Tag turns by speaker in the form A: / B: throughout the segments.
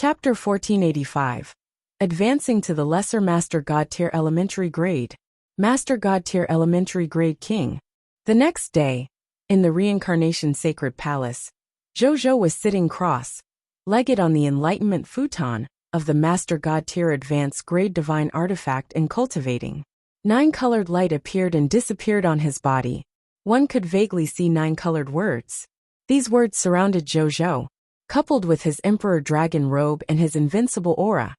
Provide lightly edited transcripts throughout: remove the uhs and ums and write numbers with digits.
A: Chapter 1485. Advancing to the Lesser Master God Tier Elementary Grade. Master God Tier Elementary Grade King. The next day, in the Reincarnation Sacred Palace, Zhou was sitting cross-legged on the Enlightenment Futon of the Master God Tier Advanced Grade Divine Artifact and cultivating. 9-colored light appeared and disappeared on his body. One could vaguely see 9-colored words. These words surrounded Zhou, coupled with his Emperor Dragon robe and his invincible aura.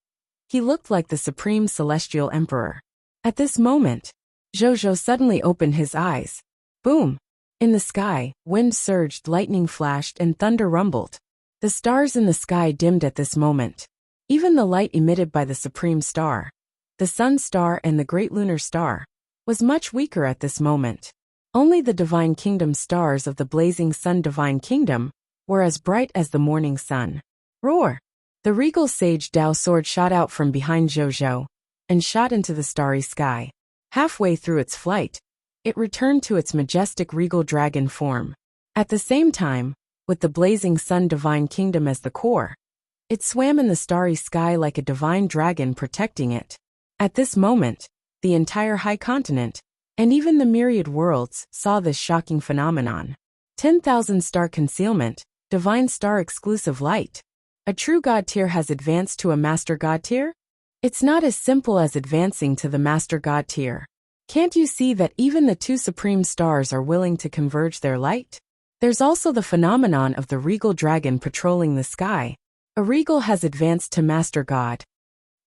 A: He looked like the Supreme Celestial Emperor. At this moment, Zhou suddenly opened his eyes. Boom! In the sky, wind surged, lightning flashed, and thunder rumbled. The stars in the sky dimmed at this moment. Even the light emitted by the Supreme Star, the Sun Star and the Great Lunar Star, was much weaker at this moment. Only the Divine Kingdom stars of the Blazing Sun Divine Kingdom were as bright as the morning sun. Roar! The regal sage Dao sword shot out from behind Zhou and shot into the starry sky. Halfway through its flight, it returned to its majestic regal dragon form. At the same time, with the Blazing Sun Divine Kingdom as the core, it swam in the starry sky like a divine dragon protecting it. At this moment, the entire high continent, and even the myriad worlds, saw this shocking phenomenon. 10,000 star concealment, divine star exclusive light. A true God tier has advanced to a Master God tier? It's not as simple as advancing to the Master God tier. Can't you see that even the two supreme stars are willing to converge their light? There's also the phenomenon of the regal dragon patrolling the sky. A regal has advanced to Master God.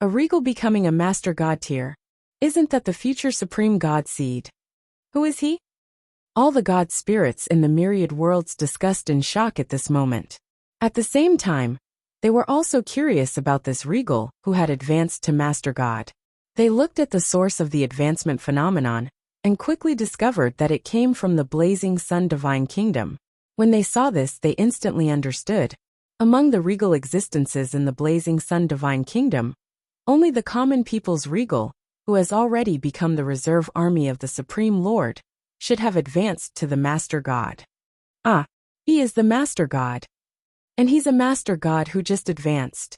A: A regal becoming a Master God tier. Isn't that the future supreme God seed? Who is he? All the God spirits in the myriad worlds discussed in shock at this moment. At the same time, they were also curious about this regal who had advanced to Master God. They looked at the source of the advancement phenomenon and quickly discovered that it came from the Blazing Sun Divine Kingdom. When they saw this, they instantly understood. Among the regal existences in the Blazing Sun Divine Kingdom, only the common people's regal, who has already become the reserve army of the Supreme Lord, should have advanced to the Master God. Ah, he is the Master God. And he's a Master God who just advanced.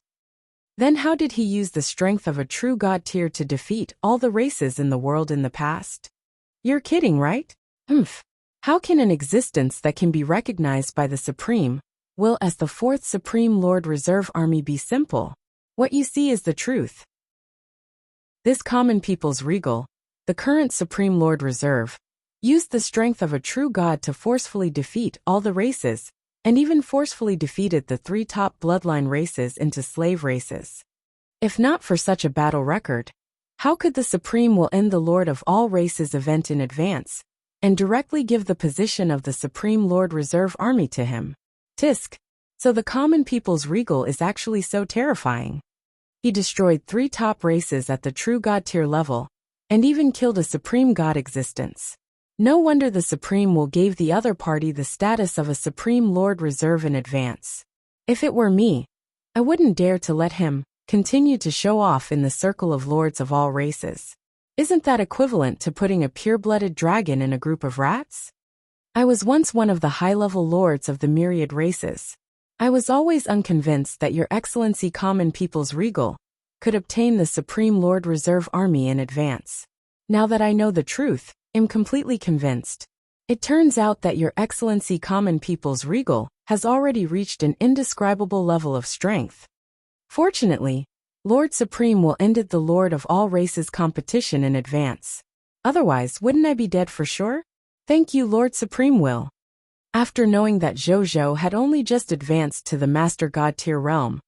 A: Then how did he use the strength of a true God tier to defeat all the races in the world in the past? You're kidding, right? How can an existence that can be recognized by the Supreme will as the fourth Supreme Lord Reserve Army be simple? What you see is the truth. This common people's regal, the current Supreme Lord Reserve, used the strength of a true God to forcefully defeat all the races, and even forcefully defeated the 3 top bloodline races into slave races. If not for such a battle record, how could the Supreme will end the Lord of all races event in advance, and directly give the position of the Supreme Lord Reserve Army to him? Tisk. So the common people's regal is actually so terrifying. He destroyed 3 top races at the true God tier level, and even killed a Supreme God existence. No wonder the Supreme will gave the other party the status of a Supreme Lord Reserve in advance. If it were me, I wouldn't dare to let him continue to show off in the circle of lords of all races. Isn't that equivalent to putting a pure-blooded dragon in a group of rats? I was once one of the high-level lords of the myriad races. I was always unconvinced that Your Excellency Common People's Regal could obtain the Supreme Lord Reserve Army in advance. Now that I know the truth, I'm completely convinced. It turns out that Your Excellency Common People's Regal has already reached an indescribable level of strength. Fortunately, Lord Supreme will ended the Lord of all races competition in advance. Otherwise, wouldn't I be dead for sure? Thank you, Lord Supreme will. After knowing that Zhou had only just advanced to the Master God tier realm,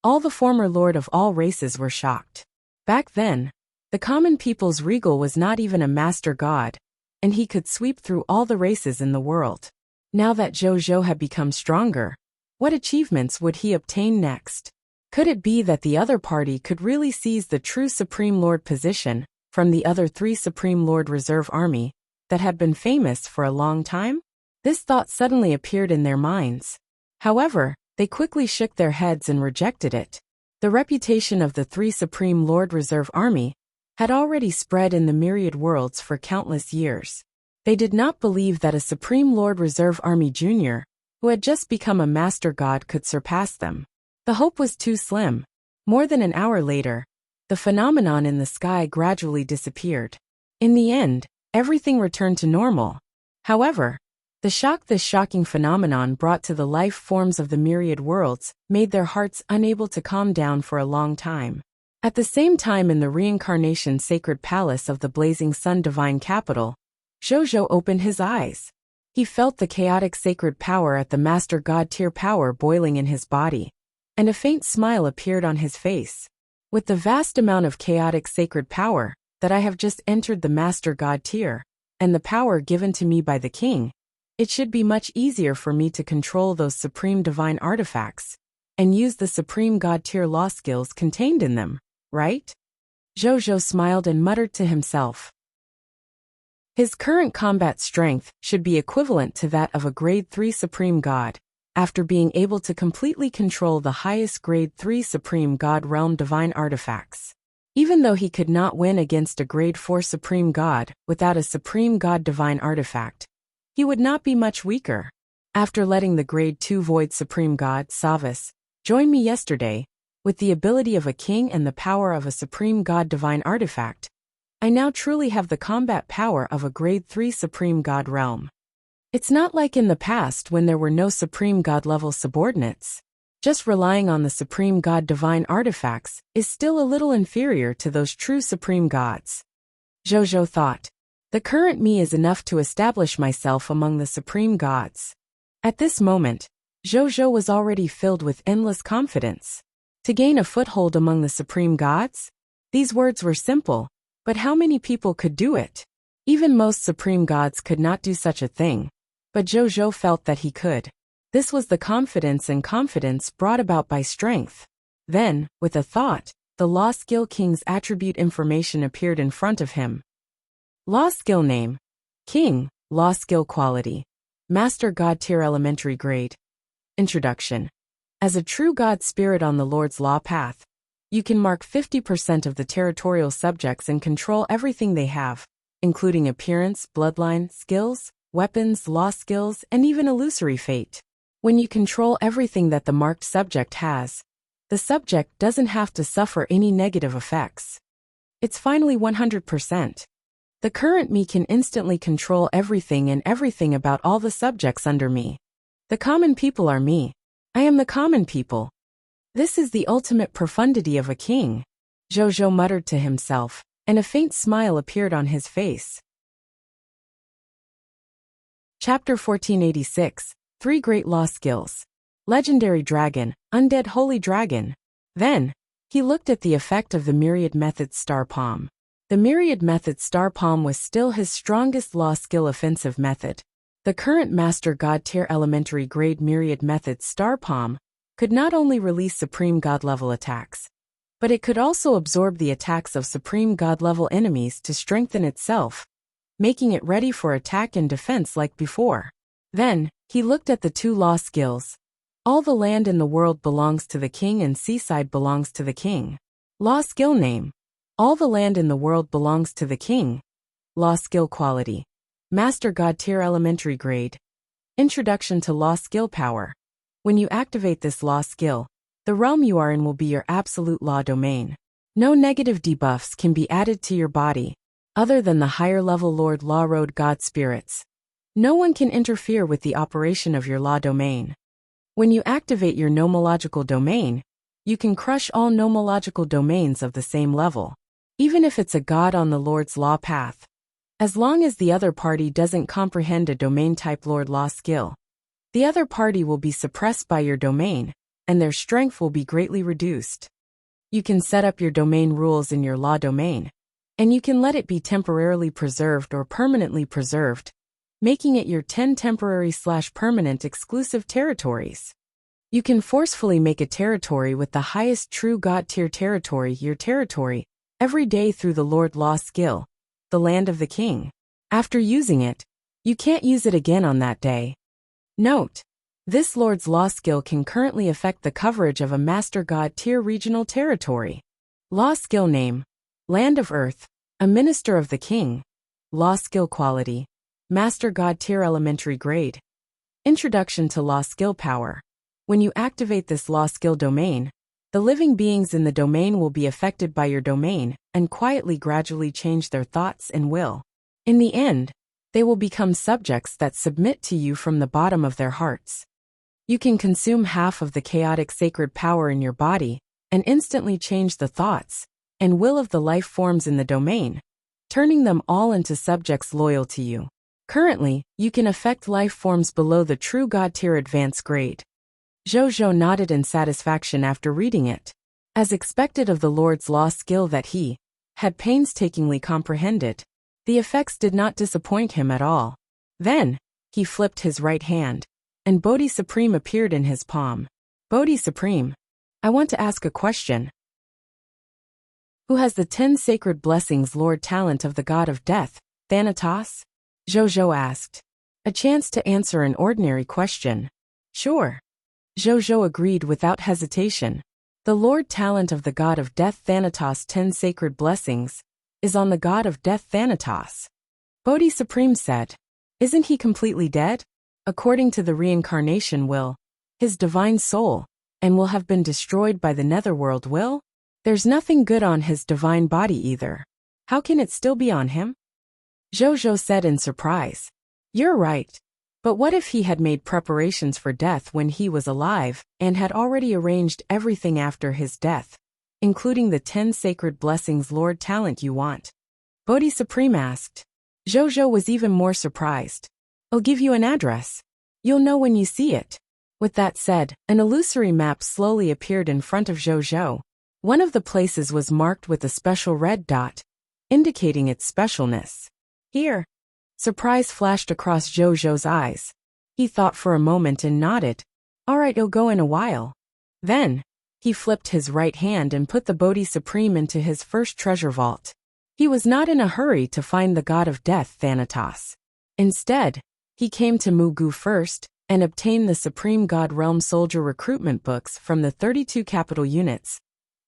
A: all the former Lord of all races were shocked. Back then, the common people's regal was not even a Master God, and he could sweep through all the races in the world. Now that Zhou had become stronger, what achievements would he obtain next? Could it be that the other party could really seize the true Supreme Lord position from the other 3 Supreme Lord Reserve Army that had been famous for a long time? This thought suddenly appeared in their minds. However, they quickly shook their heads and rejected it. The reputation of the 3 Supreme Lord Reserve Army had already spread in the myriad worlds for countless years. They did not believe that a Supreme Lord Reserve Army Jr., who had just become a Master God, could surpass them. The hope was too slim. More than an hour later, the phenomenon in the sky gradually disappeared. In the end, everything returned to normal. However, the shock this shocking phenomenon brought to the life forms of the myriad worlds made their hearts unable to calm down for a long time. At the same time, in the reincarnation sacred palace of the blazing sun divine capital, Zhou opened his eyes. He felt the chaotic sacred power at the master god tier power boiling in his body, and a faint smile appeared on his face. With the vast amount of chaotic sacred power that I have just entered the master god tier, and the power given to me by the king, it should be much easier for me to control those supreme divine artifacts and use the supreme god tier law skills contained in them, right? Zhou smiled and muttered to himself. His current combat strength should be equivalent to that of a grade 3 supreme god, after being able to completely control the highest grade 3 supreme god realm divine artifacts. Even though he could not win against a grade 4 supreme god without a supreme god divine artifact, he would not be much weaker. After letting the grade 2 void supreme god, Savas, join me yesterday, with the ability of a king and the power of a supreme god divine artifact, I now truly have the combat power of a grade 3 supreme god realm. It's not like in the past when there were no supreme god level subordinates. Just relying on the supreme god divine artifacts is still a little inferior to those true supreme gods. Zhou thought. The current me is enough to establish myself among the supreme gods. At this moment, Zhou was already filled with endless confidence. To gain a foothold among the supreme gods? These words were simple, but how many people could do it? Even most supreme gods could not do such a thing, but Zhou felt that he could. This was the confidence brought about by strength. Then, with a thought, the Law Skill King's attribute information appeared in front of him. Law Skill Name: King, Law Skill Quality, Master God Tier Elementary Grade. Introduction. As a true God spirit on the Lord's Law path, you can mark 50% of the territorial subjects and control everything they have, including appearance, bloodline, skills, weapons, law skills, and even illusory fate. When you control everything that the marked subject has, the subject doesn't have to suffer any negative effects. It's finally 100%. The current me can instantly control everything and everything about all the subjects under me. The common people are me. I am the common people. This is the ultimate profundity of a king, Zhou muttered to himself, and a faint smile appeared on his face. Chapter 1486, 3 Great Law Skills. Legendary Dragon, Undead Holy Dragon. Then, he looked at the effect of the Myriad Method's Star Palm. The Myriad Method's Star Palm was still his strongest law skill offensive method. The current Master God Tier Elementary Grade Myriad Method's Star Palm could not only release Supreme God level attacks, but it could also absorb the attacks of Supreme God level enemies to strengthen itself, making it ready for attack and defense like before. Then, he looked at the 2 law skills. All the land in the world belongs to the king and seaside belongs to the king. Law Skill Name: All the land in the world belongs to the king. Law Skill Quality: Master God Tier Elementary Grade. Introduction to Law Skill Power. When you activate this law skill, the realm you are in will be your absolute law domain. No negative debuffs can be added to your body, other than the higher level Lord Law Road God Spirits. No one can interfere with the operation of your law domain. When you activate your nomological domain, you can crush all nomological domains of the same level, even if it's a god on the Lord's Law path. As long as the other party doesn't comprehend a domain-type Lord Law skill, the other party will be suppressed by your domain, and their strength will be greatly reduced. You can set up your domain rules in your law domain, and you can let it be temporarily preserved or permanently preserved, making it your 10 temporary/permanent exclusive territories. You can forcefully make a territory with the highest true God tier territory your territory every day through the Lord Law skill, the Land of the King. After using it, you can't use it again on that day. Note: this Lord's Law skill can currently affect the coverage of a Master God tier regional territory. Law Skill Name: Land of Earth, a Minister of the King. Law Skill Quality: Master God Tier Elementary Grade. Introduction to Law Skill Power. When you activate this law skill domain, the living beings in the domain will be affected by your domain and quietly gradually change their thoughts and will. In the end, they will become subjects that submit to you from the bottom of their hearts. You can consume half of the chaotic sacred power in your body and instantly change the thoughts and will of the life forms in the domain, turning them all into subjects loyal to you. Currently, you can affect life forms below the true God tier advanced grade. Zhou nodded in satisfaction after reading it. As expected of the Lord's law skill that he had painstakingly comprehended, the effects did not disappoint him at all. Then, he flipped his right hand, and Bodhi Supreme appeared in his palm. Bodhi Supreme, I want to ask a question. Who has the 10 sacred blessings Lord talent of the god of death, Thanatos? Zhou asked. A chance to answer an ordinary question. Sure. Zhou agreed without hesitation. The Lord talent of the god of death Thanatos 10 sacred blessings is on the god of death Thanatos. Bodhi Supreme said, isn't he completely dead? According to the reincarnation will, his divine soul, and will have been destroyed by the netherworld will? There's nothing good on his divine body either. How can it still be on him? Zhou said in surprise. You're right. But what if he had made preparations for death when he was alive and had already arranged everything after his death, including the 10 sacred blessings Lord talent you want? Bodhi Supreme asked. Zhou was even more surprised. I'll give you an address. You'll know when you see it. With that said, an illusory map slowly appeared in front of Zhou. One of the places was marked with a special red dot, indicating its specialness. Here. Surprise flashed across Zhou's eyes. He thought for a moment and nodded. All right, it'll go in a while. Then, he flipped his right hand and put the Bodhi Supreme into his first treasure vault. He was not in a hurry to find the god of death Thanatos. Instead, he came to Mugu first and obtained the Supreme God Realm Soldier recruitment books from the 32 capital units,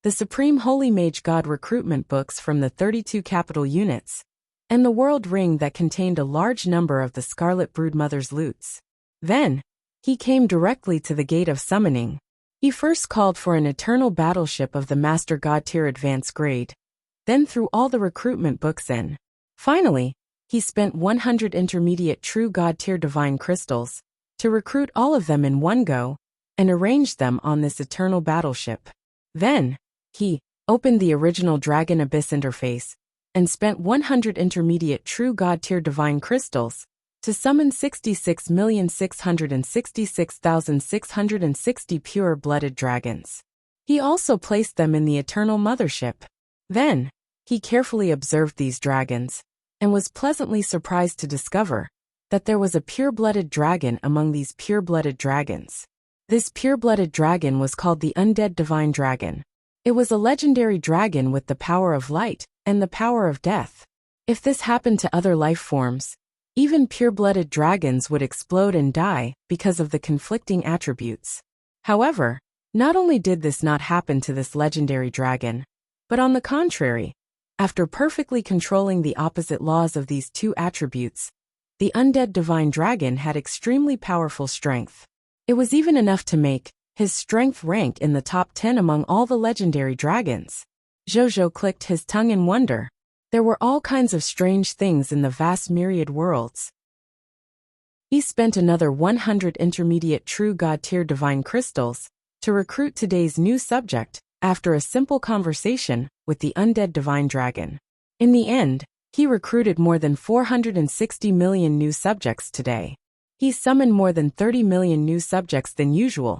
A: the Supreme Holy Mage God recruitment books from the 32 capital units, and the World Ring that contained a large number of the Scarlet Broodmother's loots. Then, he came directly to the Gate of Summoning. He first called for an eternal battleship of the Master God tier advanced grade, then threw all the recruitment books in. Finally, he spent 100 intermediate true God tier divine crystals to recruit all of them in one go and arranged them on this eternal battleship. Then, he opened the original Dragon Abyss interface and spent 100 intermediate true God tier divine crystals to summon 66,666,660 pure-blooded dragons. He also placed them in the eternal mothership. Then, he carefully observed these dragons and was pleasantly surprised to discover that there was a pure-blooded dragon among these pure-blooded dragons. This pure-blooded dragon was called the Undead Divine Dragon. It was a legendary dragon with the power of light and the power of death. If this happened to other life forms, even pure-blooded dragons would explode and die because of the conflicting attributes. However, not only did this not happen to this legendary dragon, but on the contrary, after perfectly controlling the opposite laws of these two attributes, the Undead Divine Dragon had extremely powerful strength. It was even enough to make his strength rank in the top 10 among all the legendary dragons. Zhou clicked his tongue in wonder. There were all kinds of strange things in the vast myriad worlds. He spent another 100 intermediate true God tier divine crystals to recruit today's new subject after a simple conversation with the Undead Divine Dragon. In the end, he recruited more than 460 million new subjects today. He summoned more than 30 million new subjects than usual,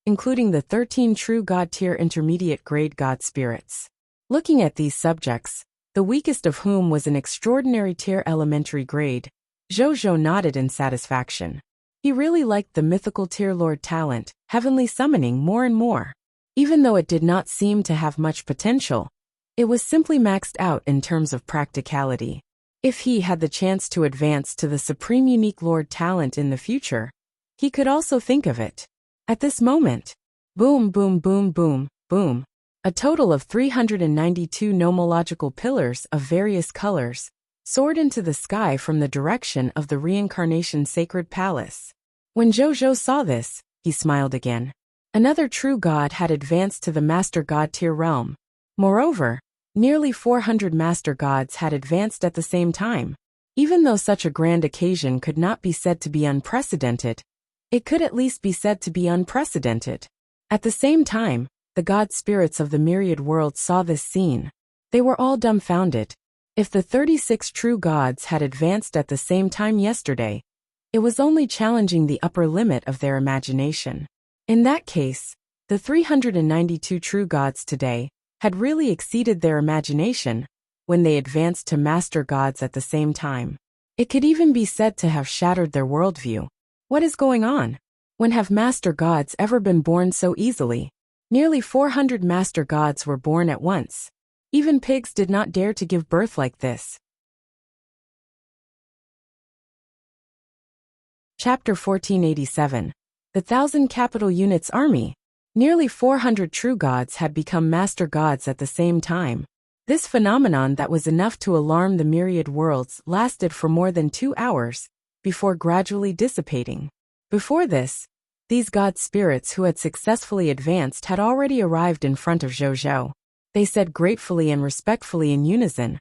A: including the 13 true God tier intermediate grade God spirits. Looking at these subjects, the weakest of whom was an extraordinary tier elementary grade, Zhou nodded in satisfaction. He really liked the mythical tier Lord talent, Heavenly Summoning, more and more. Even though it did not seem to have much potential, it was simply maxed out in terms of practicality. If he had the chance to advance to the Supreme Unique Lord talent in the future, he could also think of it. At this moment, boom, boom, boom, boom, boom, a total of 392 nomological pillars of various colors soared into the sky from the direction of the Reincarnation Sacred Palace. When Zhou saw this, he smiled again. Another true god had advanced to the Master God tier realm. Moreover, nearly 400 Master Gods had advanced at the same time. Even though such a grand occasion could not be said to be unprecedented, it could at least be said to be unprecedented. At the same time, the god spirits of the myriad worlds saw this scene. They were all dumbfounded. If the 36 true gods had advanced at the same time yesterday, it was only challenging the upper limit of their imagination. In that case, the 392 true gods today had really exceeded their imagination when they advanced to Master Gods at the same time. It could even be said to have shattered their worldview. What is going on? When have Master Gods ever been born so easily? Nearly 400 Master Gods were born at once. Even pigs did not dare to give birth like this. Chapter 1487. The 1,000 Capital Units Army. Nearly 400 true gods had become Master Gods at the same time. This phenomenon that was enough to alarm the myriad worlds lasted for more than 2 hours, before gradually dissipating. Before this, these god spirits who had successfully advanced had already arrived in front of Zhou. They said gratefully and respectfully in unison,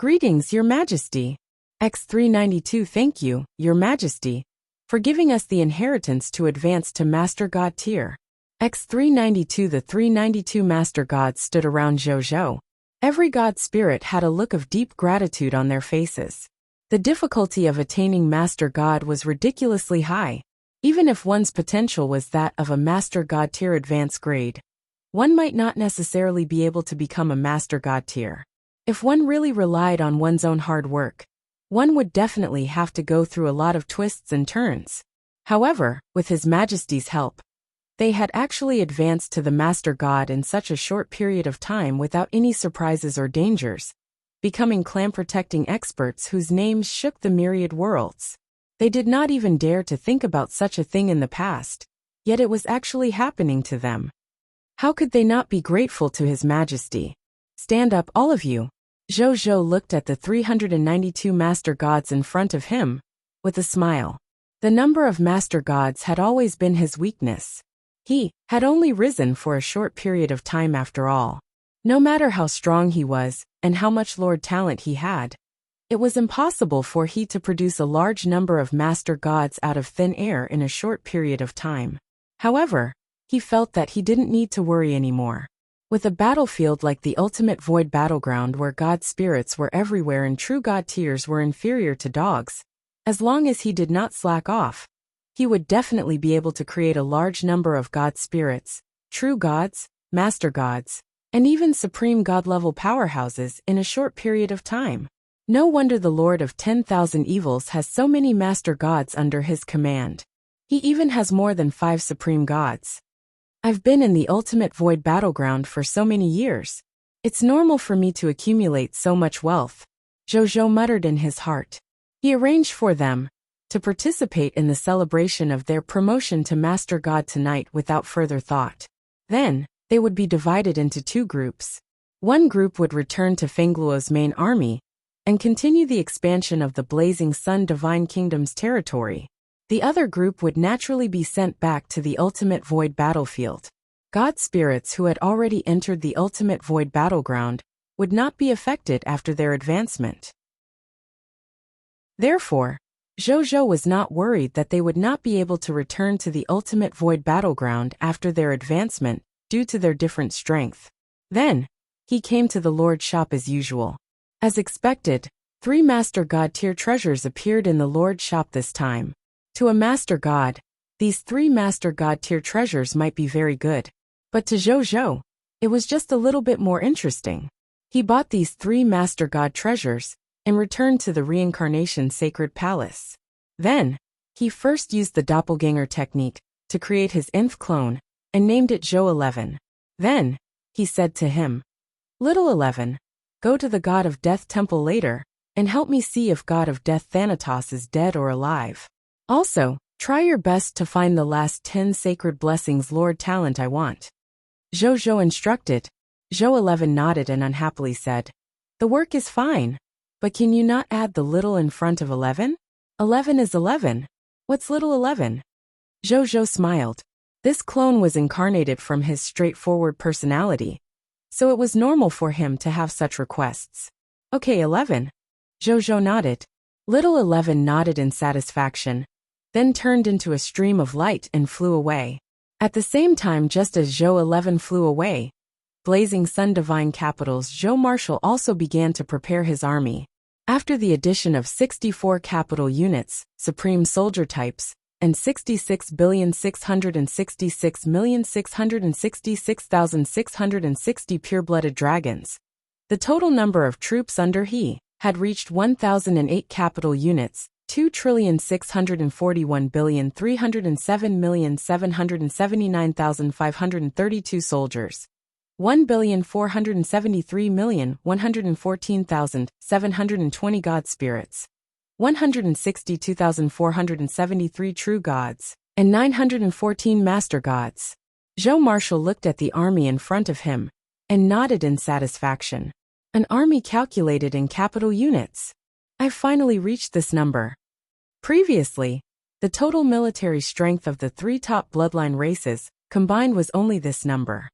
A: "Greetings, Your Majesty. X392 Thank you, Your Majesty, for giving us the inheritance to advance to Master God tier." X392 The 392 Master Gods stood around Zhou. Every god spirit had a look of deep gratitude on their faces. The difficulty of attaining Master God was ridiculously high. Even if one's potential was that of a Master God tier advanced grade, one might not necessarily be able to become a Master God tier. If one really relied on one's own hard work, one would definitely have to go through a lot of twists and turns. However, with His Majesty's help, they had actually advanced to the Master God in such a short period of time without any surprises or dangers, becoming clan-protecting experts whose names shook the myriad worlds. They did not even dare to think about such a thing in the past, yet it was actually happening to them. How could they not be grateful to His Majesty? Stand up, all of you. Zhou looked at the 392 Master Gods in front of him, with a smile. The number of Master Gods had always been his weakness. He had only risen for a short period of time after all. No matter how strong he was, and how much Lord talent he had, it was impossible for he to produce a large number of Master Gods out of thin air in a short period of time. However, he felt that he didn't need to worry anymore. With a battlefield like the ultimate void battleground where god spirits were everywhere and true god tiers were inferior to dogs, as long as he did not slack off, he would definitely be able to create a large number of god spirits, true gods, master gods, and even supreme god-level powerhouses in a short period of time. No wonder the Lord of 10,000 Evils has so many master gods under his command. He even has more than 5 supreme gods. I've been in the ultimate void battleground for so many years. It's normal for me to accumulate so much wealth, Zhou muttered in his heart. He arranged for them to participate in the celebration of their promotion to Master God tonight without further thought. Then, they would be divided into 2 groups. One group would return to Fengluo's main army and continue the expansion of the Blazing Sun Divine Kingdom's territory. The other group would naturally be sent back to the ultimate void battlefield. God spirits who had already entered the ultimate void battleground would not be affected after their advancement. Therefore, Zhou was not worried that they would not be able to return to the ultimate void battleground after their advancement due to their different strength. Then, he came to the Lord's shop as usual. As expected, 3 Master God tier treasures appeared in the Lord's shop this time. To a Master God, these 3 Master God tier treasures might be very good. But to Zhou, it was just a little bit more interesting. He bought these 3 Master God treasures and returned to the Reincarnation Sacred Palace. Then, he first used the doppelganger technique to create his nth clone and named it Zhou 11. Then, he said to him, "Little 11, go to the God of Death temple later and help me see if God of Death Thanatos is dead or alive. Also, try your best to find the last 10 sacred blessings Lord Talent I want." Zhou instructed. Zhou 11 nodded and unhappily said, "The work is fine, but can you not add the little in front of 11? 11 is 11. What's little 11? Zhou smiled. This clone was incarnated from his straightforward personality, so it was normal for him to have such requests. Okay, 11. Zhou nodded. Little 11 nodded in satisfaction, then turned into a stream of light and flew away. At the same time, just as Zhou 11 flew away, Blazing Sun Divine Capitals Zhou Marshal also began to prepare his army. After the addition of 64 capital units, supreme soldier types, and 66,666,666,660 pure-blooded dragons, the total number of troops under he had reached 1,008 capital units, 2,641,307,779,532 soldiers, 1,473,114,720 god spirits, 162,473 true gods, and 914 master gods. Zhou Marshal looked at the army in front of him and nodded in satisfaction. An army calculated in capital units. I've finally reached this number. Previously, the total military strength of the three top bloodline races combined was only this number.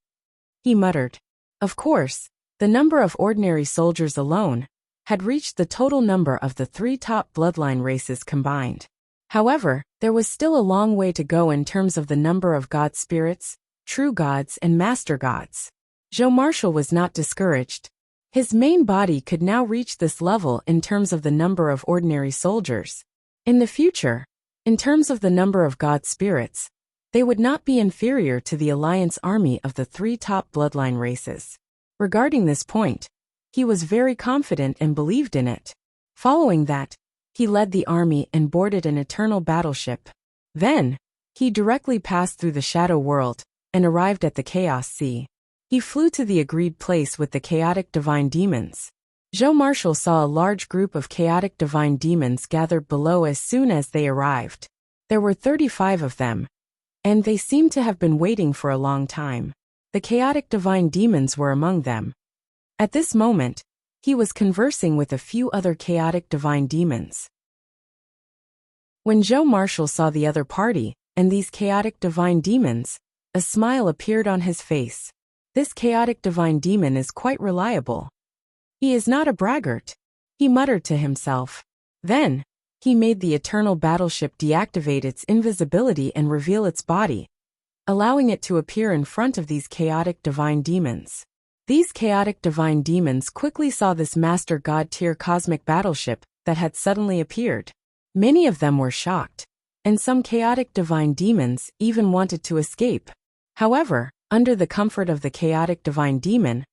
A: He muttered. Of course, the number of ordinary soldiers alone had reached the total number of the three top bloodline races combined. However, there was still a long way to go in terms of the number of god spirits, true gods, and master gods. Zhou Marshal was not discouraged. His main body could now reach this level in terms of the number of ordinary soldiers. In the future, in terms of the number of god spirits, they would not be inferior to the alliance army of the three top bloodline races. Regarding this point, he was very confident and believed in it. Following that, he led the army and boarded an eternal battleship. Then, he directly passed through the Shadow World and arrived at the Chaos Sea. He flew to the agreed place with the chaotic divine demons. Zhou Marshal saw a large group of chaotic divine demons gathered below as soon as they arrived. There were 35 of them, and they seemed to have been waiting for a long time. The chaotic divine demons were among them. At this moment, he was conversing with a few other chaotic divine demons. When Zhou Marshal saw the other party and these chaotic divine demons, a smile appeared on his face. This chaotic divine demon is quite reliable. He is not a braggart, he muttered to himself. Then, he made the eternal battleship deactivate its invisibility and reveal its body, allowing it to appear in front of these chaotic divine demons. These chaotic divine demons quickly saw this master god tier cosmic battleship that had suddenly appeared. Many of them were shocked, and some chaotic divine demons even wanted to escape. However, under the comfort of the chaotic divine demon,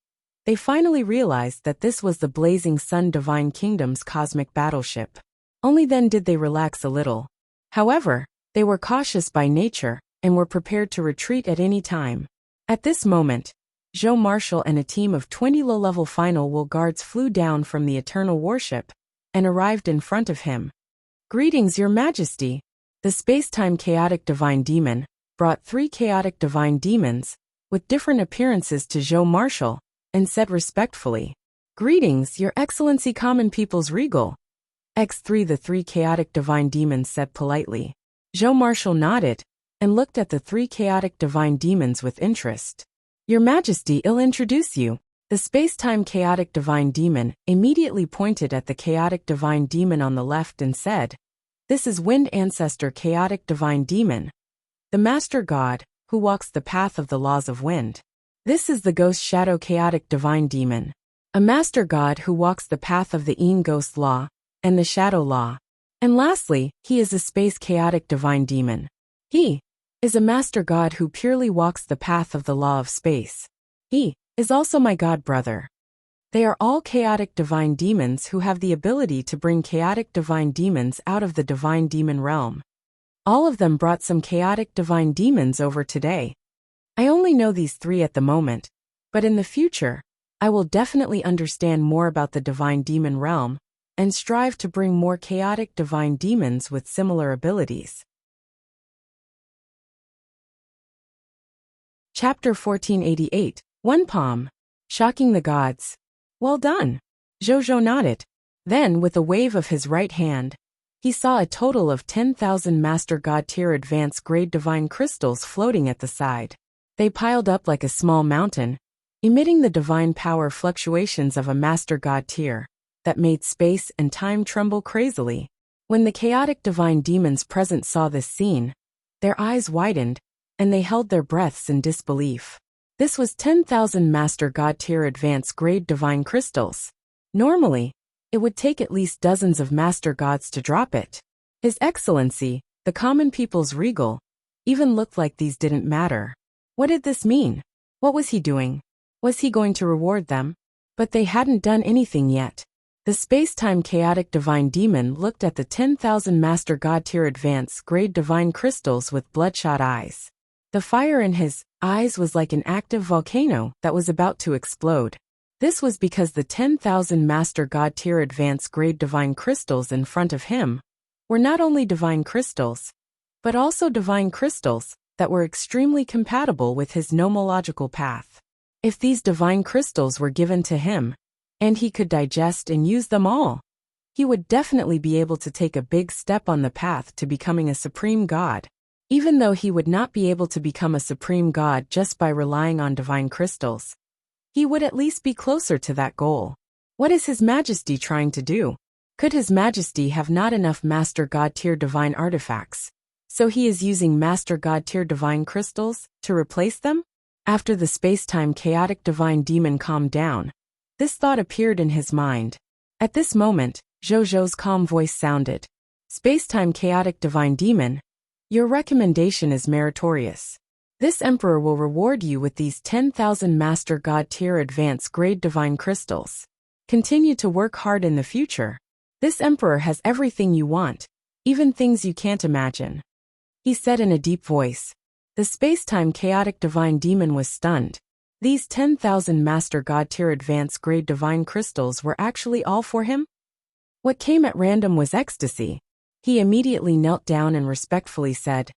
A: they finally realized that this was the Blazing Sun Divine Kingdom's cosmic battleship. Only then did they relax a little. However, they were cautious by nature and were prepared to retreat at any time. At this moment, Zhou Marshal and a team of 20 low-level final wool guards flew down from the Eternal Warship and arrived in front of him. Greetings, Your Majesty. The space-time chaotic divine demon brought 3 chaotic divine demons with different appearances to Zhou Marshal and said respectfully, Greetings, Your Excellency Common People's Regal. X3 The 3 chaotic divine demons said politely. Zhou Marshal nodded and looked at the 3 chaotic divine demons with interest. Your Majesty, I'll introduce you. The space-time chaotic divine demon immediately pointed at the chaotic divine demon on the left and said, This is Wind Ancestor chaotic divine demon, the master god who walks the path of the laws of wind. This is the Ghost Shadow chaotic divine demon, a master god who walks the path of the Een Ghost law and the Shadow law. And lastly, he is a space chaotic divine demon. He is a master god who purely walks the path of the law of space. He is also my god brother. They are all chaotic divine demons who have the ability to bring chaotic divine demons out of the divine demon realm. All of them brought some chaotic divine demons over today. I only know these 3 at the moment, but in the future, I will definitely understand more about the divine demon realm and strive to bring more chaotic divine demons with similar abilities. Chapter 1488, One Palm. Shocking the Gods. Well done. Zhou nodded. Then, with a wave of his right hand, He saw a total of 10,000 Master God Tier Advanced Grade Divine Crystals floating at the side. They piled up like a small mountain, emitting the divine power fluctuations of a Master God Tier that made space and time tremble crazily. When the chaotic divine demons present saw this scene, their eyes widened, and they held their breaths in disbelief. This was 10,000 Master God Tier Advanced Grade Divine Crystals. Normally, it would take at least dozens of Master Gods to drop it. His Excellency, the common people's regal, even looked like these didn't matter. What did this mean? What was he doing? Was he going to reward them? But they hadn't done anything yet. The space-time chaotic divine demon looked at the 10,000 Master God Tier Advanced Grade Divine Crystals with bloodshot eyes. The fire in his eyes was like an active volcano that was about to explode. This was because the 10,000 Master God Tier Advanced Grade Divine Crystals in front of him were not only divine crystals, but also divine crystals that were extremely compatible with his nomological path. If these divine crystals were given to him, and he could digest and use them all, he would definitely be able to take a big step on the path to becoming a supreme god. Even though he would not be able to become a supreme god just by relying on divine crystals, he would at least be closer to that goal. What is His Majesty trying to do? Could His Majesty have not enough Master God Tier divine artifacts, so he is using Master God Tier divine crystals to replace them? After the space-time chaotic divine demon calmed down, this thought appeared in his mind. At this moment, Zhou's calm voice sounded. Space-time chaotic divine demon, your recommendation is meritorious. This emperor will reward you with these 10,000 Master God Tier Advanced Grade Divine Crystals. Continue to work hard in the future. This emperor has everything you want, even things you can't imagine. He said in a deep voice. The space-time chaotic divine demon was stunned. These 10,000 Master God Tier Advanced Grade Divine Crystals were actually all for him? What came at random was ecstasy. He immediately knelt down and respectfully said,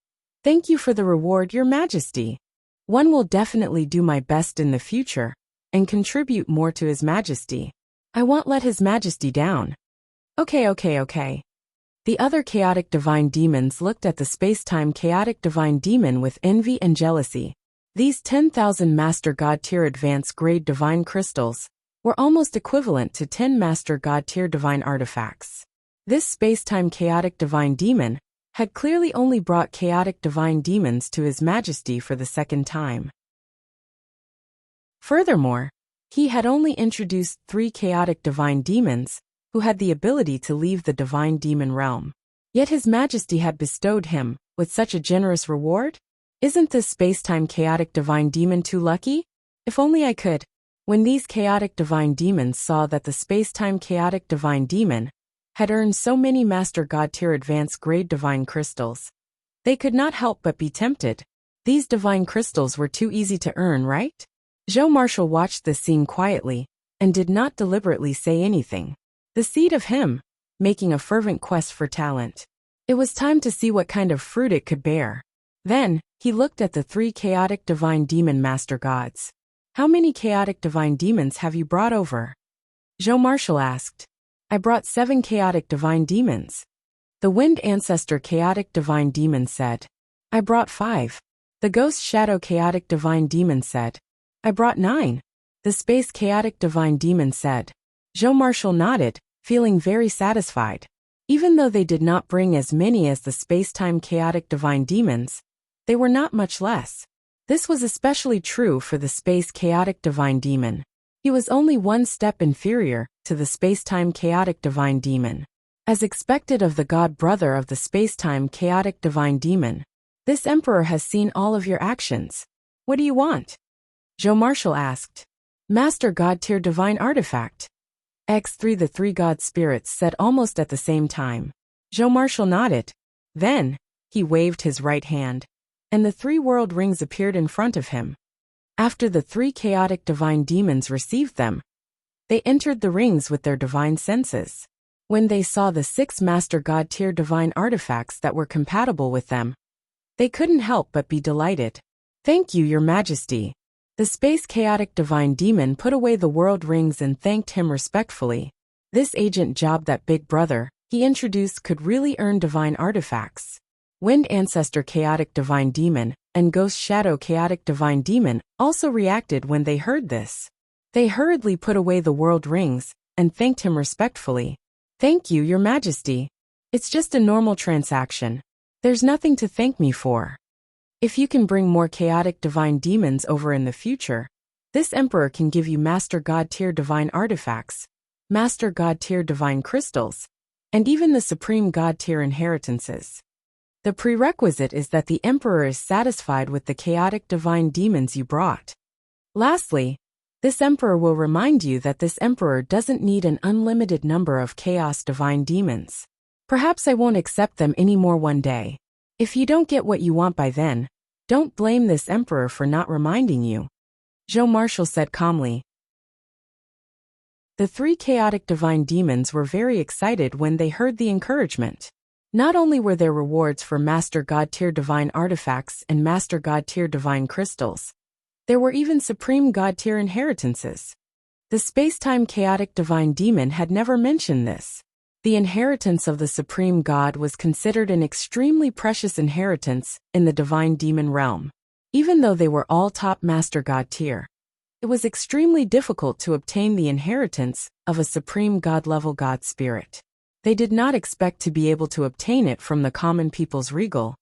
A: Thank you for the reward, Your Majesty. One will definitely do my best in the future and contribute more to His Majesty. I won't let His Majesty down. Okay. The other chaotic divine demons looked at the space-time chaotic divine demon with envy and jealousy. These 10,000 Master God Tier Advanced Grade Divine Crystals were almost equivalent to 10 Master God Tier Divine Artifacts. This space-time chaotic divine demon had clearly only brought chaotic divine demons to His Majesty for the second time. Furthermore, he had only introduced 3 chaotic divine demons who had the ability to leave the divine demon realm. Yet His Majesty had bestowed him with such a generous reward? Isn't this space-time chaotic divine demon too lucky? If only I could. When these chaotic divine demons saw that the space-time chaotic divine demon had earned so many Master God Tier Advanced Grade Divine Crystals, they could not help but be tempted. These divine crystals were too easy to earn, right? Zhou Marshal watched this scene quietly and did not deliberately say anything. The seed of him, making a fervent quest for talent. It was time to see what kind of fruit it could bear. Then, he looked at the 3 chaotic divine demon master gods. How many chaotic divine demons have you brought over? Zhou Marshal asked. I brought 7 chaotic divine demons. The wind ancestor chaotic divine demon said. I brought 5. The ghost shadow chaotic divine demon said. I brought 9. The space chaotic divine demon said. Zhou Marshal nodded, feeling very satisfied. Even though they did not bring as many as the space-time chaotic divine demons, they were not much less. This was especially true for the space chaotic divine demon. He was only one step inferior to the space-time chaotic divine demon. As expected of the god brother of the space-time chaotic divine demon, this emperor has seen all of your actions. What do you want? Zhou Marshal asked. Master God Tier Divine Artifact. X3 The 3 god spirits said almost at the same time. Zhou Marshal nodded. Then, he waved his right hand, and the 3 world rings appeared in front of him. After the 3 chaotic divine demons received them, they entered the rings with their divine senses. When they saw the 6 Master God Tier divine artifacts that were compatible with them, they couldn't help but be delighted. Thank you, Your Majesty. The space chaotic divine demon put away the world rings and thanked him respectfully. This agent job that big brother he introduced could really earn divine artifacts. Wind Ancestor Chaotic Divine Demon and Ghost Shadow Chaotic Divine Demon also reacted when they heard this. They hurriedly put away the world rings and thanked him respectfully. "Thank you, Your Majesty. It's just a normal transaction. There's nothing to thank me for. If you can bring more chaotic divine demons over in the future, this Emperor can give you Master God Tier Divine Artifacts, Master God Tier Divine Crystals, and even the Supreme God Tier Inheritances. The prerequisite is that the Emperor is satisfied with the chaotic divine demons you brought. Lastly, this Emperor will remind you that this Emperor doesn't need an unlimited number of chaos divine demons. Perhaps I won't accept them anymore one day. If you don't get what you want by then, don't blame this Emperor for not reminding you," Zhou Marshal said calmly. The 3 chaotic divine demons were very excited when they heard the encouragement. Not only were there rewards for Master God Tier Divine Artifacts and Master God Tier Divine Crystals, there were even Supreme God Tier Inheritances. The Space-Time Chaotic Divine Demon had never mentioned this. The inheritance of the Supreme God was considered an extremely precious inheritance in the Divine Demon realm. Even though they were all top Master God tier, it was extremely difficult to obtain the inheritance of a Supreme God-level God Spirit. They did not expect to be able to obtain it from the common people's regal,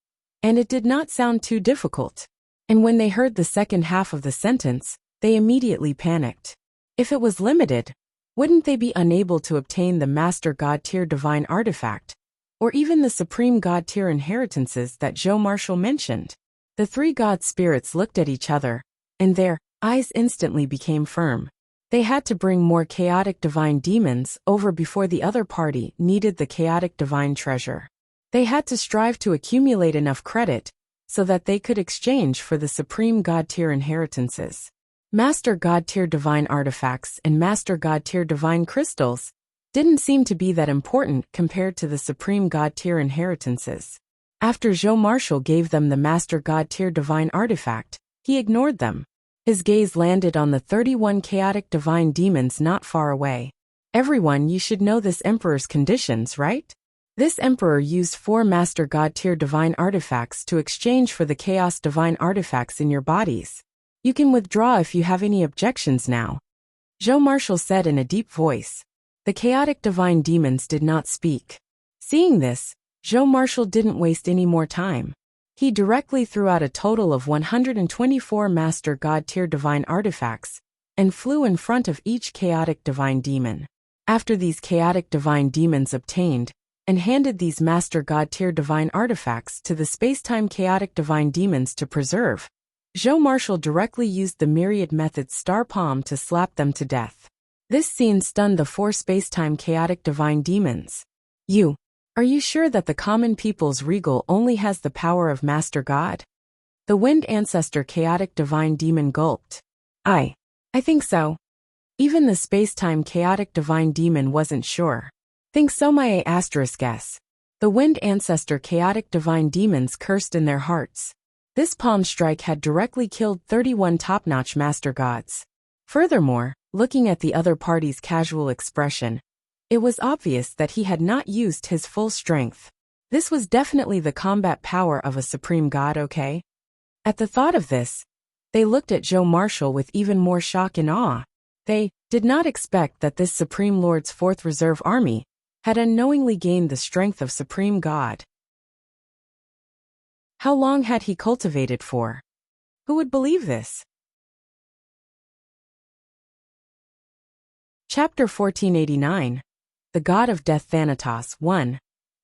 A: and it did not sound too difficult. And when they heard the second half of the sentence, they immediately panicked. If it was limited, wouldn't they be unable to obtain the Master God Tier Divine Artifact, or even the Supreme God Tier Inheritances that Zhou Marshal mentioned? The 3 God Spirits looked at each other, and their eyes instantly became firm. They had to bring more chaotic divine demons over before the other party needed the chaotic divine treasure. They had to strive to accumulate enough credit so that they could exchange for the Supreme God Tier Inheritances. Master God Tier Divine Artifacts and Master God Tier Divine Crystals didn't seem to be that important compared to the Supreme God Tier Inheritances. After Zhou Marshal gave them the Master God Tier Divine Artifact, he ignored them. His gaze landed on the 31 chaotic divine demons not far away. "Everyone, you should know this Emperor's conditions, right? This Emperor used 4 Master God Tier Divine Artifacts to exchange for the Chaos Divine Artifacts in your bodies. You can withdraw if you have any objections now," Zhou Marshal said in a deep voice. The chaotic divine demons did not speak. Seeing this, Zhou Marshal didn't waste any more time. He directly threw out a total of 124 Master God Tier Divine Artifacts and flew in front of each chaotic divine demon. After these chaotic divine demons obtained and handed these Master God Tier Divine Artifacts to the Space-Time Chaotic Divine Demons to preserve, Zhou Marshal directly used the myriad method Star Palm to slap them to death. This scene stunned the 4 Space-Time Chaotic Divine Demons. Are you sure that the common people's regal only has the power of Master God?" The Wind Ancestor Chaotic Divine Demon gulped. I think so. Even the Space-Time Chaotic Divine Demon wasn't sure. "Think so, my **s. The Wind Ancestor Chaotic Divine Demons cursed in their hearts. This palm strike had directly killed 31 top-notch Master Gods. Furthermore, looking at the other party's casual expression, it was obvious that he had not used his full strength. This was definitely the combat power of a Supreme God, okay? At the thought of this, they looked at Zhou Marshal with even more shock and awe. They did not expect that this Supreme Lord's 4th Reserve Army had unknowingly gained the strength of Supreme God. How long had he cultivated for? Who would believe this? Chapter 1489. The God of Death Thanatos 1.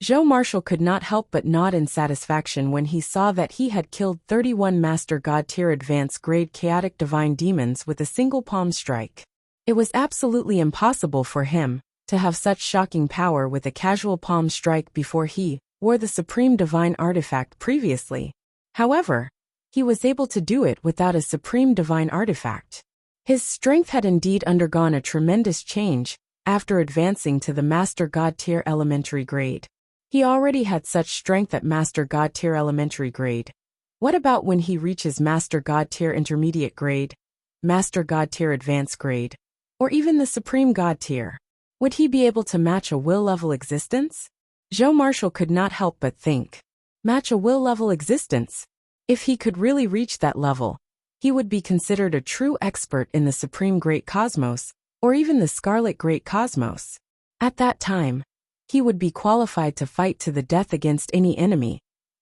A: Zhou Marshal could not help but nod in satisfaction when he saw that he had killed 31 Master God Tier Advanced Grade Chaotic Divine Demons with a single palm strike. It was absolutely impossible for him to have such shocking power with a casual palm strike before he wore the Supreme Divine Artifact previously. However, he was able to do it without a Supreme Divine Artifact. His strength had indeed undergone a tremendous change after advancing to the Master God Tier Elementary Grade. He already had such strength at Master God Tier Elementary Grade. What about when he reaches Master God Tier Intermediate Grade, Master God Tier Advanced Grade, or even the Supreme God Tier? Would he be able to match a will-level existence? Joe Marshall could not help but think. Match a will-level existence. If he could really reach that level, he would be considered a true expert in the Supreme Great Cosmos, or even the Scarlet Great Cosmos. At that time, he would be qualified to fight to the death against any enemy,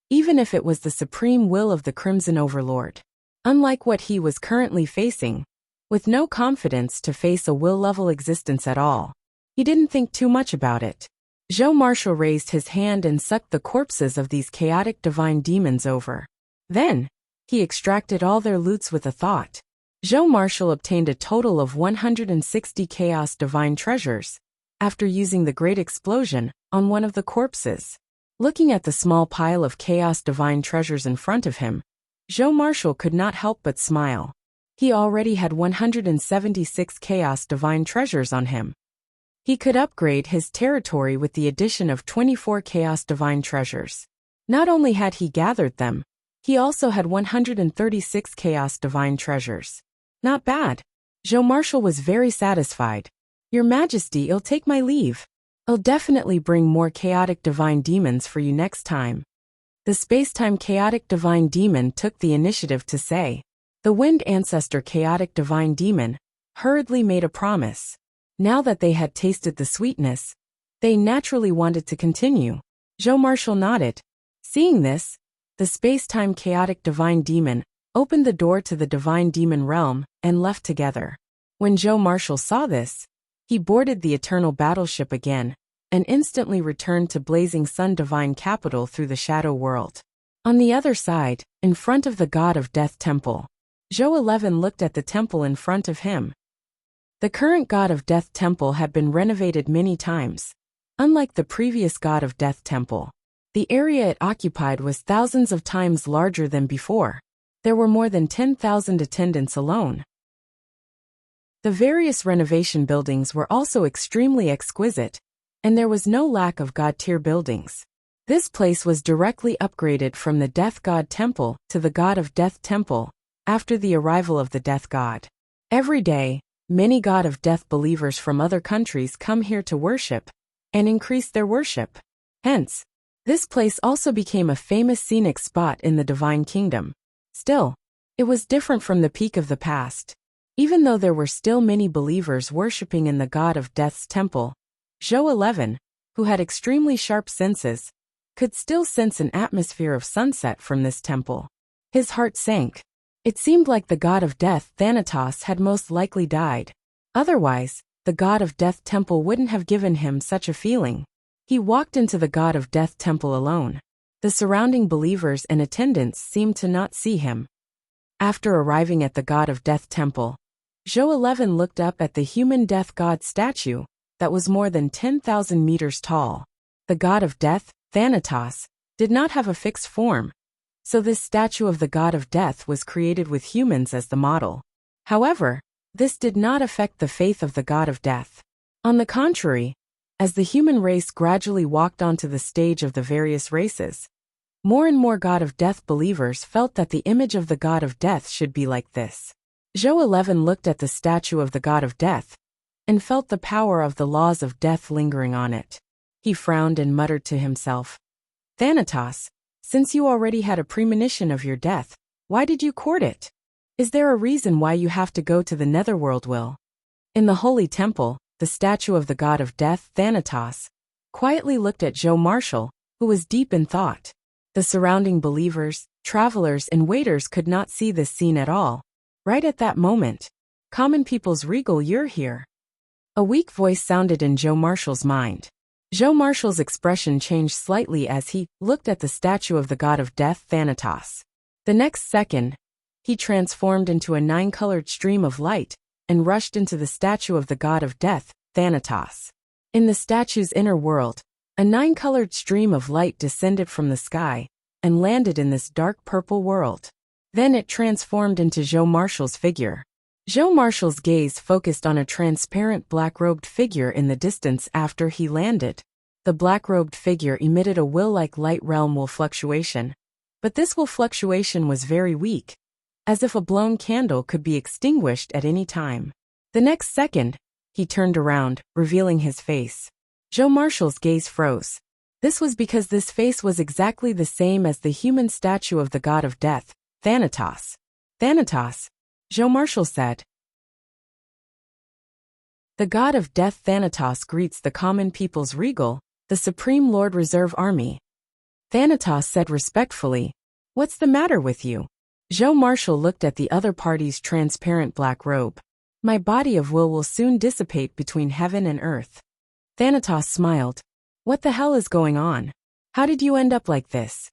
A: even if it was the supreme will of the Crimson Overlord. Unlike what he was currently facing, with no confidence to face a will-level existence at all, he didn't think too much about it. Joe Marshall raised his hand and sucked the corpses of these chaotic divine demons over. Then, he extracted all their loots with a thought. Joe Marshall obtained a total of 160 Chaos Divine Treasures, after using the Great Explosion on one of the corpses. Looking at the small pile of Chaos Divine Treasures in front of him, Joe Marshall could not help but smile. He already had 176 Chaos Divine Treasures on him. He could upgrade his territory with the addition of 24 Chaos Divine Treasures. Not only had he gathered them, he also had 136 Chaos Divine Treasures. Not bad. Joe Marshall was very satisfied. Your Majesty, I'll take my leave. I'll definitely bring more chaotic divine demons for you next time. The Spacetime Chaotic Divine Demon took the initiative to say. The Wind Ancestor Chaotic Divine Demon hurriedly made a promise. Now that they had tasted the sweetness, they naturally wanted to continue. Joe Marshall nodded. Seeing this, the Spacetime Chaotic Divine Demon opened the door to the Divine Demon Realm and left together. When Joe Marshall saw this, he boarded the Eternal Battleship again and instantly returned to Blazing Sun Divine Capital through the Shadow World. On the other side, in front of the God of Death Temple, Joe 11 looked at the temple in front of him. The current God of Death Temple had been renovated many times. Unlike the previous God of Death Temple, the area it occupied was thousands of times larger than before. There were more than 10,000 attendants alone. The various renovation buildings were also extremely exquisite, and there was no lack of God-tier buildings. This place was directly upgraded from the Death God Temple to the God of Death Temple after the arrival of the Death God. Every day, many God of Death believers from other countries come here to worship and increase their worship. Hence, this place also became a famous scenic spot in the Divine Kingdom. Still, it was different from the peak of the past. Even though there were still many believers worshipping in the God of Death's temple, Joe 11, who had extremely sharp senses, could still sense an atmosphere of sunset from this temple. His heart sank. It seemed like the God of Death, Thanatos, had most likely died. Otherwise, the God of Death temple wouldn't have given him such a feeling. He walked into the God of Death temple alone. The surrounding believers and attendants seemed to not see him. After arriving at the God of Death temple, Joe 11 looked up at the human death god statue that was more than 10,000 meters tall. The God of Death, Thanatos, did not have a fixed form, so this statue of the God of Death was created with humans as the model. However, this did not affect the faith of the God of Death. On the contrary, as the human race gradually walked onto the stage of the various races, more and more God of Death believers felt that the image of the God of Death should be like this. Joe 11 looked at the statue of the God of Death and felt the power of the laws of death lingering on it. He frowned and muttered to himself, Thanatos, since you already had a premonition of your death, why did you court it? Is there a reason why you have to go to the netherworld? Will? In the Holy Temple, the statue of the God of Death, Thanatos, quietly looked at Joe Marshall, who was deep in thought. The surrounding believers, travelers, and waiters could not see this scene at all. Right at that moment, common people's regal, you're here. A weak voice sounded in Joe Marshall's mind. Joe Marshall's expression changed slightly as he looked at the statue of the God of Death, Thanatos. The next second, he transformed into a 9-colored stream of light and rushed into the statue of the God of Death, Thanatos. In the statue's inner world, a 9-colored stream of light descended from the sky and landed in this dark purple world. Then it transformed into Joe Marshall's figure. Joe Marshall's gaze focused on a transparent black-robed figure in the distance after he landed. The black-robed figure emitted a will-like light realm will fluctuation, but this will fluctuation was very weak, as if a blown candle could be extinguished at any time. The next second, he turned around, revealing his face. Joe Marshall's gaze froze. This was because this face was exactly the same as the human statue of the god of death, Thanatos. Thanatos, Joe Marshall said. The god of death Thanatos greets the common people's regal, the Supreme Lord Reserve Army. Thanatos said respectfully, "What's the matter with you?" Joe Marshall looked at the other party's transparent black robe. "My body of will soon dissipate between heaven and earth." Thanatos smiled. "What the hell is going on? How did you end up like this?"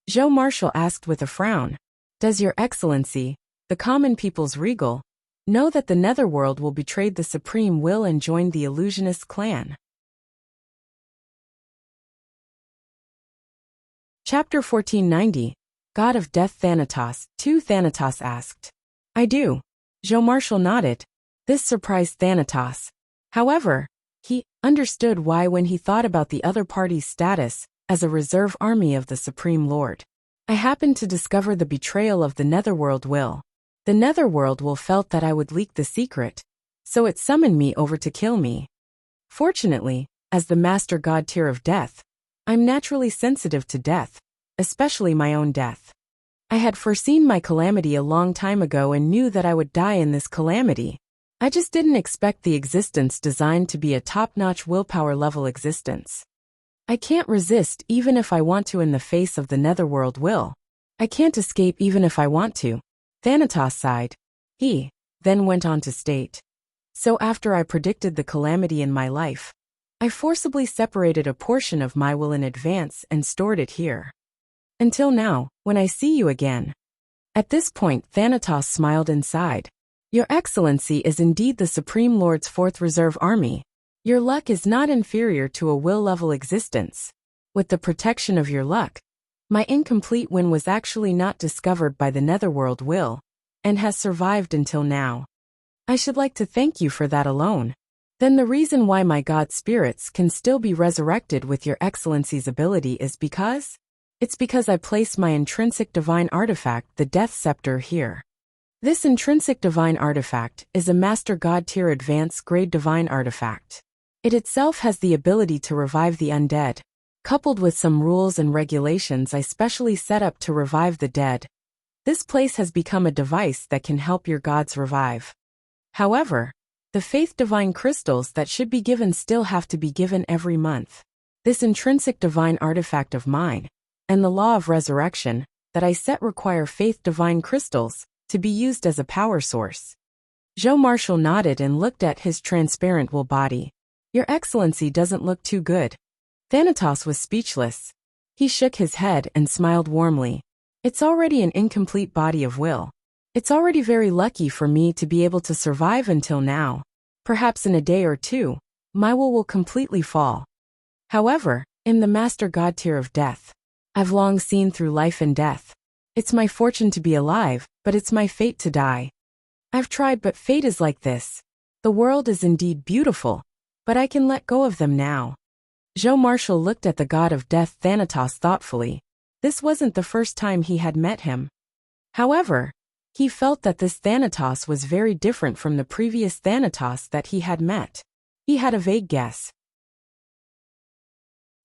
A: Joe Marshall asked with a frown. "Does Your Excellency, the common people's regal, know that the Netherworld will betray the Supreme Will and join the Illusionist clan?" Chapter 1490, God of Death Thanatos, 2 Thanatos asked. "I do." Joe Marshall nodded. This surprised Thanatos. However, he understood why when he thought about the other party's status as a reserve army of the Supreme Lord. "I happened to discover the betrayal of the Netherworld will. The Netherworld will felt that I would leak the secret, so it summoned me over to kill me. Fortunately, as the Master God tier of death, I'm naturally sensitive to death, especially my own death. I had foreseen my calamity a long time ago and knew that I would die in this calamity. I just didn't expect the existence designed to be a top-notch willpower level existence. I can't resist even if I want to in the face of the Netherworld will. I can't escape even if I want to." Thanatos sighed. He then went on to state, "So after I predicted the calamity in my life, I forcibly separated a portion of my will in advance and stored it here. Until now, when I see you again." At this point Thanatos smiled and sighed. "Your Excellency is indeed the Supreme Lord's 4th Reserve Army. Your luck is not inferior to a will-level existence. With the protection of your luck, my incomplete win was actually not discovered by the Netherworld will, and has survived until now. I should like to thank you for that alone. Then the reason why my god spirits can still be resurrected with Your Excellency's ability is because? It's because I placed my intrinsic divine artifact, the Death Scepter, here. This intrinsic divine artifact is a Master God tier advanced grade divine artifact. It itself has the ability to revive the undead, coupled with some rules and regulations I specially set up to revive the dead. This place has become a device that can help your gods revive. However, the faith divine crystals that should be given still have to be given every month. This intrinsic divine artifact of mine, and the law of resurrection, that I set require faith divine crystals to be used as a power source." Joe Marshall nodded and looked at his transparent will body. "Your Excellency doesn't look too good." Thanatos was speechless. He shook his head and smiled warmly. "It's already an incomplete body of will. It's already very lucky for me to be able to survive until now. Perhaps in a day or two, my will completely fall. However, in the Master God tier of death, I've long seen through life and death. It's my fortune to be alive, but it's my fate to die. I've tried, but fate is like this. The world is indeed beautiful, but I can let go of them now." Joe Marshall looked at the god of death Thanatos thoughtfully. This wasn't the first time he had met him. However, he felt that this Thanatos was very different from the previous Thanatos that he had met. He had a vague guess.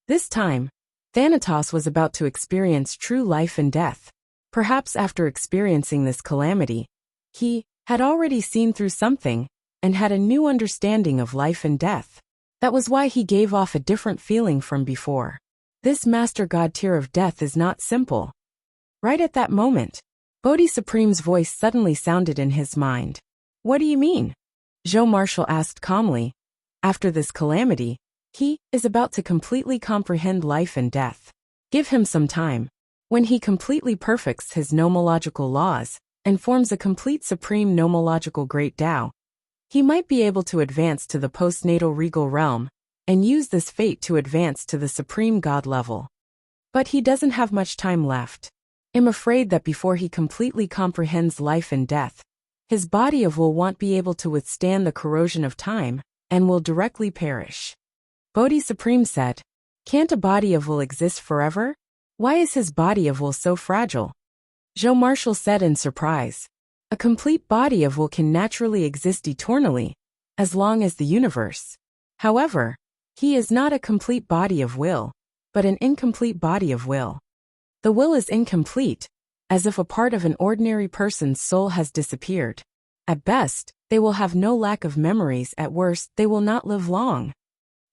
A: This time, Thanatos was about to experience true life and death. Perhaps after experiencing this calamity, he had already seen through something and had a new understanding of life and death. That was why he gave off a different feeling from before. This Master God tier of death is not simple. Right at that moment, Bodhi Supreme's voice suddenly sounded in his mind. "What do you mean?" Joe Marshall asked calmly. After this calamity, he is about to completely comprehend life and death. Give him some time. When he completely perfects his nomological laws and forms a complete supreme nomological great Tao, he might be able to advance to the postnatal regal realm and use this fate to advance to the supreme god level. But he doesn't have much time left. I'm afraid that before he completely comprehends life and death, his body of will won't be able to withstand the corrosion of time and will directly perish. Bodhi Supreme said, "Can't a body of will exist forever? Why is his body of will so fragile?" Joe Marshall said in surprise, "A complete body of will can naturally exist eternally, as long as the universe. However, he is not a complete body of will. but an incomplete body of will. The will is incomplete, as if a part of an ordinary person's soul has disappeared. At best, they will have no lack of memories. At worst, they will not live long.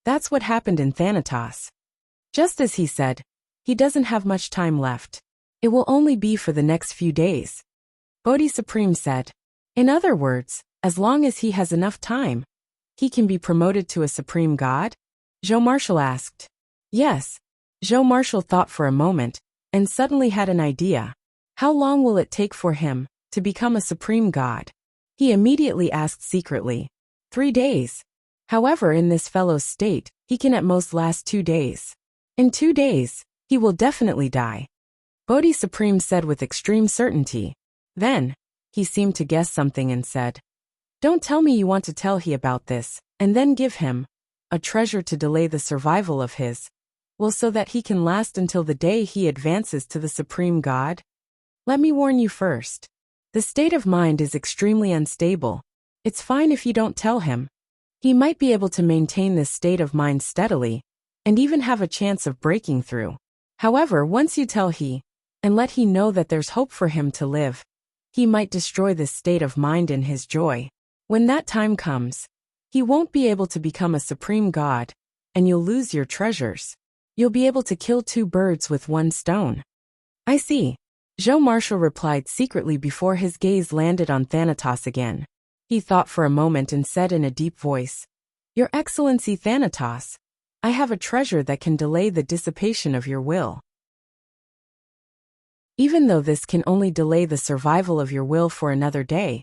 A: That's what happened in Thanatos. Just as he said, he doesn't have much time left. It will only be for the next few days. Bodhi Supreme said. In other words, as long as he has enough time, he can be promoted to a supreme god? Zhou Marshall asked. Yes. Zhou Marshall thought for a moment, and suddenly had an idea. How long will it take for him to become a supreme god? He immediately asked secretly. 3 days. However, in this fellow's state, he can at most last 2 days. In 2 days, he will definitely die. Bodhi Supreme said with extreme certainty. Then, he seemed to guess something and said, Don't tell me you want to tell he about this, and then give him a treasure to delay the survival of his will so that he can last until the day he advances to the supreme god? Let me warn you first. The state of mind is extremely unstable. It's fine if you don't tell him. He might be able to maintain this state of mind steadily, and even have a chance of breaking through. However, once you tell he, and let he know that there's hope for him to live, he might destroy this state of mind in his joy. When that time comes, he won't be able to become a supreme god, and you'll lose your treasures. You'll be able to kill 2 birds with 1 stone. I see. Zhou Marshall replied secretly before his gaze landed on Thanatos again. He thought for a moment and said in a deep voice, Your Excellency Thanatos, I have a treasure that can delay the dissipation of your will. Even though this can only delay the survival of your will for another day,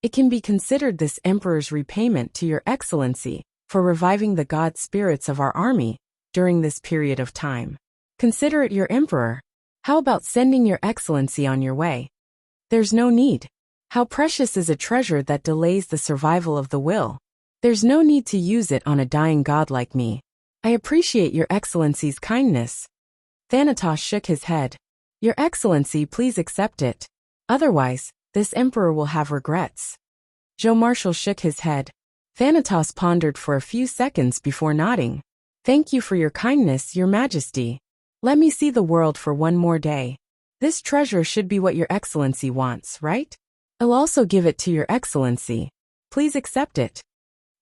A: it can be considered this emperor's repayment to your excellency for reviving the god spirits of our army during this period of time. Consider it your emperor. How about sending your excellency on your way? There's no need. How precious is a treasure that delays the survival of the will? There's no need to use it on a dying god like me. I appreciate your excellency's kindness. Thanatos shook his head. Your excellency, please accept it. Otherwise, this emperor will have regrets. Zhou Marshall shook his head. Thanatos pondered for a few seconds before nodding. Thank you for your kindness, your majesty. Let me see the world for 1 more day. This treasure should be what your excellency wants, right? I'll also give it to your excellency. Please accept it.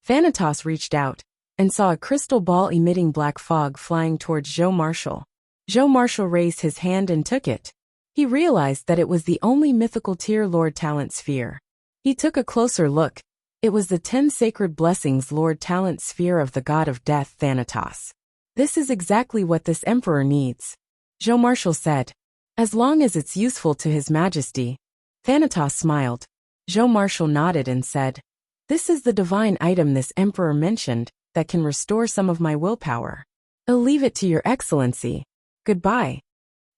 A: Thanatos reached out and saw a crystal ball emitting black fog flying towards Zhou Marshall. Zhou Marshall raised his hand and took it. He realized that it was the only mythical tier Lord Talent sphere. He took a closer look. It was the 10 sacred blessings Lord Talent sphere of the god of death Thanatos. This is exactly what this emperor needs. Zhou Marshall said. As long as it's useful to his majesty. Thanatos smiled. Zhou Marshall nodded and said, This is the divine item this emperor mentioned that can restore some of my willpower. I'll leave it to your excellency. Goodbye.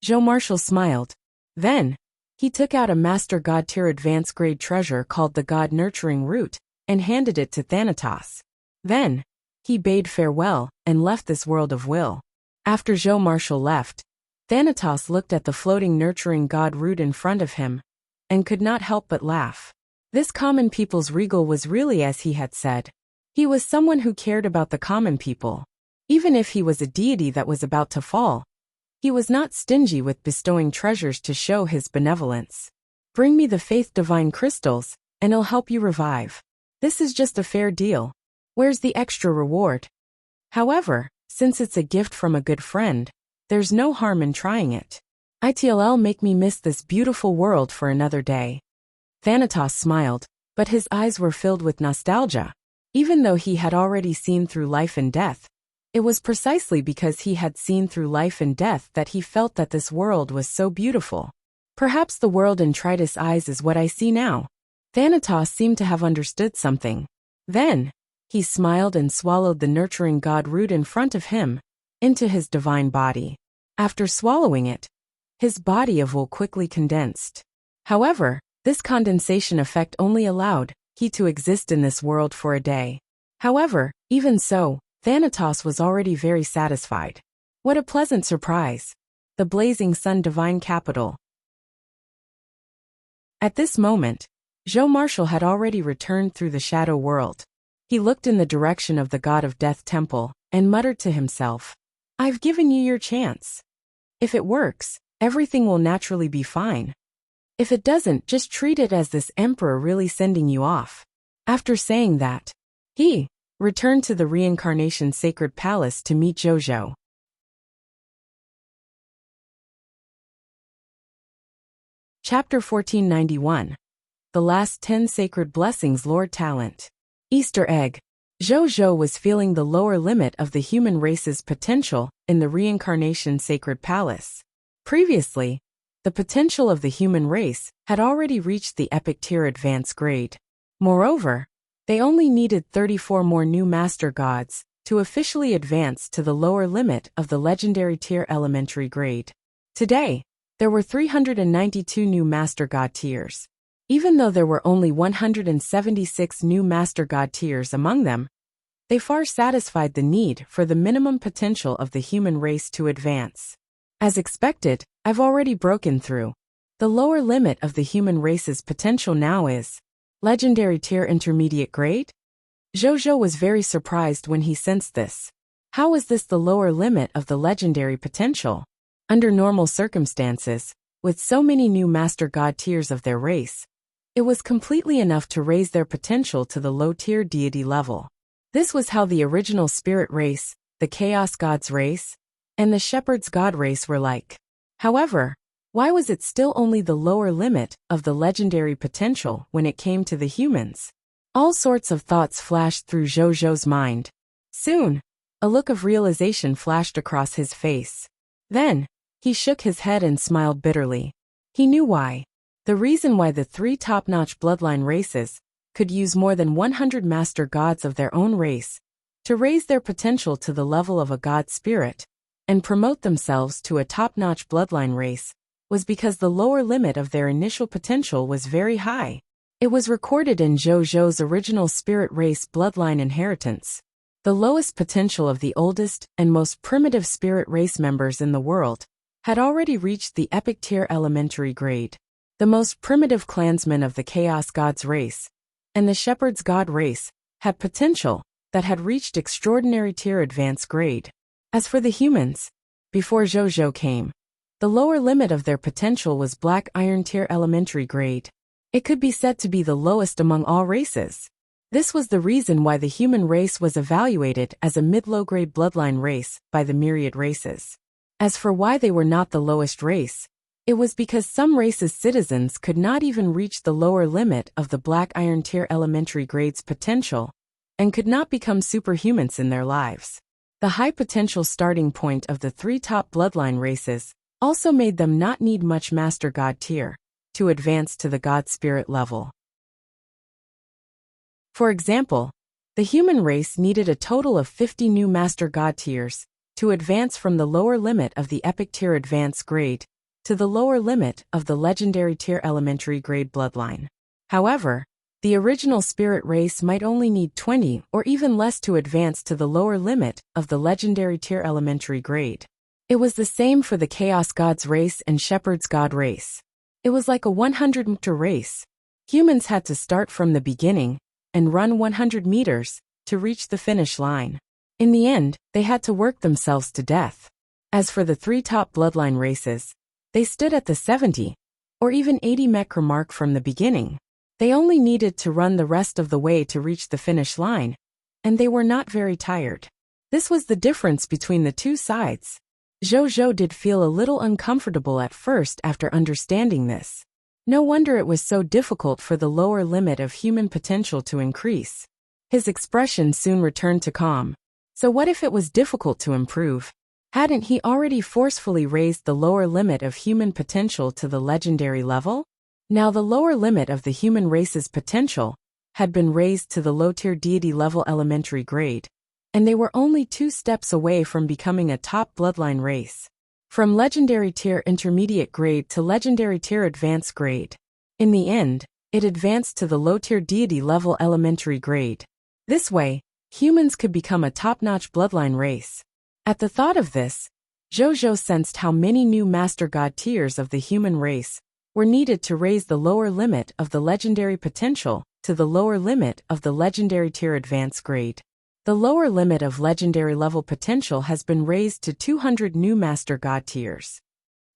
A: Zhou Marshall smiled. Then, he took out a Master God tier advanced grade treasure called the God Nurturing Root and handed it to Thanatos. Then, he bade farewell and left this world of will. After Zhou Marshall left, Thanatos looked at the floating nurturing god root in front of him and could not help but laugh. This common people's regal was really as he had said. He was someone who cared about the common people. Even if he was a deity that was about to fall, he was not stingy with bestowing treasures to show his benevolence. Bring me the faith divine crystals, and I'll help you revive. This is just a fair deal. Where's the extra reward? However, since it's a gift from a good friend, there's no harm in trying it. It'll make me miss this beautiful world for another day. Thanatos smiled, but his eyes were filled with nostalgia. Even though he had already seen through life and death, it was precisely because he had seen through life and death that he felt that this world was so beautiful. Perhaps the world in Tritus' eyes is what I see now. Thanatos seemed to have understood something. Then, he smiled and swallowed the nurturing god root in front of him, into his divine body. After swallowing it, his body of will quickly condensed. However, this condensation effect only allowed he to exist in this world for a day. However, even so, Thanatos was already very satisfied. What a pleasant surprise! The blazing sun divine capital. At this moment, Zhou Marshall had already returned through the shadow world. He looked in the direction of the god of death temple and muttered to himself, I've given you your chance. If it works, everything will naturally be fine. If it doesn't, just treat it as this emperor really sending you off. After saying that, he returned to the reincarnation sacred palace to meet Jojo. Chapter 1491. The Last 10 Sacred Blessings Lord Talent. Easter egg. Jojo was feeling the lower limit of the human race's potential in the reincarnation sacred palace. Previously, the potential of the human race had already reached the epic tier advanced grade. Moreover, they only needed 34 more new master gods to officially advance to the lower limit of the legendary tier elementary grade. Today, there were 392 new master god tiers. Even though there were only 176 new master god tiers among them, they far satisfied the need for the minimum potential of the human race to advance. As expected, I've already broken through. The lower limit of the human race's potential now is legendary tier intermediate grade? Jojo was very surprised when he sensed this. How was this the lower limit of the legendary potential? Under normal circumstances, with so many new master god tiers of their race, it was completely enough to raise their potential to the low-tier deity level. This was how the original spirit race, the chaos gods race, and the shepherd's god race were like. However, why was it still only the lower limit of the legendary potential when it came to the humans? All sorts of thoughts flashed through Jojo's mind. Soon, a look of realization flashed across his face. Then, he shook his head and smiled bitterly. He knew why. The reason why the 3 top-notch bloodline races could use more than 100 master gods of their own race to raise their potential to the level of a god spirit and promote themselves to a top-notch bloodline race was because the lower limit of their initial potential was very high. It was recorded in Jojo's original spirit race bloodline inheritance. The lowest potential of the oldest and most primitive spirit race members in the world had already reached the epic tier elementary grade. The most primitive clansmen of the Chaos Gods race and the Shepherd's God race had potential that had reached extraordinary tier advanced grade. As for the humans, before Jojo came, the lower limit of their potential was Black Iron tier elementary grade. It could be said to be the lowest among all races. This was the reason why the human race was evaluated as a mid-low grade bloodline race by the myriad races. As for why they were not the lowest race, it was because some races' citizens could not even reach the lower limit of the Black Iron tier elementary grade's potential and could not become superhumans in their lives. The high potential starting point of the 3 top bloodline races also made them not need much master god tier to advance to the god spirit level. For example, the human race needed a total of 50 new master god tiers to advance from the lower limit of the epic tier advanced grade to the lower limit of the legendary tier elementary grade bloodline. However, the original spirit race might only need 20 or even less to advance to the lower limit of the legendary tier elementary grade. It was the same for the Chaos Gods race and Shepherd's God race. It was like a 100-meter race. Humans had to start from the beginning and run 100 meters to reach the finish line. In the end, they had to work themselves to death. As for the 3 top bloodline races, they stood at the 70 or even 80 meter mark from the beginning. They only needed to run the rest of the way to reach the finish line, and they were not very tired. This was the difference between the two sides. Jojo did feel a little uncomfortable at first after understanding this. No wonder it was so difficult for the lower limit of human potential to increase. His expression soon returned to calm. So what if it was difficult to improve? Hadn't he already forcefully raised the lower limit of human potential to the legendary level? Now the lower limit of the human race's potential had been raised to the low-tier deity level elementary grade, and they were only 2 steps away from becoming a top bloodline race. From legendary tier intermediate grade to legendary tier advanced grade. In the end, it advanced to the low-tier deity level elementary grade. This way, humans could become a top-notch bloodline race. At the thought of this, Jojo sensed how many new master god tiers of the human race were needed to raise the lower limit of the legendary potential to the lower limit of the legendary tier advanced grade. The lower limit of legendary level potential has been raised to 200 new Master God tiers.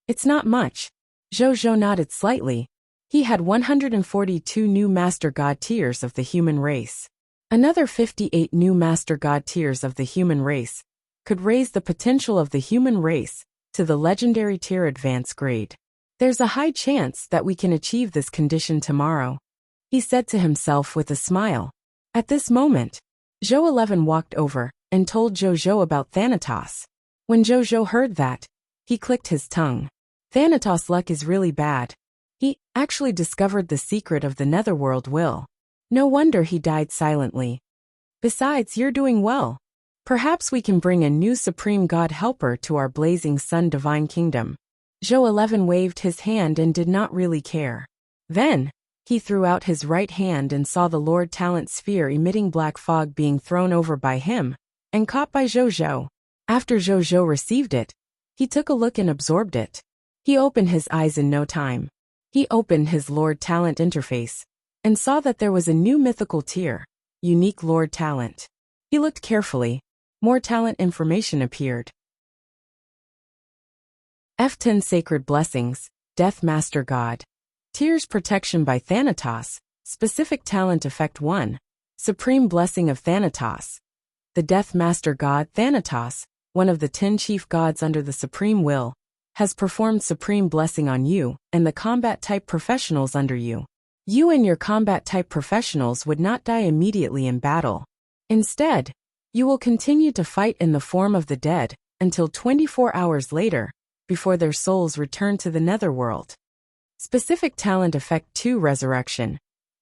A: It's not much. Zhou nodded slightly. He had 142 new Master God tiers of the human race. Another 58 new Master God tiers of the human race could raise the potential of the human race to the legendary tier advanced grade. There's a high chance that we can achieve this condition tomorrow, he said to himself with a smile. At this moment, Zhou 11 walked over and told Zhou about Thanatos. When Zhou heard that, he clicked his tongue. Thanatos' luck is really bad. He actually discovered the secret of the netherworld will. No wonder he died silently. Besides, you're doing well. Perhaps we can bring a new Supreme God Helper to our blazing sun divine kingdom. Zhou 11 waved his hand and did not really care. Then, he threw out his right hand and saw the Lord Talent Sphere emitting black fog being thrown over by him and caught by Zhou. After Zhou received it, he took a look and absorbed it. He opened his eyes in no time. He opened his Lord Talent interface and saw that there was a new mythical tier, unique Lord Talent. He looked carefully. More talent information appeared. F10 Sacred Blessings, Death Master God. Tiers Protection by Thanatos, Specific Talent Effect 1, Supreme Blessing of Thanatos. The Death Master God Thanatos, one of the 10 chief gods under the Supreme Will, has performed Supreme Blessing on you and the combat-type professionals under you. You and your combat-type professionals would not die immediately in battle. Instead, you will continue to fight in the form of the dead until 24 hours later, before their souls return to the netherworld. Specific Talent Effect 2 Resurrection.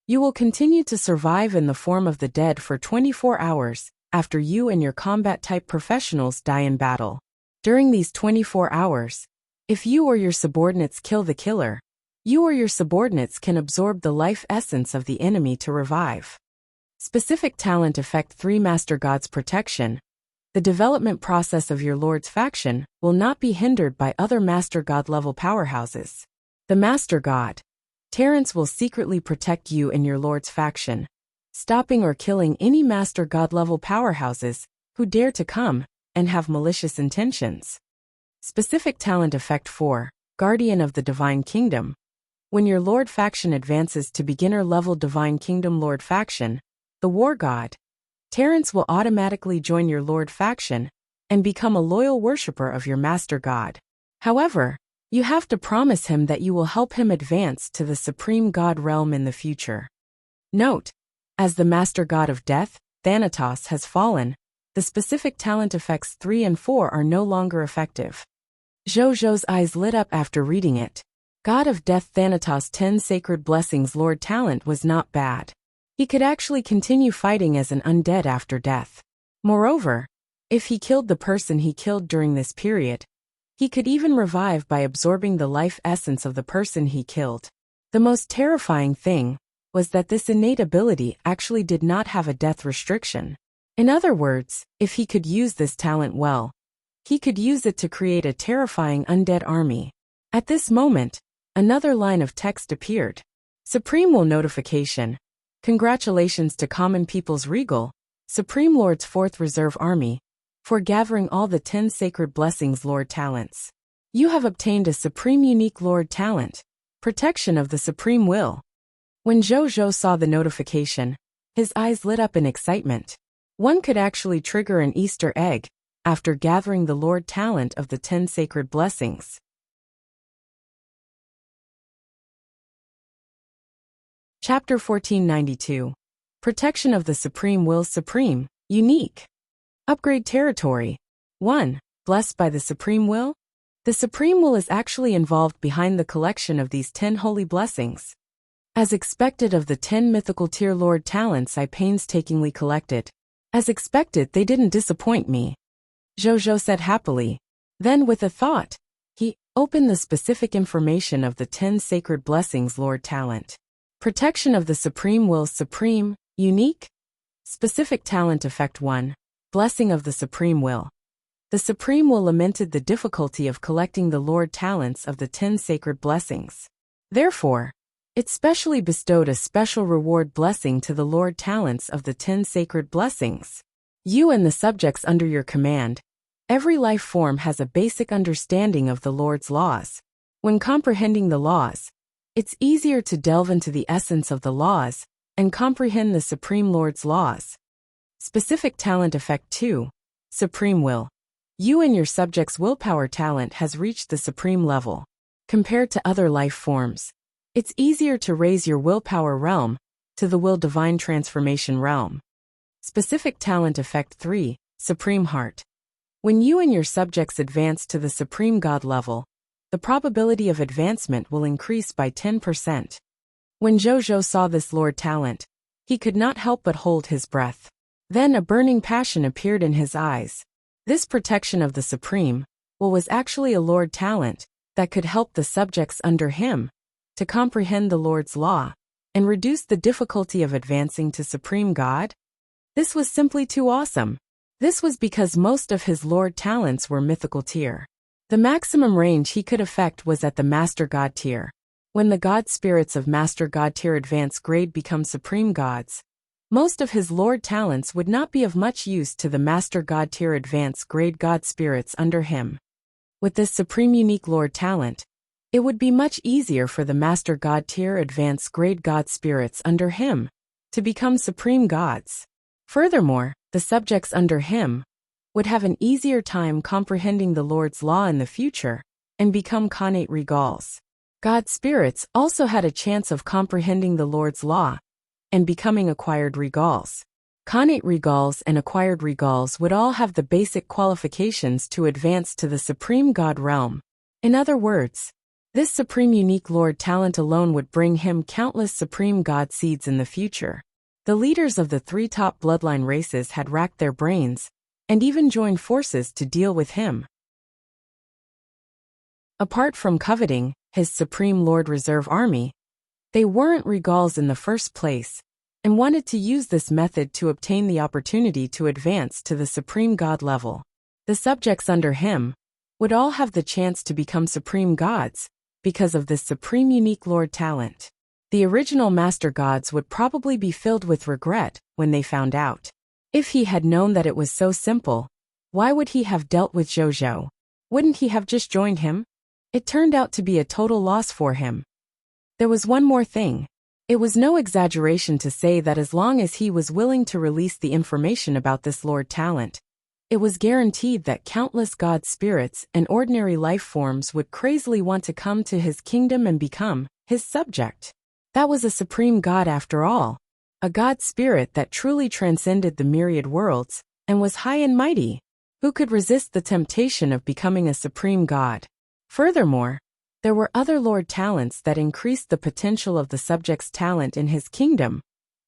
A: You will continue to survive in the form of the dead for 24 hours after you and your combat-type professionals die in battle. During these 24 hours, if you or your subordinates kill the killer, you or your subordinates can absorb the life essence of the enemy to revive. Specific Talent Effect 3 Master God's Protection. The development process of your Lord's faction will not be hindered by other Master God level powerhouses. The Master God, Terrence, will secretly protect you and your Lord's faction, stopping or killing any Master God level powerhouses who dare to come and have malicious intentions. Specific Talent Effect 4 Guardian of the Divine Kingdom. When your Lord faction advances to beginner level Divine Kingdom Lord faction, the War God, Terrence will automatically join your Lord faction and become a loyal worshipper of your Master God. However, you have to promise him that you will help him advance to the Supreme God realm in the future. Note, as the Master God of Death, Thanatos, has fallen, the specific talent effects 3 and 4 are no longer effective. Zhou's eyes lit up after reading it. God of Death Thanatos' 10 Sacred Blessings Lord Talent was not bad. He could actually continue fighting as an undead after death. Moreover, if he killed the person he killed during this period, he could even revive by absorbing the life essence of the person he killed. The most terrifying thing was that this innate ability actually did not have a death restriction. In other words, if he could use this talent well, he could use it to create a terrifying undead army. At this moment, another line of text appeared. Supreme Will Notification. Congratulations to Common People's Regal, Supreme Lord's 4th Reserve Army, for gathering all the 10 Sacred Blessings Lord Talents. You have obtained a Supreme Unique Lord Talent, Protection of the Supreme Will. When Zhou saw the notification, his eyes lit up in excitement. One could actually trigger an Easter egg after gathering the Lord Talent of the 10 Sacred Blessings. Chapter 1492. Protection of the Supreme Will Supreme, Unique. Upgrade Territory. 1. Blessed by the Supreme Will? The Supreme Will is actually involved behind the collection of these 10 holy blessings. As expected of the 10 mythical tier Lord Talents I painstakingly collected. As expected, they didn't disappoint me. Zhou said happily. Then with a thought, he opened the specific information of the 10 Sacred Blessings Lord Talent. Protection of the Supreme Will Supreme, Unique. Specific Talent Effect 1. Blessing of the Supreme Will. The Supreme Will lamented the difficulty of collecting the Lord Talents of the 10 Sacred Blessings. Therefore, it specially bestowed a special reward blessing to the Lord Talents of the 10 Sacred Blessings. You and the subjects under your command. Every life form has a basic understanding of the Lord's laws. When comprehending the laws, it's easier to delve into the essence of the laws and comprehend the Supreme Lord's laws. Specific talent effect 2. Supreme will. You and your subjects' willpower talent has reached the supreme level. Compared to other life forms, it's easier to raise your willpower realm to the will divine transformation realm. Specific talent effect 3. Supreme heart. When you and your subjects advance to the Supreme God level, the probability of advancement will increase by 10%. When Jojo saw this Lord talent, he could not help but hold his breath. Then a burning passion appeared in his eyes. This protection of the Supreme will was actually a Lord talent that could help the subjects under him to comprehend the Lord's law and reduce the difficulty of advancing to Supreme God. This was simply too awesome. This was because most of his Lord talents were mythical tier. The maximum range he could affect was at the Master God tier. When the God spirits of Master God tier advance grade become Supreme Gods, most of his Lord talents would not be of much use to the Master God tier advance grade God spirits under him. With this Supreme Unique Lord talent, it would be much easier for the Master God tier advance grade God spirits under him to become Supreme Gods. Furthermore, the subjects under him would have an easier time comprehending the Lord's law in the future and become Khanate Regals. God spirits also had a chance of comprehending the Lord's law and becoming acquired Regals. Khanate Regals and acquired Regals would all have the basic qualifications to advance to the Supreme God realm. In other words, this Supreme Unique Lord talent alone would bring him countless Supreme God seeds in the future. The leaders of the 3 top bloodline races had racked their brains and even joined forces to deal with him. Apart from coveting his Supreme Lord Reserve Army, they weren't Regals in the first place and wanted to use this method to obtain the opportunity to advance to the Supreme God level. The subjects under him would all have the chance to become Supreme Gods because of this Supreme Unique Lord talent. The original Master Gods would probably be filled with regret when they found out. If he had known that it was so simple, why would he have dealt with Jojo? Wouldn't he have just joined him? It turned out to be a total loss for him. There was one more thing. It was no exaggeration to say that as long as he was willing to release the information about this Lord talent, it was guaranteed that countless God spirits and ordinary life forms would crazily want to come to his kingdom and become his subject. That was a Supreme God after all. A God spirit that truly transcended the myriad worlds and was high and mighty. Who could resist the temptation of becoming a Supreme God? Furthermore, there were other Lord talents that increased the potential of the subject's talent in his kingdom,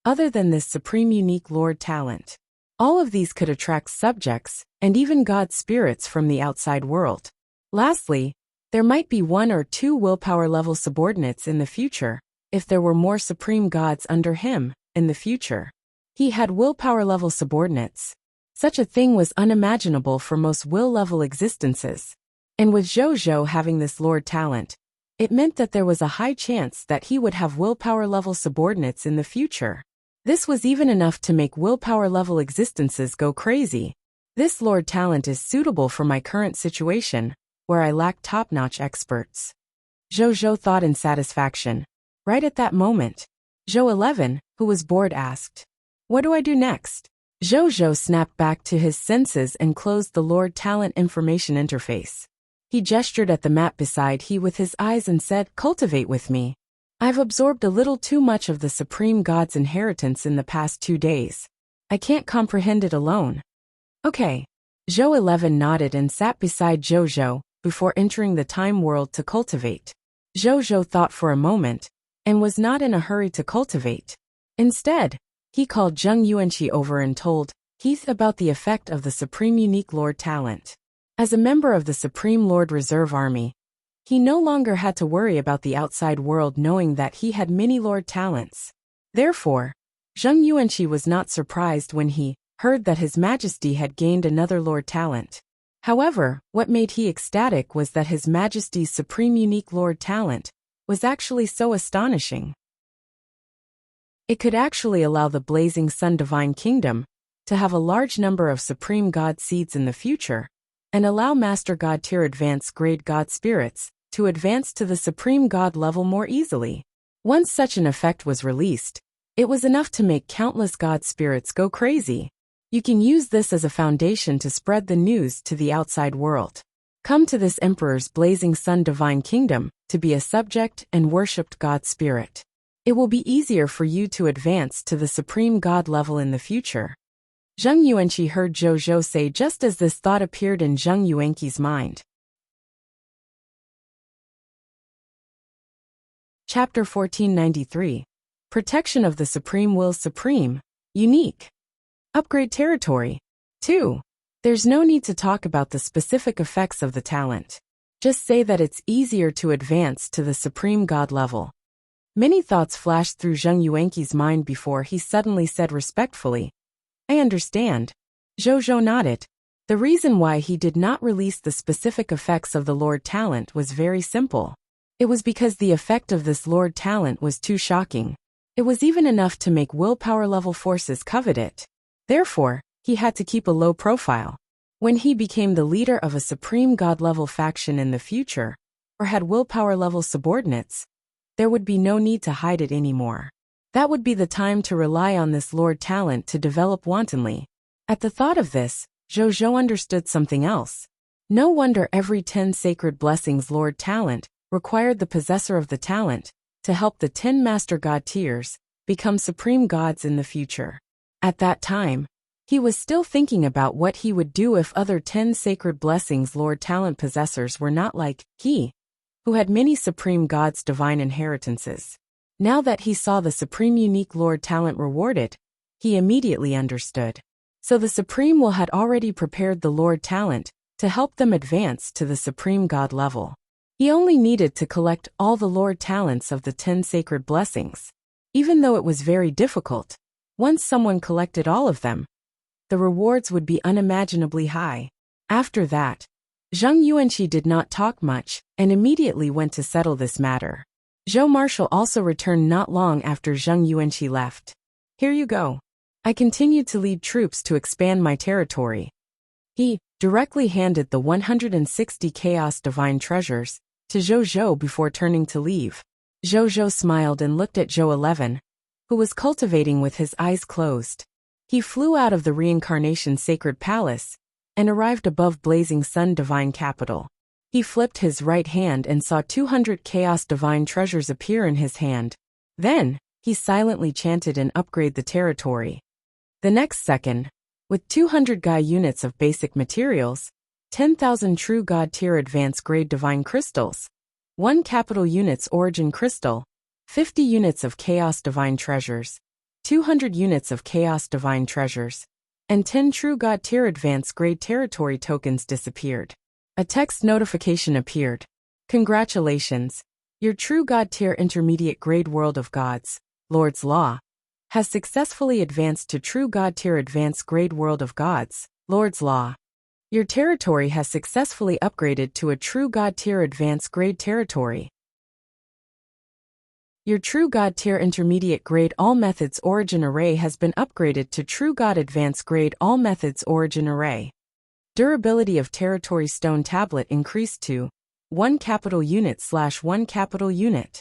A: other than this Supreme Unique Lord talent. All of these could attract subjects and even God spirits from the outside world. Lastly, there might be 1 or 2 willpower level subordinates in the future, if there were more Supreme Gods under him in the future. He had willpower level subordinates. Such a thing was unimaginable for most will level existences. And with Jojo having this Lord talent, it meant that there was a high chance that he would have willpower level subordinates in the future. This was even enough to make willpower level existences go crazy. This Lord talent is suitable for my current situation, where I lack top-notch experts. Jojo thought in satisfaction. Right at that moment, Jo 11, who was bored, asked, "What do I do next?" Jojo snapped back to his senses and closed the Lord talent information interface. He gestured at the map beside he with his eyes and said, "Cultivate with me. I've absorbed a little too much of the Supreme God's inheritance in the past 2 days. I can't comprehend it alone." Okay. Jo 11 nodded and sat beside Jojo before entering the time world to cultivate. Jojo thought for a moment and was not in a hurry to cultivate. Instead, he called Zheng Yuanqi over and told Heath about the effect of the Supreme Unique Lord talent. As a member of the Supreme Lord Reserve Army, he no longer had to worry about the outside world knowing that he had many Lord talents. Therefore, Zheng Yuanqi was not surprised when he heard that His Majesty had gained another Lord talent. However, what made he ecstatic was that His Majesty's Supreme Unique Lord talent was actually so astonishing. It could actually allow the Blazing Sun Divine Kingdom to have a large number of Supreme God seeds in the future, and allow Master God tier advanced grade God spirits to advance to the Supreme God level more easily. Once such an effect was released, it was enough to make countless God spirits go crazy. You can use this as a foundation to spread the news to the outside world. Come to this Emperor's blazing sun divine kingdom to be a subject and worshipped God spirit. It will be easier for you to advance to the Supreme God level in the future. Zheng Yuanqi heard Zhou Zhou say just as this thought appeared in Zheng Yuanqi's mind. Chapter 1493. Protection of the Supreme Will Supreme. Unique. Upgrade territory. 2. There's no need to talk about the specific effects of the talent. Just say that it's easier to advance to the Supreme God level. Many thoughts flashed through Zheng Yuanqi's mind before he suddenly said respectfully, I understand. Zhou Zhou nodded. The reason why he did not release the specific effects of the Lord Talent was very simple. It was because the effect of this Lord Talent was too shocking. It was even enough to make willpower level forces covet it. Therefore, he had to keep a low profile. When he became the leader of a Supreme God level faction in the future, or had willpower level subordinates, there would be no need to hide it anymore. That would be the time to rely on this Lord Talent to develop wantonly. At the thought of this, Zhou Zhou understood something else. No wonder every 10 sacred blessings Lord Talent required the possessor of the talent to help the 10 Master God tiers become Supreme Gods in the future. At that time, he was still thinking about what he would do if other 10 sacred blessings Lord Talent possessors were not like he, who had many Supreme Gods' divine inheritances. Now that he saw the Supreme Unique Lord Talent rewarded, he immediately understood. So the Supreme Will had already prepared the Lord Talent to help them advance to the Supreme God level. He only needed to collect all the Lord Talents of the 10 sacred blessings. Even though it was very difficult, once someone collected all of them, the rewards would be unimaginably high. After that, Zheng Yuanqi did not talk much and immediately went to settle this matter. Zhou Marshal also returned not long after Zheng Yuanqi left. Here you go. I continued to lead troops to expand my territory. He directly handed the 160 Chaos Divine Treasures to Zhou Zhou before turning to leave. Zhou Zhou smiled and looked at Zhou 11, who was cultivating with his eyes closed. He flew out of the Reincarnation Sacred Palace and arrived above Blazing Sun Divine Capital. He flipped his right hand and saw 200 Chaos Divine Treasures appear in his hand. Then, he silently chanted and upgraded the territory. The next second, with 200 Gai units of basic materials, 10,000 True God Tier Advanced Grade Divine Crystals, 1 Capital Units Origin Crystal, 50 units of Chaos Divine Treasures, 200 units of Chaos Divine Treasures, and 10 True God Tier Advanced Grade Territory tokens disappeared. A text notification appeared. Congratulations! Your True God Tier Intermediate Grade World of Gods, Lord's Law, has successfully advanced to True God Tier Advanced Grade World of Gods, Lord's Law. Your territory has successfully upgraded to a True God Tier Advanced Grade territory. Your True God Tier Intermediate Grade All Methods Origin Array has been upgraded to True God Advanced Grade All Methods Origin Array. Durability of Territory Stone Tablet increased to 1 capital unit/1 capital unit.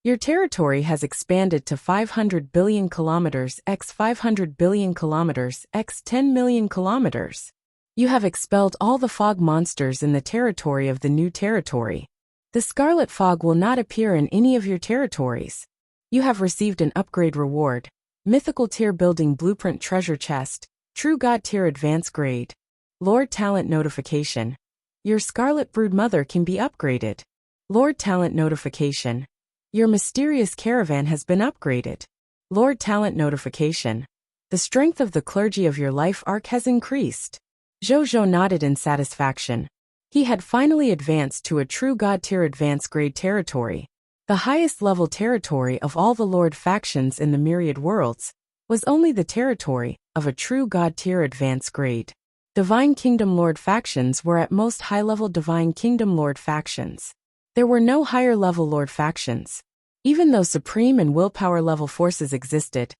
A: Your territory has expanded to 500 billion kilometers x 500 billion kilometers x 10 million kilometers. You have expelled all the fog monsters in the territory of the new territory. The Scarlet Fog will not appear in any of your territories. You have received an upgrade reward. Mythical Tier Building Blueprint Treasure Chest, True God Tier Advanced Grade. Lord Talent Notification. Your Scarlet Brood Mother can be upgraded. Lord Talent Notification. Your Mysterious Caravan has been upgraded. Lord Talent Notification. The strength of the clergy of your life arc has increased. Zhou Zhou nodded in satisfaction. He had finally advanced to a True God Tier Advanced Grade territory. The highest level territory of all the Lord factions in the myriad worlds was only the territory of a True God Tier Advanced Grade. Divine Kingdom Lord factions were at most high-level Divine Kingdom Lord factions. There were no higher-level Lord factions. Even though supreme and willpower level forces existed,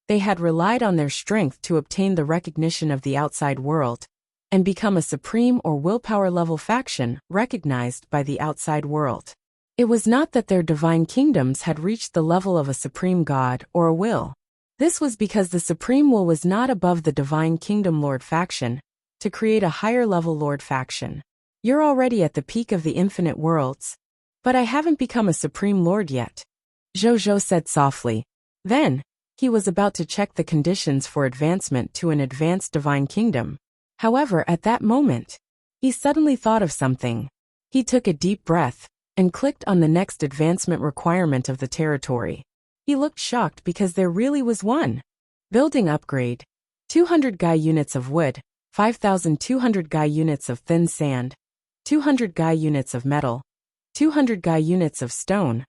A: They had relied on their strength to obtain the recognition of the outside world and become a supreme or willpower-level faction recognized by the outside world. It was not that their divine kingdoms had reached the level of a supreme god or a will. This was because the supreme will was not above the divine kingdom lord faction to create a higher-level lord faction. You're already at the peak of the infinite worlds, but I haven't become a supreme lord yet, Zhou said softly. Then, he was about to check the conditions for advancement to an advanced divine kingdom. However, at that moment, he suddenly thought of something. He took a deep breath and clicked on the next advancement requirement of the territory. He looked shocked because there really was one. Building upgrade. 200 Gai units of wood, 5,200 Gai units of thin sand, 200 Gai units of metal, 200 Gai units of stone,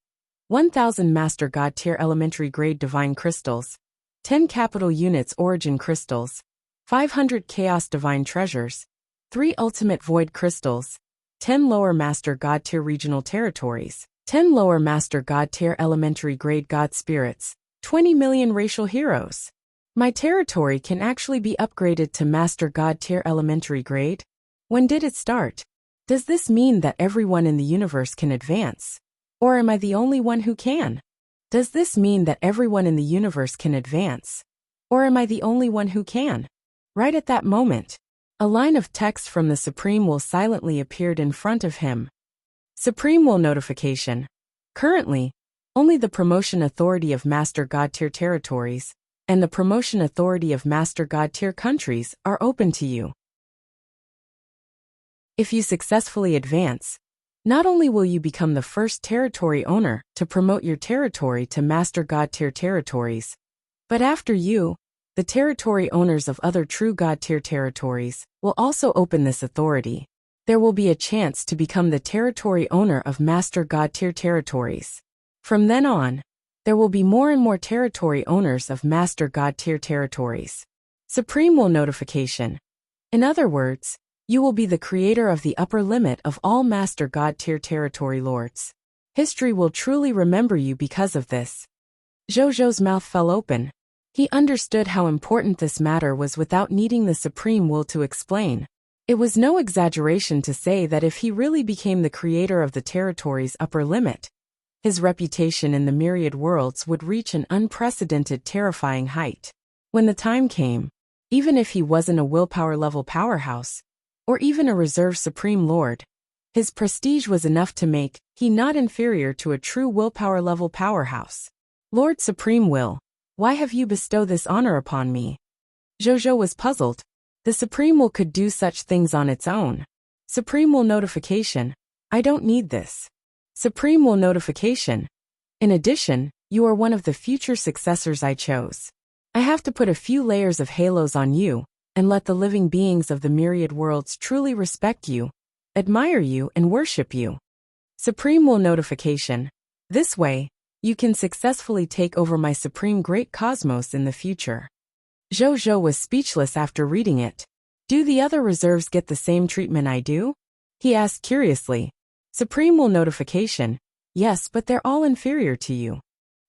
A: 1,000 Master God Tier Elementary Grade Divine Crystals, 10 Capital Units Origin Crystals, 500 Chaos Divine Treasures, 3 Ultimate Void Crystals, 10 Lower Master God Tier Regional Territories, 10 Lower Master God Tier Elementary Grade God Spirits, 20 million Racial Heroes. My territory can actually be upgraded to Master God Tier Elementary Grade? When did it start? Does this mean that everyone in the universe can advance? Or am I the only one who can? Does this mean that everyone in the universe can advance? Or am I the only one who can? Right at that moment, a line of text from the Supreme Will silently appeared in front of him. Supreme Will notification. Currently, only the Promotion Authority of Master God Tier territories and the Promotion Authority of Master God Tier countries are open to you. If you successfully advance, not only will you become the first territory owner to promote your territory to Master God Tier territories, but after you, the territory owners of other true God Tier territories will also open this authority. There will be a chance to become the territory owner of Master God Tier territories. From then on, there will be more and more territory owners of Master God Tier territories. Supreme Will notification. In other words, you will be the creator of the upper limit of all Master God Tier territory lords. History will truly remember you because of this. Zhou's mouth fell open. He understood how important this matter was without needing the Supreme Will to explain. It was no exaggeration to say that if he really became the creator of the territory's upper limit, his reputation in the myriad worlds would reach an unprecedented, terrifying height. When the time came, even if he wasn't a willpower-level powerhouse, or even a reserve Supreme Lord, his prestige was enough to make him not inferior to a true willpower-level powerhouse. Lord Supreme Will, why have you bestowed this honor upon me? Zhou was puzzled. The Supreme Will could do such things on its own. Supreme Will notification. I don't need this. Supreme Will notification. In addition, you are one of the future successors I chose. I have to put a few layers of halos on you, and let the living beings of the myriad worlds truly respect you, admire you, and worship you. Supreme Will notification. This way, you can successfully take over my supreme great cosmos in the future. Zhou was speechless after reading it. Do the other reserves get the same treatment I do? He asked curiously. Supreme Will notification. Yes, but they're all inferior to you.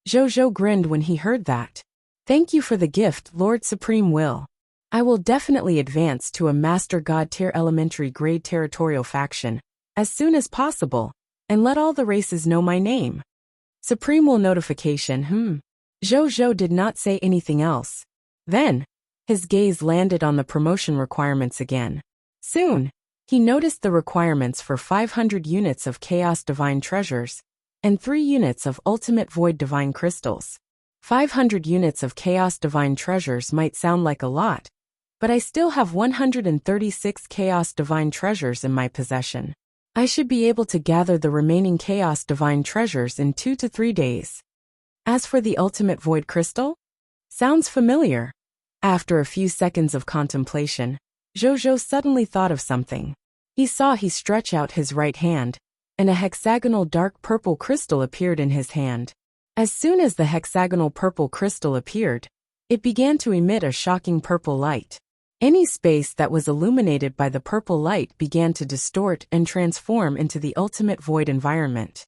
A: Zhou grinned when he heard that. Thank you for the gift, Lord Supreme Will. I will definitely advance to a Master God Tier Elementary Grade territorial faction as soon as possible, and let all the races know my name. Supreme Will notification. Zhou did not say anything else. Then, his gaze landed on the promotion requirements again. Soon, he noticed the requirements for 500 units of Chaos Divine Treasures and 3 units of Ultimate Void Divine Crystals. 500 units of Chaos Divine Treasures might sound like a lot, but I still have 136 Chaos Divine Treasures in my possession. I should be able to gather the remaining Chaos Divine Treasures in 2 to 3 days. As for the Ultimate Void Crystal? Sounds familiar. After a few seconds of contemplation, Zhou suddenly thought of something. He stretch out his right hand, and a hexagonal dark purple crystal appeared in his hand. As soon as the hexagonal purple crystal appeared, it began to emit a shocking purple light. Any space that was illuminated by the purple light began to distort and transform into the ultimate void environment.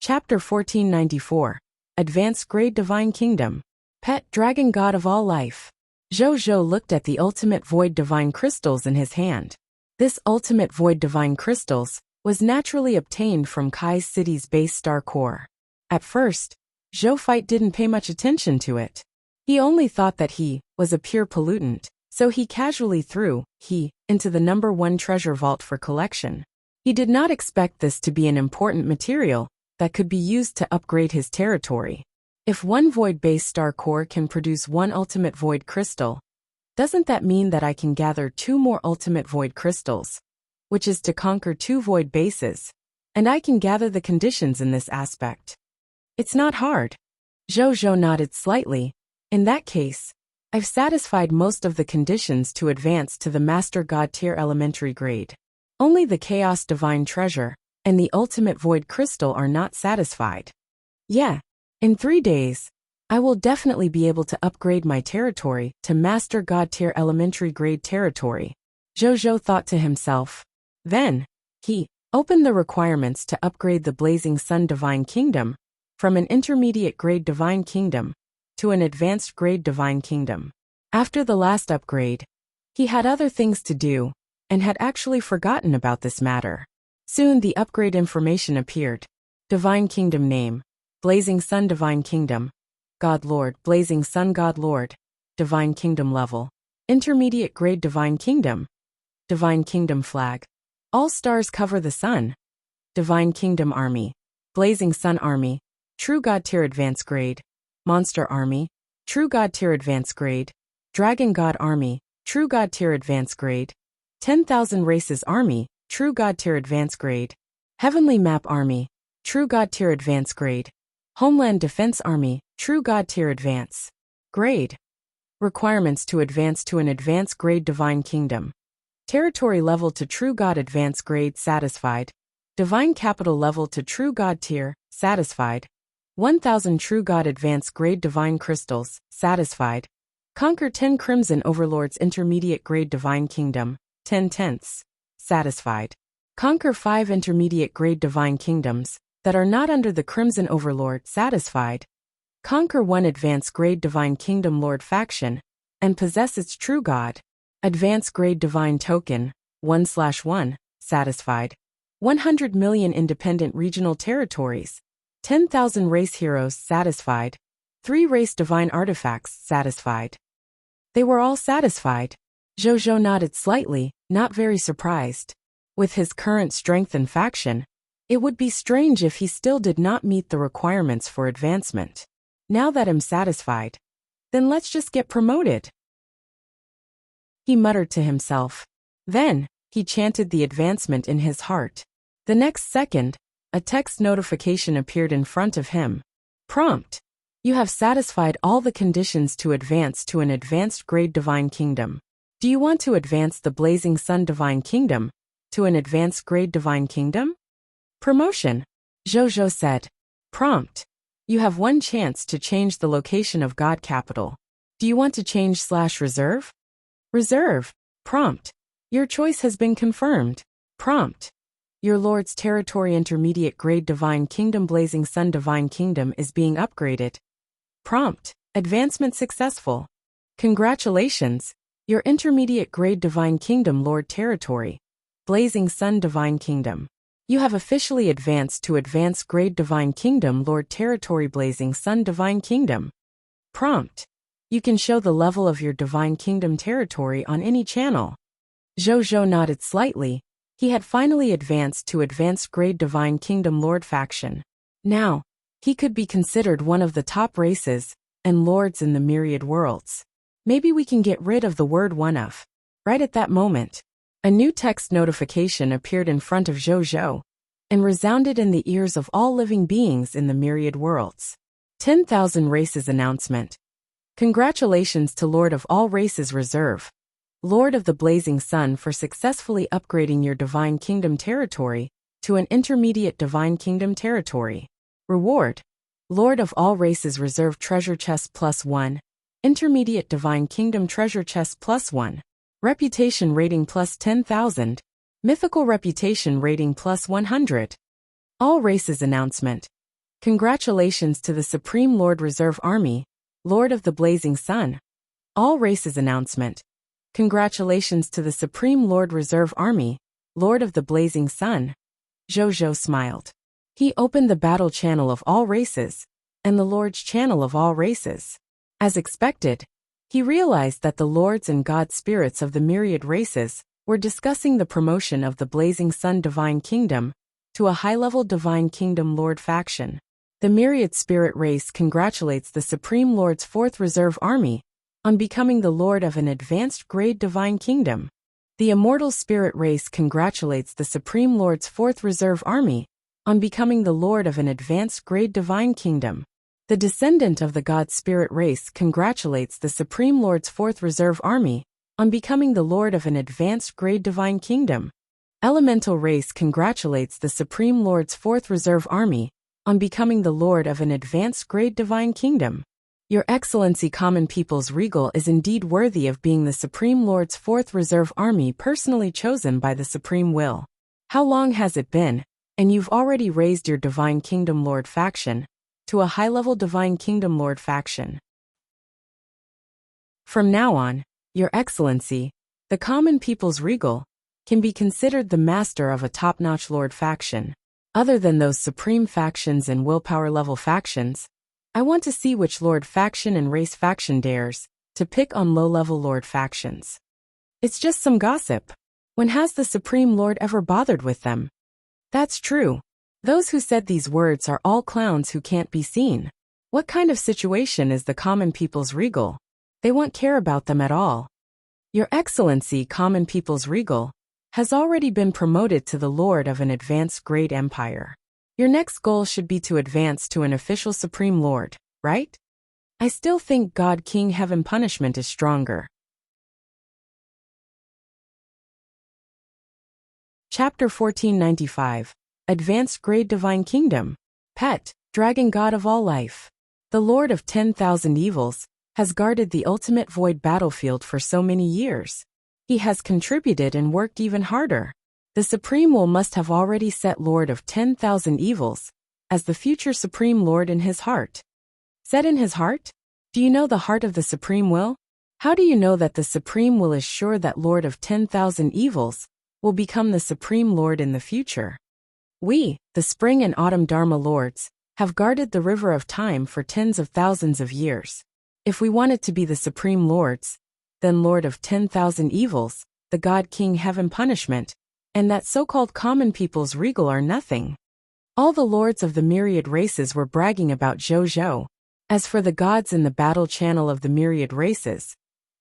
A: Chapter 1494. Advanced Grade Divine Kingdom. Pet Dragon God of All Life. Zhou looked at the ultimate void divine crystals in his hand. This ultimate void divine crystals was naturally obtained from Kai's city's base star core. At first, Zhou didn't pay much attention to it. He only thought that he was a pure pollutant, so he casually threw into the number 1 treasure vault for collection. He did not expect this to be an important material that could be used to upgrade his territory. If one void base star core can produce 1 ultimate void crystal, doesn't that mean that I can gather 2 more ultimate void crystals, which is to conquer 2 void bases, and I can gather the conditions in this aspect? It's not hard. Zhou nodded slightly. In that case, I've satisfied most of the conditions to advance to the Master God tier elementary grade. Only the Chaos Divine Treasure and the Ultimate Void Crystal are not satisfied. Yeah, in 3 days, I will definitely be able to upgrade my territory to Master God tier elementary grade territory, Zhou thought to himself. Then, he opened the requirements to upgrade the Blazing Sun Divine Kingdom from an intermediate grade Divine Kingdom to an advanced grade Divine Kingdom. After the last upgrade, he had other things to do and had actually forgotten about this matter. Soon the upgrade information appeared. Divine Kingdom name: Blazing Sun Divine Kingdom. God Lord, Blazing Sun God Lord. Divine Kingdom level: Intermediate grade Divine Kingdom. Divine Kingdom flag: All stars cover the sun. Divine Kingdom army: Blazing Sun Army. True God tier advanced grade. Monster Army. True God tier advanced grade. Dragon God Army. True God tier advanced grade. 10,000 Races Army. True God tier advanced grade. Heavenly Map Army. True God tier advanced grade. Homeland Defense Army. True God tier advance grade. Requirements to advance to an advanced grade Divine Kingdom. Territory level to True God advanced grade satisfied. Divine capital level to True God tier satisfied. 1,000 True God advanced grade Divine crystals satisfied. Conquer 10 Crimson Overlords intermediate grade Divine Kingdom 10/10 satisfied. Conquer 5 intermediate grade Divine Kingdoms that are not under the Crimson Overlord satisfied. Conquer 1 advanced grade Divine Kingdom Lord faction and possess its True God advanced grade Divine Token 1/1 satisfied. 100 million independent regional territories. 10,000 race heroes satisfied. 3 race divine artifacts satisfied. They were all satisfied. Zhou nodded slightly, not very surprised. With his current strength and faction, it would be strange if he still did not meet the requirements for advancement. Now that I'm satisfied, then let's just get promoted, he muttered to himself. Then, he chanted the advancement in his heart. The next second, a text notification appeared in front of him. Prompt: You have satisfied all the conditions to advance to an advanced grade Divine Kingdom. Do you want to advance the Blazing Sun Divine Kingdom to an advanced grade Divine Kingdom? Promotion, Zhou said. Prompt: You have 1 chance to change the location of God Capital. Do you want to change/reserve? Reserve. Prompt: Your choice has been confirmed. Prompt: Your Lord's territory intermediate grade Divine Kingdom Blazing Sun Divine Kingdom is being upgraded. Prompt: Advancement successful. Congratulations. Your intermediate grade Divine Kingdom Lord territory, Blazing Sun Divine Kingdom. You have officially advanced to advanced grade Divine Kingdom Lord territory Blazing Sun Divine Kingdom. Prompt: You can show the level of your Divine Kingdom territory on any channel. Zhou nodded slightly. He had finally advanced to advanced grade Divine Kingdom Lord faction. Now, he could be considered one of the top races and lords in the myriad worlds. Maybe we can get rid of the word one of. Right at that moment, a new text notification appeared in front of Zhou and resounded in the ears of all living beings in the myriad worlds. 10,000 Races announcement. Congratulations to Lord of all Races Reserve, Lord of the Blazing Sun, for successfully upgrading your Divine Kingdom territory to an intermediate Divine Kingdom territory. Reward: Lord of all Races Reserve Treasure Chest +1. Intermediate Divine Kingdom Treasure Chest +1. Reputation rating +10,000. Mythical Reputation rating +100. All Races announcement. Congratulations to the Supreme Lord Reserve Army, Lord of the Blazing Sun. All races announcement. Congratulations to the Supreme Lord Reserve Army, Lord of the Blazing Sun. Zhou smiled. He opened the battle channel of all races, and the Lord's channel of all races. As expected, he realized that the lords and god spirits of the myriad races were discussing the promotion of the Blazing Sun Divine Kingdom to a high-level Divine Kingdom Lord faction. The myriad spirit race congratulates the Supreme Lord's 4th Reserve Army on becoming the Lord of an advanced grade Divine Kingdom. The immortal spirit race congratulates the Supreme Lord's 4th Reserve Army on becoming the Lord of an advanced grade Divine Kingdom. The descendant of the god spirit race congratulates the Supreme Lord's 4th Reserve Army on becoming the Lord of an advanced grade Divine Kingdom. Elemental race congratulates the Supreme Lord's 4th Reserve Army on becoming the Lord of an advanced grade Divine Kingdom. Your Excellency, Common People's Regal is indeed worthy of being the Supreme Lord's 4th Reserve Army personally chosen by the Supreme Will. How long has it been, and you've already raised your Divine Kingdom Lord faction to a high-level Divine Kingdom Lord faction. From now on, Your Excellency, the Common People's Regal, can be considered the master of a top-notch Lord faction. Other than those supreme factions and willpower level factions, I want to see which Lord faction and race faction dares to pick on low-level Lord factions. It's just some gossip. When has the Supreme Lord ever bothered with them? That's true. Those who said these words are all clowns who can't be seen. What kind of situation is the Common People's Regal? They won't care about them at all. Your Excellency, Common People's Regal has already been promoted to the Lord of an advanced grade empire. Your next goal should be to advance to an official Supreme Lord, right? I still think God King Heaven Punishment is stronger. Chapter 1495. Advanced Grade Divine Kingdom. Pet, Dragon God of All Life. The Lord of 10,000 Evils has guarded the ultimate void battlefield for so many years. He has contributed and worked even harder. The Supreme Will must have already set Lord of 10,000 Evils as the future Supreme Lord in his heart. Set in his heart? Do you know the heart of the Supreme Will? How do you know that the Supreme Will is sure that Lord of 10,000 Evils will become the Supreme Lord in the future? We, the Spring and Autumn Dharma Lords, have guarded the River of Time for tens of thousands of years. If we wanted to be the Supreme Lords, then Lord of 10,000 Evils, the God King Heaven Punishment, and that so-called Common People's Regal are nothing. All the lords of the myriad races were bragging about Zhou. As for the gods in the battle channel of the myriad races,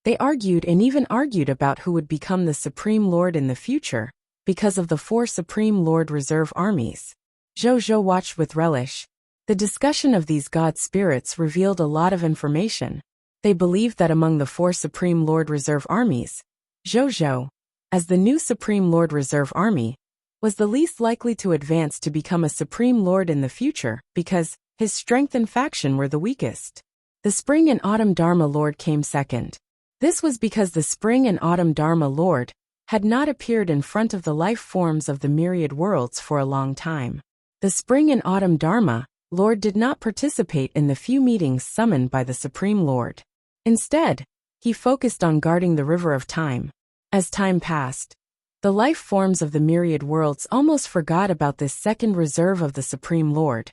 A: they argued and even argued about who would become the Supreme Lord in the future, because of the 4 Supreme Lord Reserve armies. Zhou watched with relish. The discussion of these god spirits revealed a lot of information. They believed that among the 4 Supreme Lord Reserve armies, Zhou, as the new Supreme Lord Reserve Army, was the least likely to advance to become a Supreme Lord in the future because his strength and faction were the weakest. The Spring and Autumn Dharma Lord came second. This was because the Spring and Autumn Dharma Lord had not appeared in front of the life forms of the myriad worlds for a long time. The Spring and Autumn Dharma Lord did not participate in the few meetings summoned by the Supreme Lord. Instead, he focused on guarding the River of Time. As time passed, the life forms of the myriad worlds almost forgot about this second reserve of the Supreme Lord,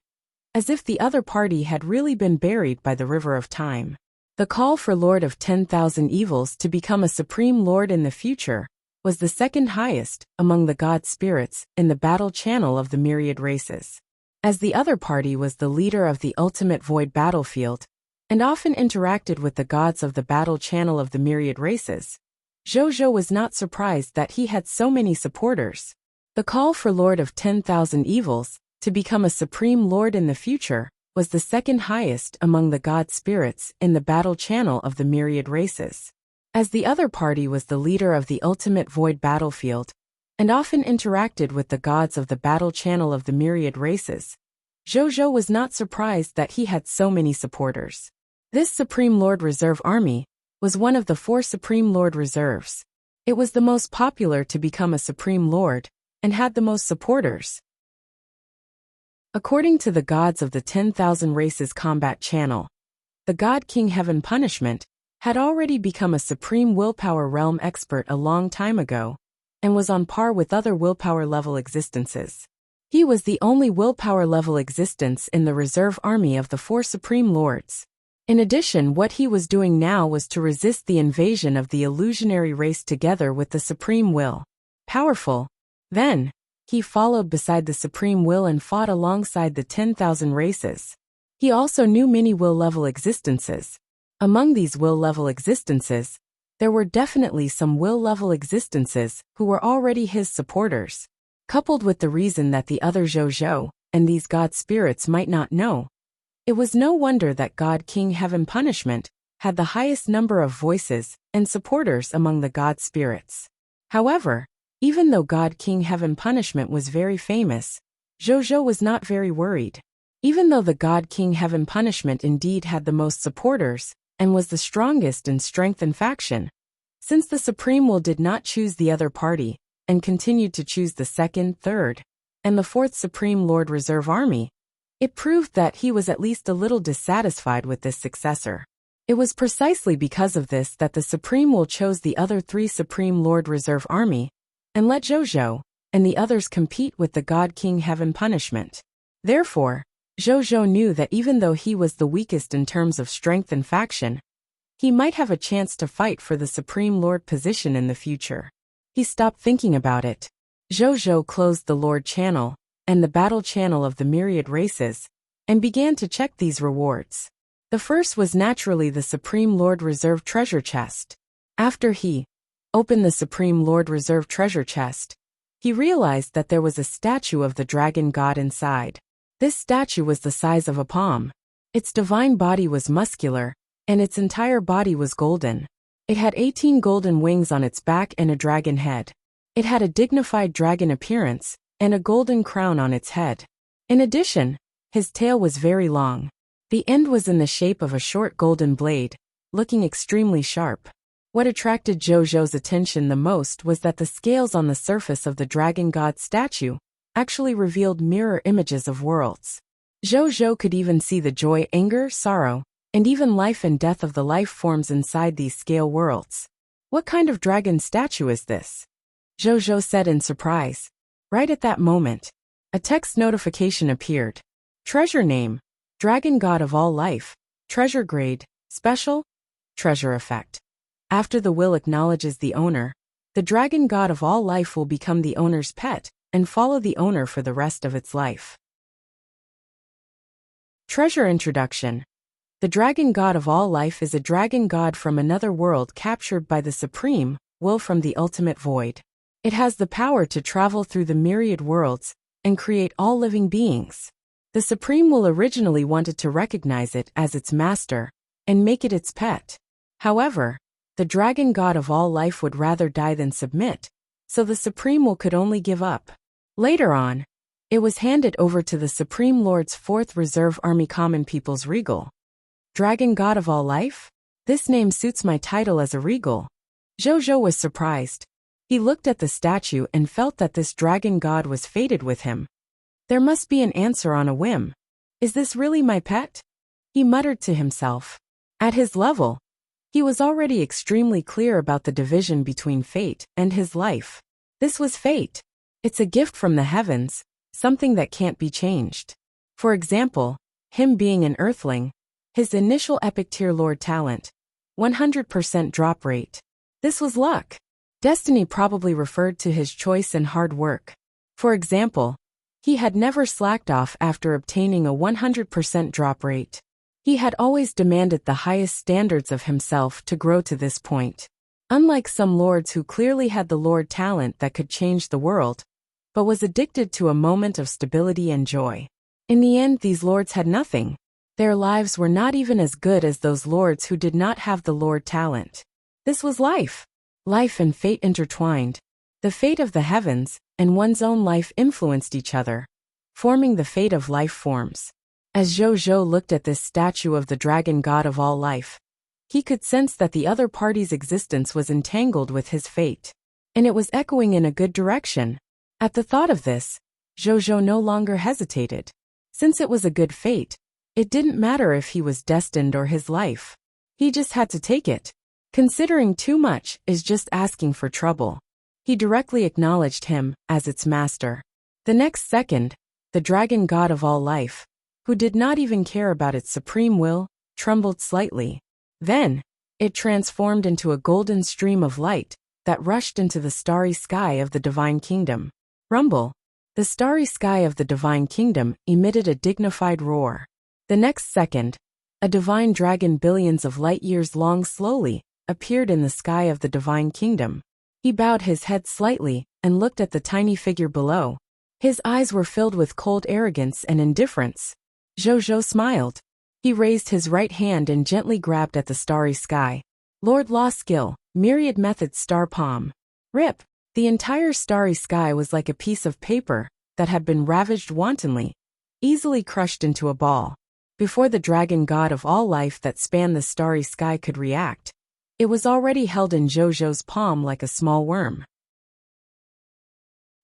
A: as if the other party had really been buried by the River of Time. The call for Lord of 10,000 Evils to become a Supreme Lord in the future was the second highest among the god spirits in the battle channel of the myriad races. As the other party was the leader of the ultimate void battlefield, and often interacted with the gods of the battle channel of the myriad races, Zhou was not surprised that he had so many supporters. The call for Lord of 10,000 Evils to become a Supreme Lord in the future was the second highest among the god spirits in the battle channel of the myriad races. As the other party was the leader of the ultimate void battlefield, and often interacted with the gods of the battle channel of the myriad races, Zhou was not surprised that he had so many supporters. This Supreme Lord Reserve Army was one of the 4 Supreme Lord Reserves. It was the most popular to become a Supreme Lord, and had the most supporters. According to the gods of the 10,000 Races Combat Channel, the God King Heaven Punishment had already become a supreme willpower realm expert a long time ago, and was on par with other willpower level existences. He was the only willpower level existence in the reserve army of the 4 Supreme Lords. In addition, what he was doing now was to resist the invasion of the illusionary race together with the Supreme Will. Powerful. Then, he followed beside the Supreme Will and fought alongside the 10,000 races. He also knew many will level existences. Among these will level existences, there were definitely some will level existences who were already his supporters. Coupled with the reason that the other Zhou and these god spirits might not know, it was no wonder that God King Heaven Punishment had the highest number of voices and supporters among the god spirits. However, even though God King Heaven Punishment was very famous, Zhou was not very worried. Even though the God King Heaven Punishment indeed had the most supporters, and was the strongest in strength and faction, since the Supreme Will did not choose the other party, and continued to choose the 2nd, 3rd, and the 4th Supreme Lord Reserve Army, it proved that he was at least a little dissatisfied with this successor. It was precisely because of this that the Supreme Will chose the other 3 Supreme Lord Reserve Army, and let Zhou and the others compete with the God King Heaven Punishment. Therefore, Zhou knew that even though he was the weakest in terms of strength and faction, he might have a chance to fight for the Supreme Lord position in the future. He stopped thinking about it. Zhou closed the Lord channel and the battle channel of the myriad races, and began to check these rewards. The first was naturally the Supreme Lord Reserve Treasure Chest. After he opened the Supreme Lord Reserve Treasure Chest, he realized that there was a statue of the dragon god inside. This statue was the size of a palm. Its divine body was muscular, and its entire body was golden. It had 18 golden wings on its back and a dragon head. It had a dignified dragon appearance, and a golden crown on its head. In addition, his tail was very long. The end was in the shape of a short golden blade, looking extremely sharp. What attracted Zhou's attention the most was that the scales on the surface of the dragon god statue actually revealed mirror images of worlds. Zhou could even see the joy, anger, sorrow, and even life and death of the life forms inside these scale worlds. What kind of dragon statue is this? Zhou said in surprise. Right at that moment, a text notification appeared. Treasure name: Dragon God of All Life. Treasure grade: Special. Treasure effect: after the will acknowledges the owner, the Dragon God of All Life will become the owner's pet and follow the owner for the rest of its life. Treasure introduction: the Dragon God of All Life is a dragon god from another world captured by the Supreme Will from the ultimate void. It has the power to travel through the myriad worlds and create all living beings. The Supreme Will originally wanted to recognize it as its master and make it its pet. However, the Dragon God of All Life would rather die than submit, so the Supreme Will could only give up. Later on, it was handed over to the Supreme Lord's 4th Reserve Army Common People's Regal. Dragon God of All Life? This name suits my title as a regal. Zhou was surprised. He looked at the statue and felt that this dragon god was fated with him. There must be an answer on a whim. Is this really my pet? He muttered to himself. At his level, he was already extremely clear about the division between fate and his life. This was fate. It's a gift from the heavens, something that can't be changed. For example, him being an earthling, his initial epic tier lord talent, 100% drop rate. This was luck. Destiny probably referred to his choice and hard work. For example, he had never slacked off after obtaining a 100% drop rate. He had always demanded the highest standards of himself to grow to this point. Unlike some lords who clearly had the lord talent that could change the world, but was addicted to a moment of stability and joy. In the end, these lords had nothing. Their lives were not even as good as those lords who did not have the lord talent. This was life. Life and fate intertwined. The fate of the heavens and one's own life influenced each other, forming the fate of life forms. As Zhou looked at this statue of the dragon god of all life, he could sense that the other party's existence was entangled with his fate, and it was echoing in a good direction. At the thought of this, Zhou no longer hesitated. Since it was a good fate, it didn't matter if he was destined or his life. He just had to take it. Considering too much is just asking for trouble. He directly acknowledged him as its master. The next second, the dragon god of all life, who did not even care about its supreme will, trembled slightly. Then, it transformed into a golden stream of light that rushed into the starry sky of the divine kingdom. Rumble. The starry sky of the divine kingdom emitted a dignified roar. The next second, a divine dragon billions of light years long slowly appeared in the sky of the divine kingdom. He bowed his head slightly and looked at the tiny figure below. His eyes were filled with cold arrogance and indifference. Zhou smiled. He raised his right hand and gently grabbed at the starry sky. Lord Law Skill, Myriad Method Star Palm. Rip. The entire starry sky was like a piece of paper that had been ravaged wantonly, easily crushed into a ball. Before the dragon god of all life that spanned the starry sky could react, it was already held in Zhou's palm like a small worm.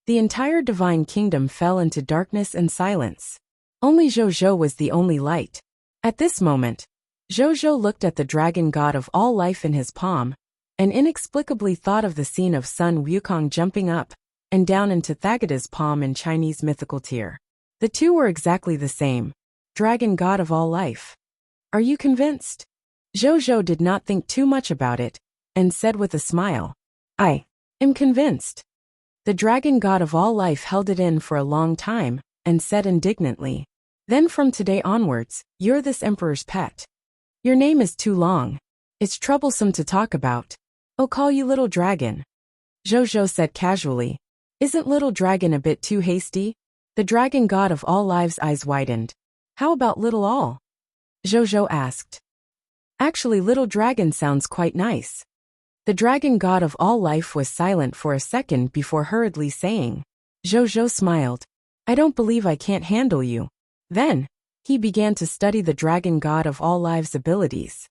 A: The entire divine kingdom fell into darkness and silence. Only Zhou was the only light. At this moment, Zhou looked at the dragon god of all life in his palm, and inexplicably thought of the scene of Sun Wukong jumping up and down into Thagata's palm in Chinese mythical tier. The two were exactly the same. Dragon god of all life. Are you convinced? Zhou did not think too much about it, and said with a smile, I am convinced. The dragon god of all life held it in for a long time, and said indignantly, then from today onwards, you're this emperor's pet. Your name is too long. It's troublesome to talk about. I'll call you Little Dragon. Zhou said casually. Isn't Little Dragon a bit too hasty? The dragon god of all lives' eyes widened. How about Little All? Zhou asked. Actually, Little Dragon sounds quite nice. The dragon god of all life was silent for a second before hurriedly saying. Zhou smiled. I don't believe I can't handle you. Then, he began to study the dragon god of all lives' abilities.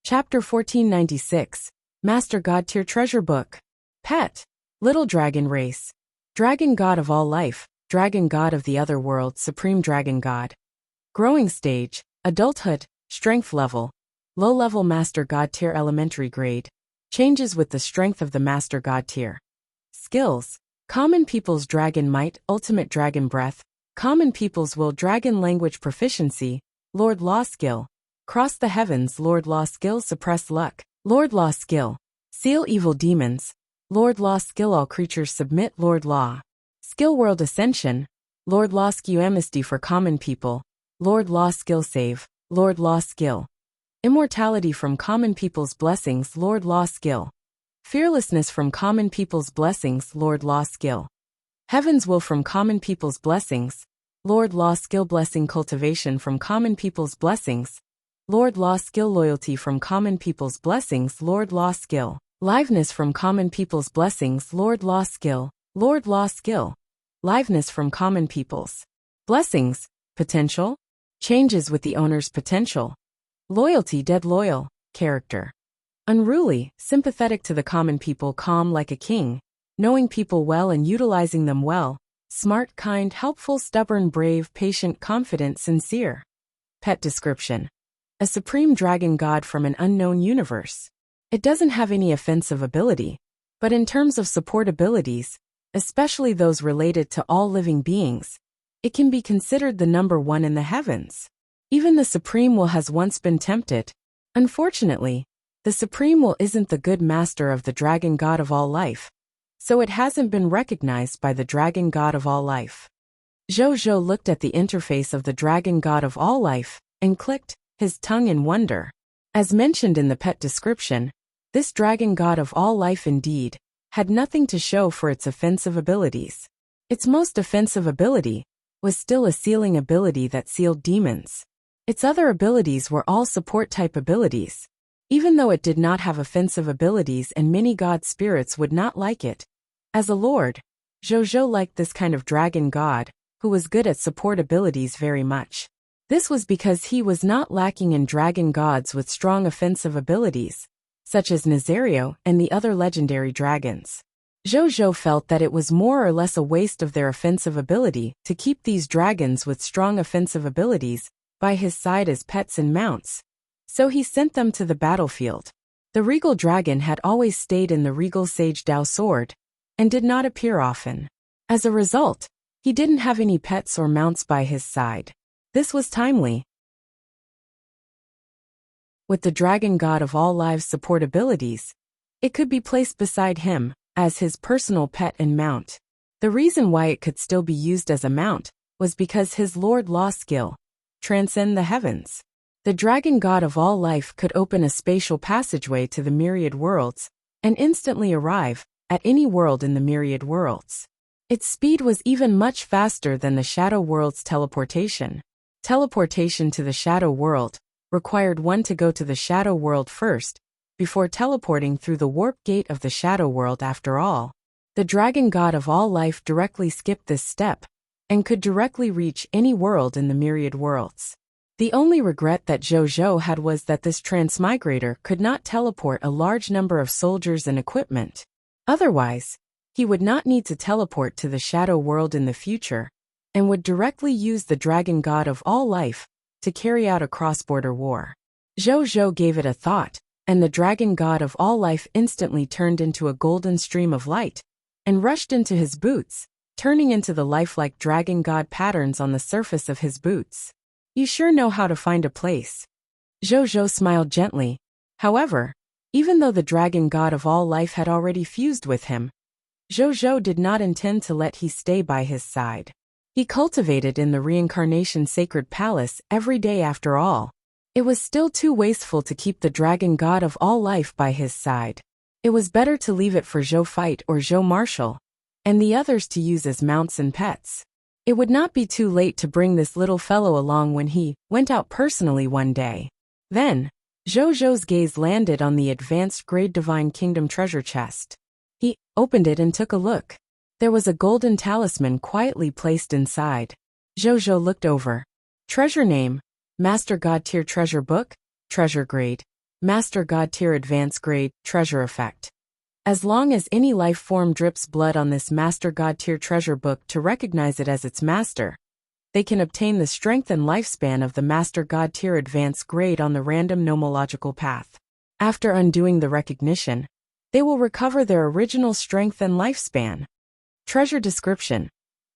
A: Chapter 1496, Master God Tier Treasure Book. Pet. Little Dragon Race. Dragon God of all life, Dragon God of the other world, Supreme Dragon God. Growing stage, adulthood, strength level. Low-level Master God Tier elementary grade. Changes with the strength of the Master God Tier. Skills. Common People's Dragon Might, Ultimate Dragon Breath. Common People's Will, Dragon Language Proficiency. Lord Law Skill. Cross the Heavens, Lord Law Skill, Suppress Luck. Lord Law Skill. Seal Evil Demons. Lord Law Skill, All Creatures Submit, Lord Law. Skill World Ascension. Lord Law Skill, Amnesty for Common People. Lord Law Skill Save. Lord Law Skill. Immortality from Common People's Blessings, Lord Law Skill. Fearlessness from Common People's Blessings, Lord Law Skill. Heaven's Will from Common People's Blessings. Lord Law Skill, Blessing Cultivation from Common People's Blessings. Lord Law Skill, Loyalty from Common People's Blessings, Lord Law Skill. Liveness from Common People's Blessings, Lord Law Skill. Lord Law Skill. Liveness from Common People's Blessings. Potential. Changes with the owner's potential. Loyalty, Dead Loyal. Character. Unruly, sympathetic to the common people, calm like a king. Knowing people well and utilizing them well. Smart, kind, helpful, stubborn, brave, patient, confident, sincere. Pet description. A supreme dragon god from an unknown universe. It doesn't have any offensive ability, but in terms of support abilities, especially those related to all living beings, it can be considered the number one in the heavens. Even the Supreme Will has once been tempted. Unfortunately, the Supreme Will isn't the good master of the dragon god of all life, so it hasn't been recognized by the dragon god of all life. Zhou looked at the interface of the dragon god of all life and clicked his tongue in wonder. As mentioned in the pet description, this dragon god of all life indeed had nothing to show for its offensive abilities. Its most offensive ability was still a sealing ability that sealed demons. Its other abilities were all support-type abilities. Even though it did not have offensive abilities and many god spirits would not like it. As a lord, Zhou liked this kind of dragon god, who was good at support abilities very much. This was because he was not lacking in dragon gods with strong offensive abilities, such as Nazario and the other legendary dragons. Zhou felt that it was more or less a waste of their offensive ability to keep these dragons with strong offensive abilities by his side as pets and mounts. So he sent them to the battlefield. The regal dragon had always stayed in the regal sage Dao sword and did not appear often. As a result, he didn't have any pets or mounts by his side. This was timely. With the dragon god of all lives support abilities, it could be placed beside him as his personal pet and mount. The reason why it could still be used as a mount was because his Lord Law skill transcend the heavens. The dragon god of all life could open a spatial passageway to the myriad worlds and instantly arrive at any world in the myriad worlds. Its speed was even much faster than the shadow world's teleportation. Teleportation to the shadow world required one to go to the shadow world first, before teleporting through the warp gate of the shadow world after all. The dragon god of all life directly skipped this step, and could directly reach any world in the myriad worlds. The only regret that Zhou had was that this transmigrator could not teleport a large number of soldiers and equipment. Otherwise, he would not need to teleport to the shadow world in the future, and would directly use the dragon god of all life to carry out a cross-border war. Zhou gave it a thought, and the dragon god of all life instantly turned into a golden stream of light, and rushed into his boots, turning into the lifelike dragon god patterns on the surface of his boots. You sure know how to find a place. Zhou smiled gently. However, even though the dragon god of all life had already fused with him, Zhou did not intend to let he stay by his side. He cultivated in the reincarnation sacred palace every day after all. It was still too wasteful to keep the dragon god of all life by his side. It was better to leave it for Zhou Fight or Zhou Marshall, and the others to use as mounts and pets. It would not be too late to bring this little fellow along when he went out personally one day. Then, Zhou's gaze landed on the advanced grade Divine Kingdom treasure chest. He opened it and took a look. There was a golden talisman quietly placed inside. Zhou looked over. Treasure name: Master God Tier Treasure Book, Treasure Grade. Master God Tier Advanced Grade, Treasure Effect. As long as any life form drips blood on this Master God Tier Treasure Book to recognize it as its master, they can obtain the strength and lifespan of the Master God Tier Advanced Grade on the random nomological path. After undoing the recognition, they will recover their original strength and lifespan. Treasure description: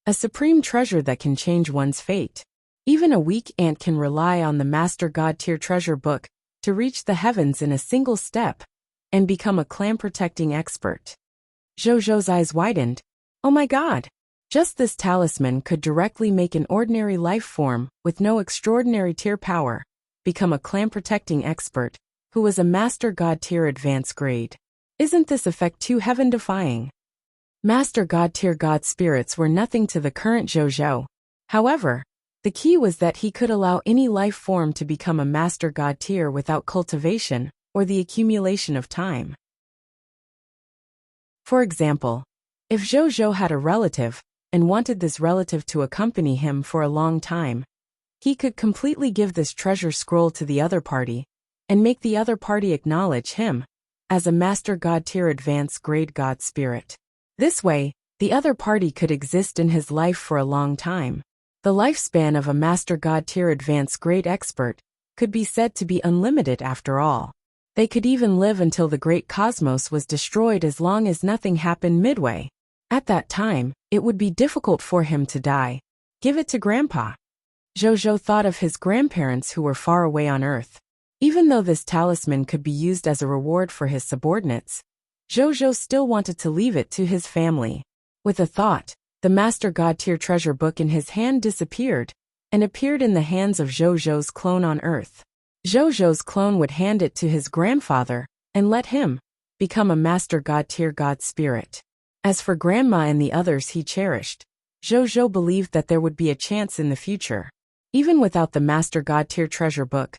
A: a supreme treasure that can change one's fate. Even a weak ant can rely on the Master God Tier Treasure Book to reach the heavens in a single step and become a clan-protecting expert. Zhou's eyes widened. Oh my god! Just this talisman could directly make an ordinary life form with no extraordinary tier power become a clan-protecting expert who was a Master God Tier Advanced Grade. Isn't this effect too heaven-defying? Master God Tier God spirits were nothing to the current Zhou. However, the key was that he could allow any life form to become a Master God Tier without cultivation or the accumulation of time. For example, if Zhou had a relative and wanted this relative to accompany him for a long time, he could completely give this treasure scroll to the other party and make the other party acknowledge him as a Master God Tier Advanced Grade God Spirit. This way, the other party could exist in his life for a long time. The lifespan of a Master God Tier Advanced Grade Expert could be said to be unlimited after all. They could even live until the great cosmos was destroyed as long as nothing happened midway. At that time, it would be difficult for him to die. Give it to Grandpa. Zhou thought of his grandparents who were far away on Earth. Even though this talisman could be used as a reward for his subordinates, Zhou still wanted to leave it to his family. With a thought, the Master God Tier Treasure Book in his hand disappeared and appeared in the hands of Zhou's clone on Earth. Zhou's clone would hand it to his grandfather and let him become a Master God Tier God Spirit. As for Grandma and the others he cherished, Zhou believed that there would be a chance in the future. Even without the Master God Tier Treasure Book,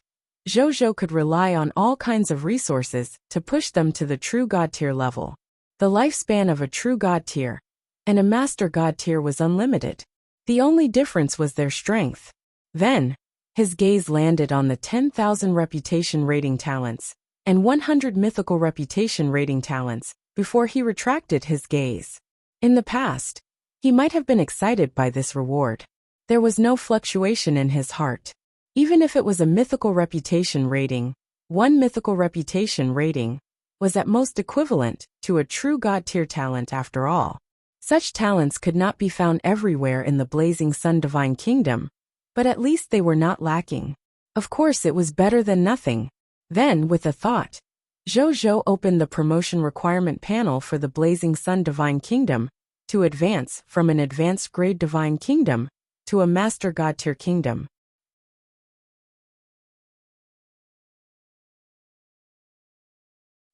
A: Zhou could rely on all kinds of resources to push them to the true God Tier level. The lifespan of a true God Tier and a Master God Tier was unlimited. The only difference was their strength. Then, his gaze landed on the 10,000 reputation rating talents and 100 mythical reputation rating talents before he retracted his gaze. In the past, he might have been excited by this reward. There was no fluctuation in his heart. Even if it was a mythical reputation rating, one mythical reputation rating was at most equivalent to a true god-tier talent after all. Such talents could not be found everywhere in the Blazing Sun Divine Kingdom, but at least they were not lacking. Of course, it was better than nothing. Then, with a thought, Zhou opened the promotion requirement panel for the Blazing Sun Divine Kingdom to advance from an advanced grade Divine Kingdom to a Master God Tier Kingdom.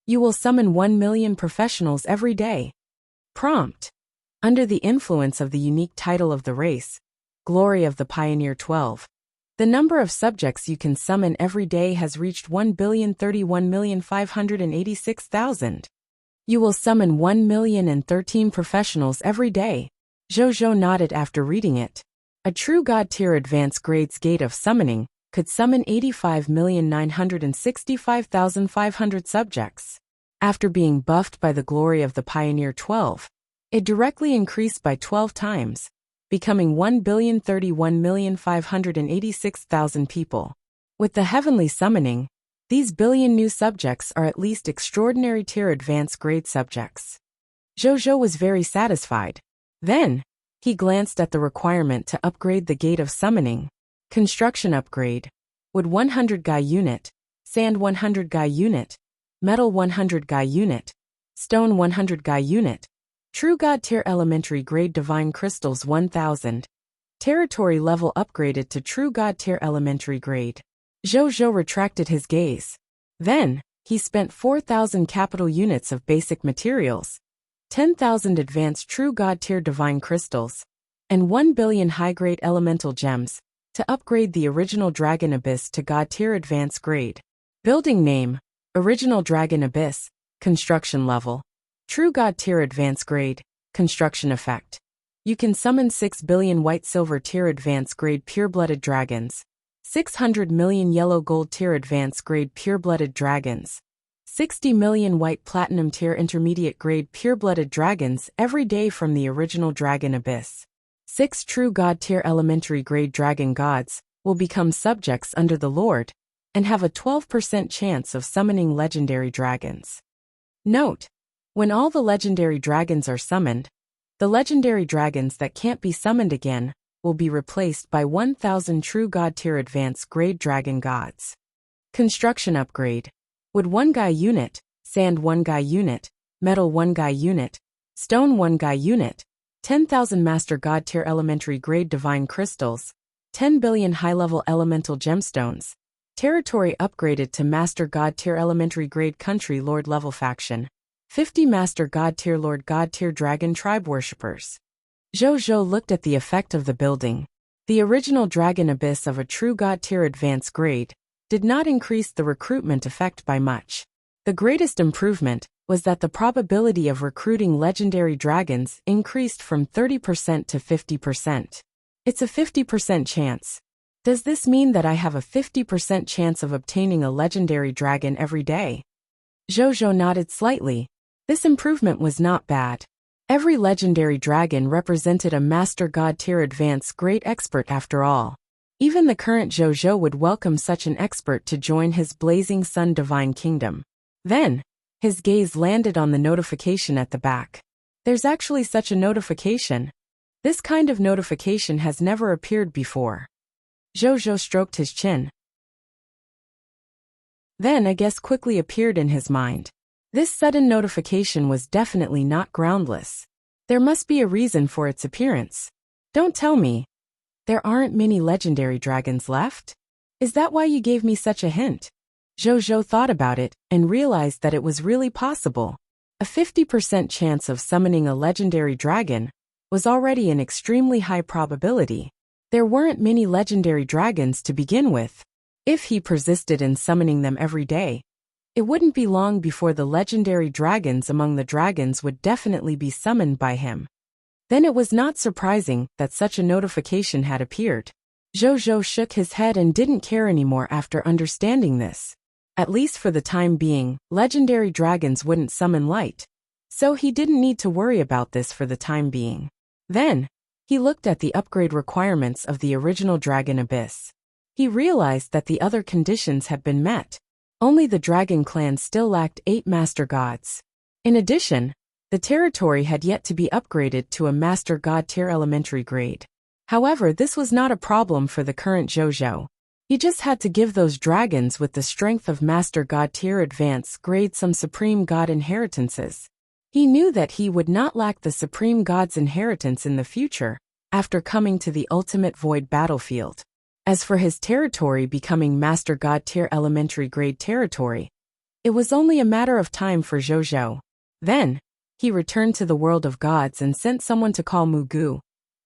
A: You will summon 1 million professionals every day. Prompt. Under the influence of the unique title of the race, Glory of the Pioneer 12, the number of subjects you can summon every day has reached 1,031,586,000. You will summon 1,013 professionals every day. Zhou nodded after reading it. A true God-tier advanced grades gate of summoning could summon 85,965,500 subjects. After being buffed by the Glory of the Pioneer 12, it directly increased by 12 times, becoming 1,031,586,000 people. With the heavenly summoning, these billion new subjects are at least extraordinary tier advanced grade subjects. Zhou was very satisfied. Then, he glanced at the requirement to upgrade the Gate of Summoning. Construction upgrade. Wood 100 Guy Unit, Sand 100 Guy Unit, Metal 100 Guy Unit, Stone 100 Guy Unit, True God Tier Elementary Grade Divine Crystals 1000. Territory level upgraded to True God Tier Elementary Grade. Zhou retracted his gaze. Then, he spent 4,000 capital units of basic materials, 10,000 advanced True God Tier Divine Crystals, and 1 billion high-grade elemental gems to upgrade the original Dragon Abyss to God Tier Advanced Grade. Building name, Original Dragon Abyss, Construction Level, True God Tier Advanced Grade, Construction Effect. You can summon 6 billion white-silver tier advanced grade pure-blooded dragons, 600 million yellow-gold tier advanced grade pure-blooded dragons, 60 million white platinum tier intermediate grade pure-blooded dragons every day from the original Dragon Abyss. 6 true God tier elementary grade dragon gods will become subjects under the Lord and have a 12% chance of summoning legendary dragons. Note: when all the legendary dragons are summoned, the legendary dragons that can't be summoned again will be replaced by 1,000 true God tier advanced grade dragon gods. Construction upgrade. Wood 1 Guy Unit, Sand 1 Guy Unit, Metal 1 Guy Unit, Stone 1 Guy Unit, 10,000 Master God Tier Elementary Grade Divine Crystals, 10 billion high-level elemental gemstones. Territory upgraded to Master God Tier Elementary Grade Country Lord level faction. 50 Master God Tier Lord God Tier Dragon Tribe Worshippers. Zhou looked at the effect of the building. The original Dragon Abyss of a true God Tier Advanced Grade did not increase the recruitment effect by much. The greatest improvement was that the probability of recruiting legendary dragons increased from 30% to 50%. It's a 50% chance. Does this mean that I have a 50% chance of obtaining a legendary dragon every day? Zhou nodded slightly. This improvement was not bad. Every legendary dragon represented a Master God Tier Advanced Great Expert after all. Even the current Zhou would welcome such an expert to join his Blazing Sun Divine Kingdom. Then, his gaze landed on the notification at the back. There's actually such a notification. This kind of notification has never appeared before. Zhou stroked his chin. Then a guess quickly appeared in his mind. This sudden notification was definitely not groundless. There must be a reason for its appearance. Don't tell me there aren't many legendary dragons left? Is that why you gave me such a hint? Zhou thought about it and realized that it was really possible. A 50% chance of summoning a legendary dragon was already an extremely high probability. There weren't many legendary dragons to begin with. If he persisted in summoning them every day, it wouldn't be long before the legendary dragons among the dragons would definitely be summoned by him. Then it was not surprising that such a notification had appeared. Zhou shook his head and didn't care anymore after understanding this. At least for the time being, legendary dragons wouldn't summon light. so he didn't need to worry about this for the time being. Then, he looked at the upgrade requirements of the original Dragon Abyss. He realized that the other conditions had been met. Only the Dragon Clan still lacked 8 Master Gods. In addition, the territory had yet to be upgraded to a Master God tier elementary grade. However, this was not a problem for the current Zhou. He just had to give those dragons with the strength of Master God tier advance grade some Supreme God inheritances. He knew that he would not lack the Supreme God's inheritance in the future, after coming to the ultimate void battlefield. As for his territory becoming Master God tier elementary grade territory, it was only a matter of time for Zhou. Then, he returned to the world of gods and sent someone to call Mugu,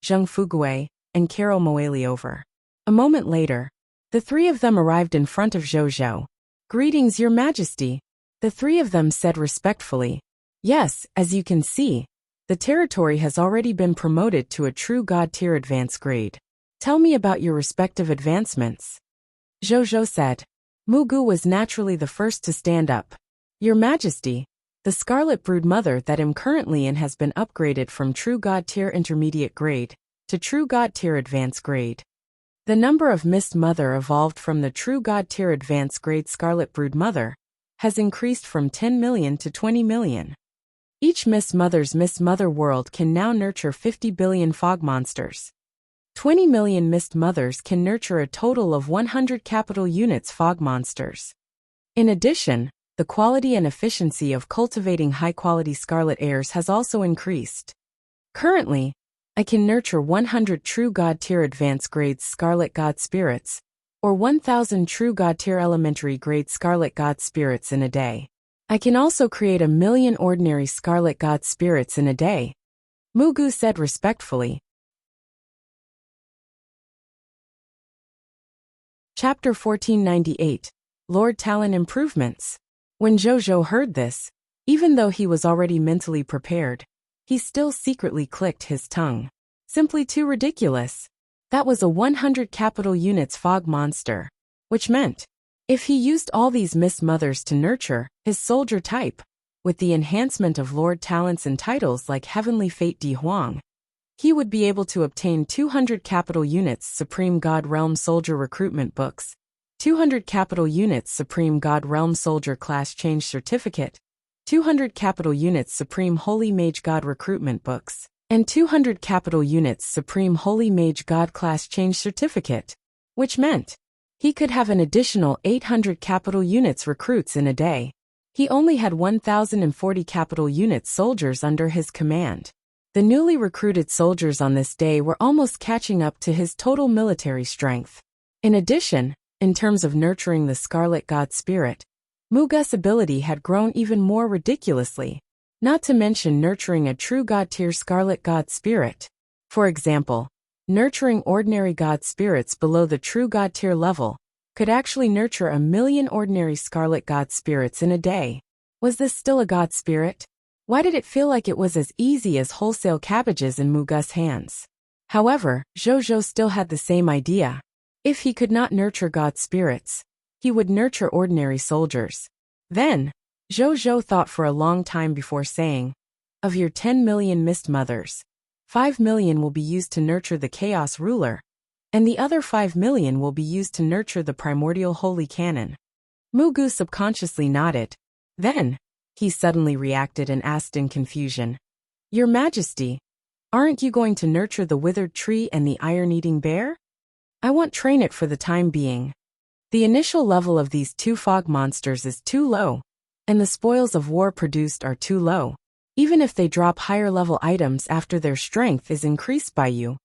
A: Zheng Fugui, and Carol Moeli over. A moment later, the 3 of them arrived in front of Zhou. "Greetings, Your Majesty," the 3 of them said respectfully. "Yes, as you can see, the territory has already been promoted to a true God tier advance grade. Tell me about your respective advancements." Zhou said. Mugu was naturally the first to stand up. "Your Majesty, the Scarlet Brood Mother that I'm currently in has been upgraded from True God tier intermediate grade to True God tier advance grade. The number of Mist Mother evolved from the True God tier advance grade Scarlet Brood Mother has increased from 10 million to 20 million. Each Mist Mother world can now nurture 50 billion fog monsters. 20 million Mist Mothers can nurture a total of 100 capital units fog monsters. In addition, the quality and efficiency of cultivating high-quality Scarlet Heirs has also increased. Currently, I can nurture 100 True God tier advance grades Scarlet God Spirits, or 1,000 True God tier elementary grade Scarlet God Spirits in a day. I can also create 1,000,000 ordinary Scarlet God Spirits in a day," Mugu said respectfully. Chapter 1498, Lord Talon Improvements. When Zhou heard this, even though he was already mentally prepared, he still secretly clicked his tongue. Simply too ridiculous. That was a 100 capital units fog monster, which meant, if he used all these Mist Mothers to nurture his soldier type, with the enhancement of Lord Talents and titles like Heavenly Fate Di Huang, he would be able to obtain 200 capital units Supreme God Realm Soldier Recruitment Books, 200 capital units Supreme God Realm Soldier Class Change Certificate, 200 capital units Supreme Holy Mage God Recruitment Books, and 200 capital units Supreme Holy Mage God Class Change Certificate, which meant he could have an additional 800 capital units recruits in a day. He only had 1,040 capital units soldiers under his command. The newly recruited soldiers on this day were almost catching up to his total military strength. In addition, in terms of nurturing the Scarlet God Spirit, Mugu's ability had grown even more ridiculously, not to mention nurturing a true God tier Scarlet God Spirit. For example, nurturing ordinary God Spirits below the true God tier level could actually nurture 1,000,000 ordinary Scarlet God Spirits in a day. Was this still a God Spirit? Why did it feel like it was as easy as wholesale cabbages in Mugu's hands? However, Zhou still had the same idea. If he could not nurture God Spirits, he would nurture ordinary soldiers. Then, Zhou thought for a long time before saying, "Of your 10 million Mist Mothers, 5 million will be used to nurture the Chaos Ruler, and the other 5 million will be used to nurture the Primordial Holy Cannon." Mugu subconsciously nodded. Then, he suddenly reacted and asked in confusion, "Your Majesty, aren't you going to nurture the Withered Tree and the Iron-Eating Bear?" "I won't train it for the time being. The initial level of these 2 fog monsters is too low, and the spoils of war produced are too low. Even if they drop higher-level items after their strength is increased by you,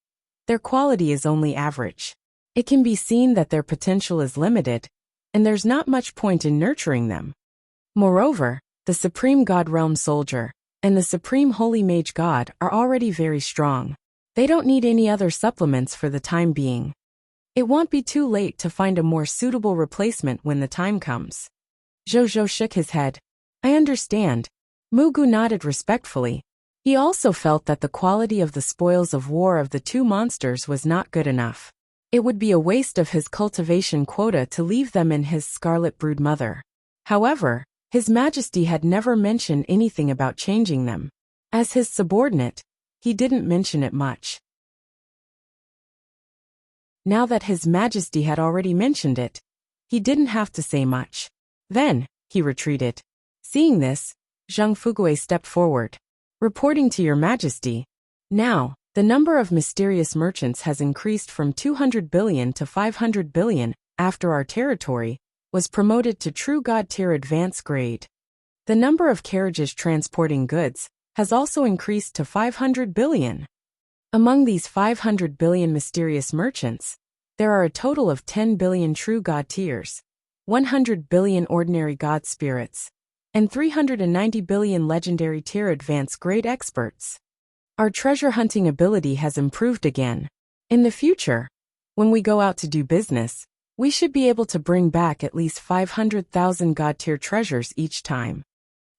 A: their quality is only average. It can be seen that their potential is limited, and there's not much point in nurturing them. Moreover, the Supreme God Realm Soldier and the Supreme Holy Mage God are already very strong. They don't need any other supplements for the time being. It won't be too late to find a more suitable replacement when the time comes." Zhou shook his head. "I understand." Mugu nodded respectfully. He also felt that the quality of the spoils of war of the 2 monsters was not good enough. It would be a waste of his cultivation quota to leave them in his Scarlet Brood Mother. However, His Majesty had never mentioned anything about changing them. As his subordinate, he didn't mention it much. Now that His Majesty had already mentioned it, he didn't have to say much. Then, he retreated. Seeing this, Zhang Fugui stepped forward. Reporting to Your Majesty. Now, the number of mysterious merchants has increased from 200 billion to 500 billion after our territory was promoted to True God Tier Advanced Grade. The number of carriages transporting goods has also increased to 500 billion. Among these 500 billion mysterious merchants, there are a total of 10 billion True God Tiers, 100 billion Ordinary God Spirits, and 390 billion Legendary Tier Advanced Grade Experts. Our treasure hunting ability has improved again. In the future, when we go out to do business, we should be able to bring back at least 500,000 God Tier treasures each time.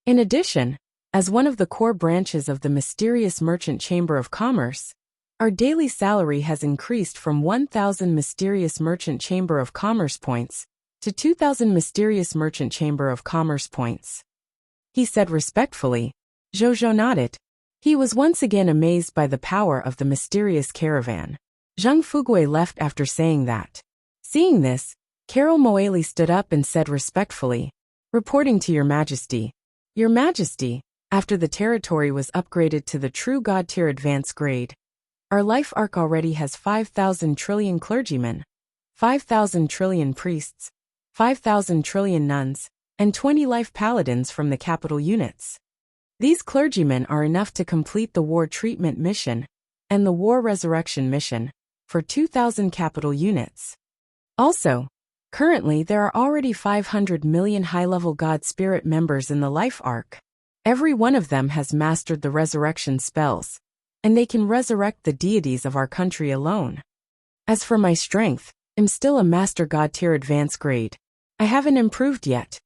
A: In addition, as one of the core branches of the Mysterious Merchant Chamber of Commerce, our daily salary has increased from 1,000 Mysterious Merchant Chamber of Commerce points to 2,000 Mysterious Merchant Chamber of Commerce points. He said respectfully. Zhou nodded. He was once again amazed by the power of the mysterious caravan. Zhang Fugui left after saying that. Seeing this, Carol Moeli stood up and said respectfully, reporting to Your Majesty. Your Majesty, after the territory was upgraded to the True God Tier Advanced Grade, our life arc already has 5,000 trillion clergymen, 5,000 trillion priests, 5,000 trillion nuns, and 20 life paladins from the capital units. These clergymen are enough to complete the War Treatment Mission and the War Resurrection Mission for 2,000 capital units. Also, currently there are already 500 million high-level God Spirit members in the life arc. Every one of them has mastered the resurrection spells, and they can resurrect the deities of our country alone. As for my strength, I'm still a Master God Tier Advanced Grade. I haven't improved yet.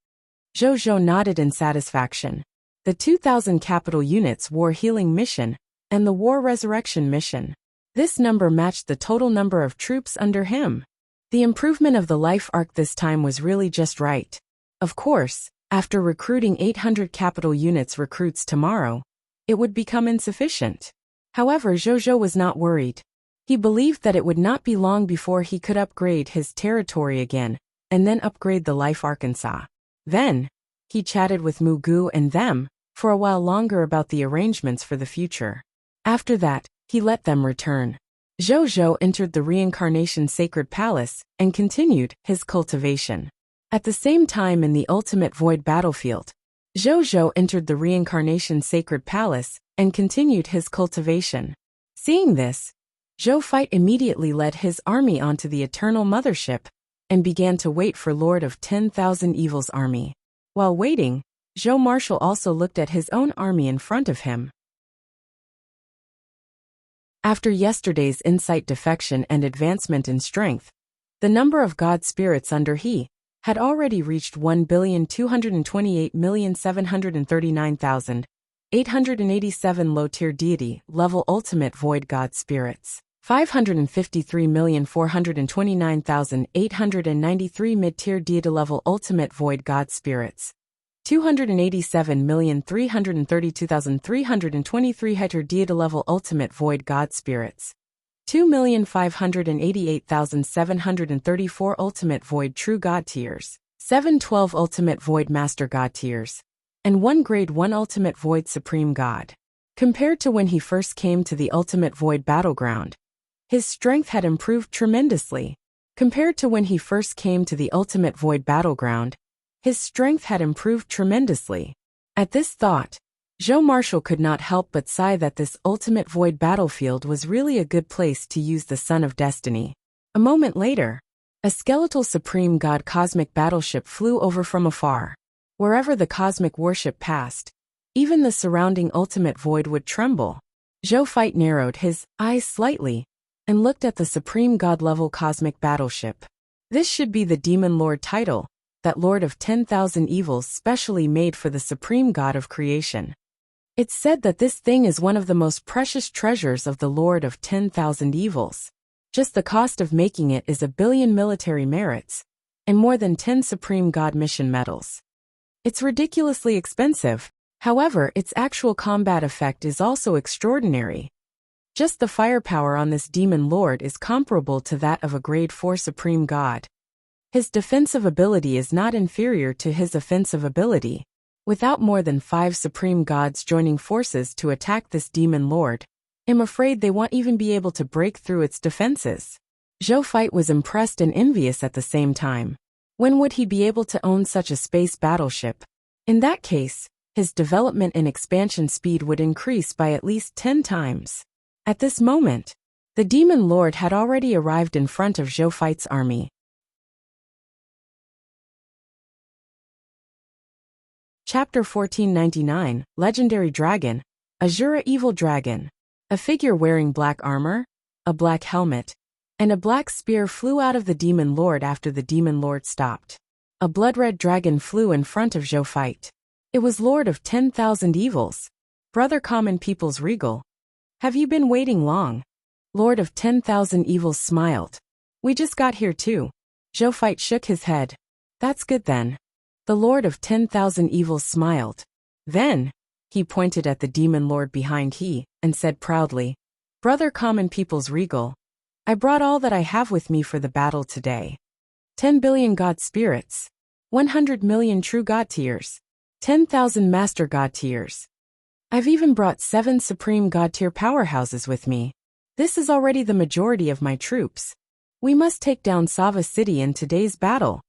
A: Zhou nodded in satisfaction. The 2,000 capital units War Healing Mission and the War Resurrection Mission. This number matched the total number of troops under him. The improvement of the life arc this time was really just right. Of course, after recruiting 800 capital units recruits tomorrow, it would become insufficient. However, Zhou was not worried. He believed that it would not be long before he could upgrade his territory again, and then upgrade the life Arkansas. Then, he chatted with Mugu and them for a while longer about the arrangements for the future. After that, he let them return. Zhou entered the Reincarnation Sacred Palace and continued his cultivation. At the same time in the Ultimate Void Battlefield, Zhou entered the Reincarnation Sacred Palace and continued his cultivation. Seeing this, Zhou Fight immediately led his army onto the Eternal Mothership and began to wait for Lord of 10,000 Evil's army. While waiting, Zhou Marshal also looked at his own army in front of him. After yesterday's insight defection and advancement in strength, the number of God spirits under he had already reached 1,228,739,887 low-tier deity level ultimate void God spirits, 553,429,893 mid-tier deity level ultimate void God spirits, 287,332,323 high-tier deity level ultimate void God spirits, 2,588,734 ultimate void true God tiers, 712 ultimate void master God tiers, and 1 grade 1 ultimate void supreme God. Compared to when he first came to the ultimate void battleground, his strength had improved tremendously. Compared to when he first came to the ultimate void battleground, his strength had improved tremendously. At this thought, Zhou Marshal could not help but sigh that this ultimate void battlefield was really a good place to use the Sun of Destiny. A moment later, a skeletal Supreme God cosmic battleship flew over from afar. Wherever the cosmic warship passed, even the surrounding ultimate void would tremble. Zhou Fight narrowed his eyes slightly and looked at the Supreme God-level cosmic battleship. This should be the Demon Lord title, that Lord of 10,000 evils specially made for the Supreme God of creation. It's said that this thing is one of the most precious treasures of the Lord of 10,000 evils. Just the cost of making it is 1 billion military merits, and more than 10 Supreme God mission medals. It's ridiculously expensive. However, its actual combat effect is also extraordinary. Just the firepower on this demon lord is comparable to that of a grade 4 supreme god. His defensive ability is not inferior to his offensive ability. Without more than 5 supreme gods joining forces to attack this demon lord, I'm afraid they won't even be able to break through its defenses. Zhou Feit was impressed and envious at the same time. When would he be able to own such a space battleship? In that case, his development and expansion speed would increase by at least 10 times. At this moment, the demon lord had already arrived in front of Zhou Feit's army. Chapter 1499, Legendary Dragon, Azura Evil Dragon. A figure wearing black armor, a black helmet, and a black spear flew out of the demon lord after the demon lord stopped. A blood-red dragon flew in front of Zhou Feit. It was Lord of 10,000 Evils, Brother Common People's Regal. Have you been waiting long? Lord of 10,000 Evils smiled. We just got here too. Zhou Feit shook his head. That's good then. The Lord of 10,000 Evils smiled. Then, he pointed at the demon lord behind he, and said proudly, Brother Common People's Regal, I brought all that I have with me for the battle today. 10 billion god spirits, 100 million true god tiers, 10,000 master god tiers. I've even brought 7 supreme god tier powerhouses with me. This is already the majority of my troops. We must take down Sava City in today's battle.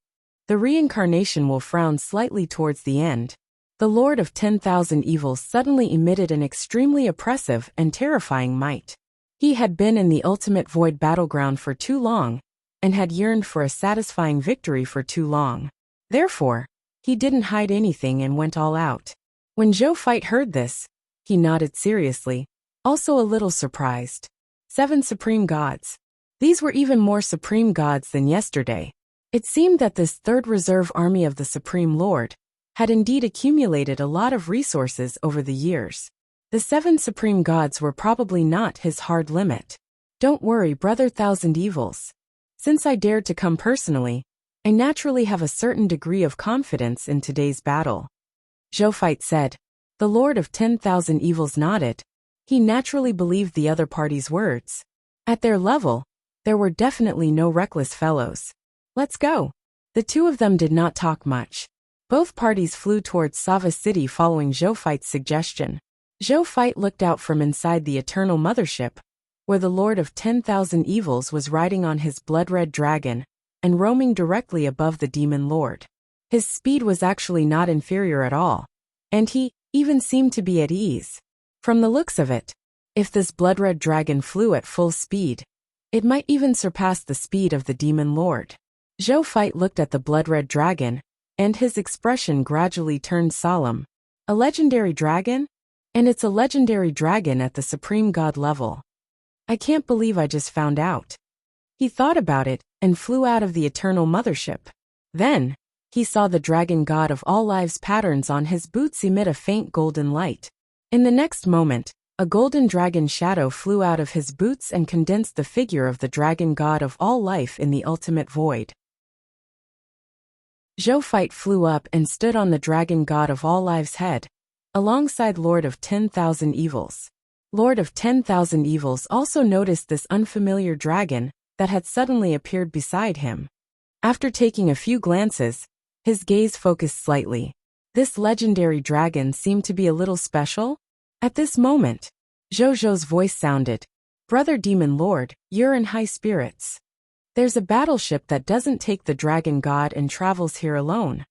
A: The reincarnation will frown slightly towards the end. The Lord of 10,000 Evils suddenly emitted an extremely oppressive and terrifying might. He had been in the ultimate void battleground for too long, and had yearned for a satisfying victory for too long. Therefore, he didn't hide anything and went all out. When Zhou Feit heard this, he nodded seriously, also a little surprised. 7 supreme gods. These were even more supreme gods than yesterday. It seemed that this third reserve army of the Supreme Lord had indeed accumulated a lot of resources over the years. The 7 supreme gods were probably not his hard limit. Don't worry, Brother Thousand Evils. Since I dared to come personally, I naturally have a certain degree of confidence in today's battle. Zhou Feit said. The Lord of 10,000 Evils nodded. He naturally believed the other party's words. At their level, there were definitely no reckless fellows. Let's go. The two of them did not talk much. Both parties flew towards Sava City following Zhou Feit's suggestion. Zhou Feit looked out from inside the Eternal Mothership, where the Lord of 10,000 Evils was riding on his blood-red dragon and roaming directly above the demon lord. His speed was actually not inferior at all, and he even seemed to be at ease. From the looks of it, if this blood-red dragon flew at full speed, it might even surpass the speed of the demon lord. Zhou Feit looked at the blood-red dragon, and his expression gradually turned solemn. A legendary dragon? And it's a legendary dragon at the supreme god level. I can't believe I just found out. He thought about it, and flew out of the Eternal Mothership. Then, he saw the dragon god of all lives patterns on his boots emit a faint golden light. In the next moment, a golden dragon shadow flew out of his boots and condensed the figure of the dragon god of all life in the ultimate void. Zhou Feit flew up and stood on the dragon god of all lives' head, alongside Lord of 10,000 Evils. Lord of 10,000 Evils also noticed this unfamiliar dragon that had suddenly appeared beside him. After taking a few glances, his gaze focused slightly. This legendary dragon seemed to be a little special. At this moment, Zhou's voice sounded. Brother Demon Lord, you're in high spirits. There's a battleship that doesn't take the dragon god and travels here alone.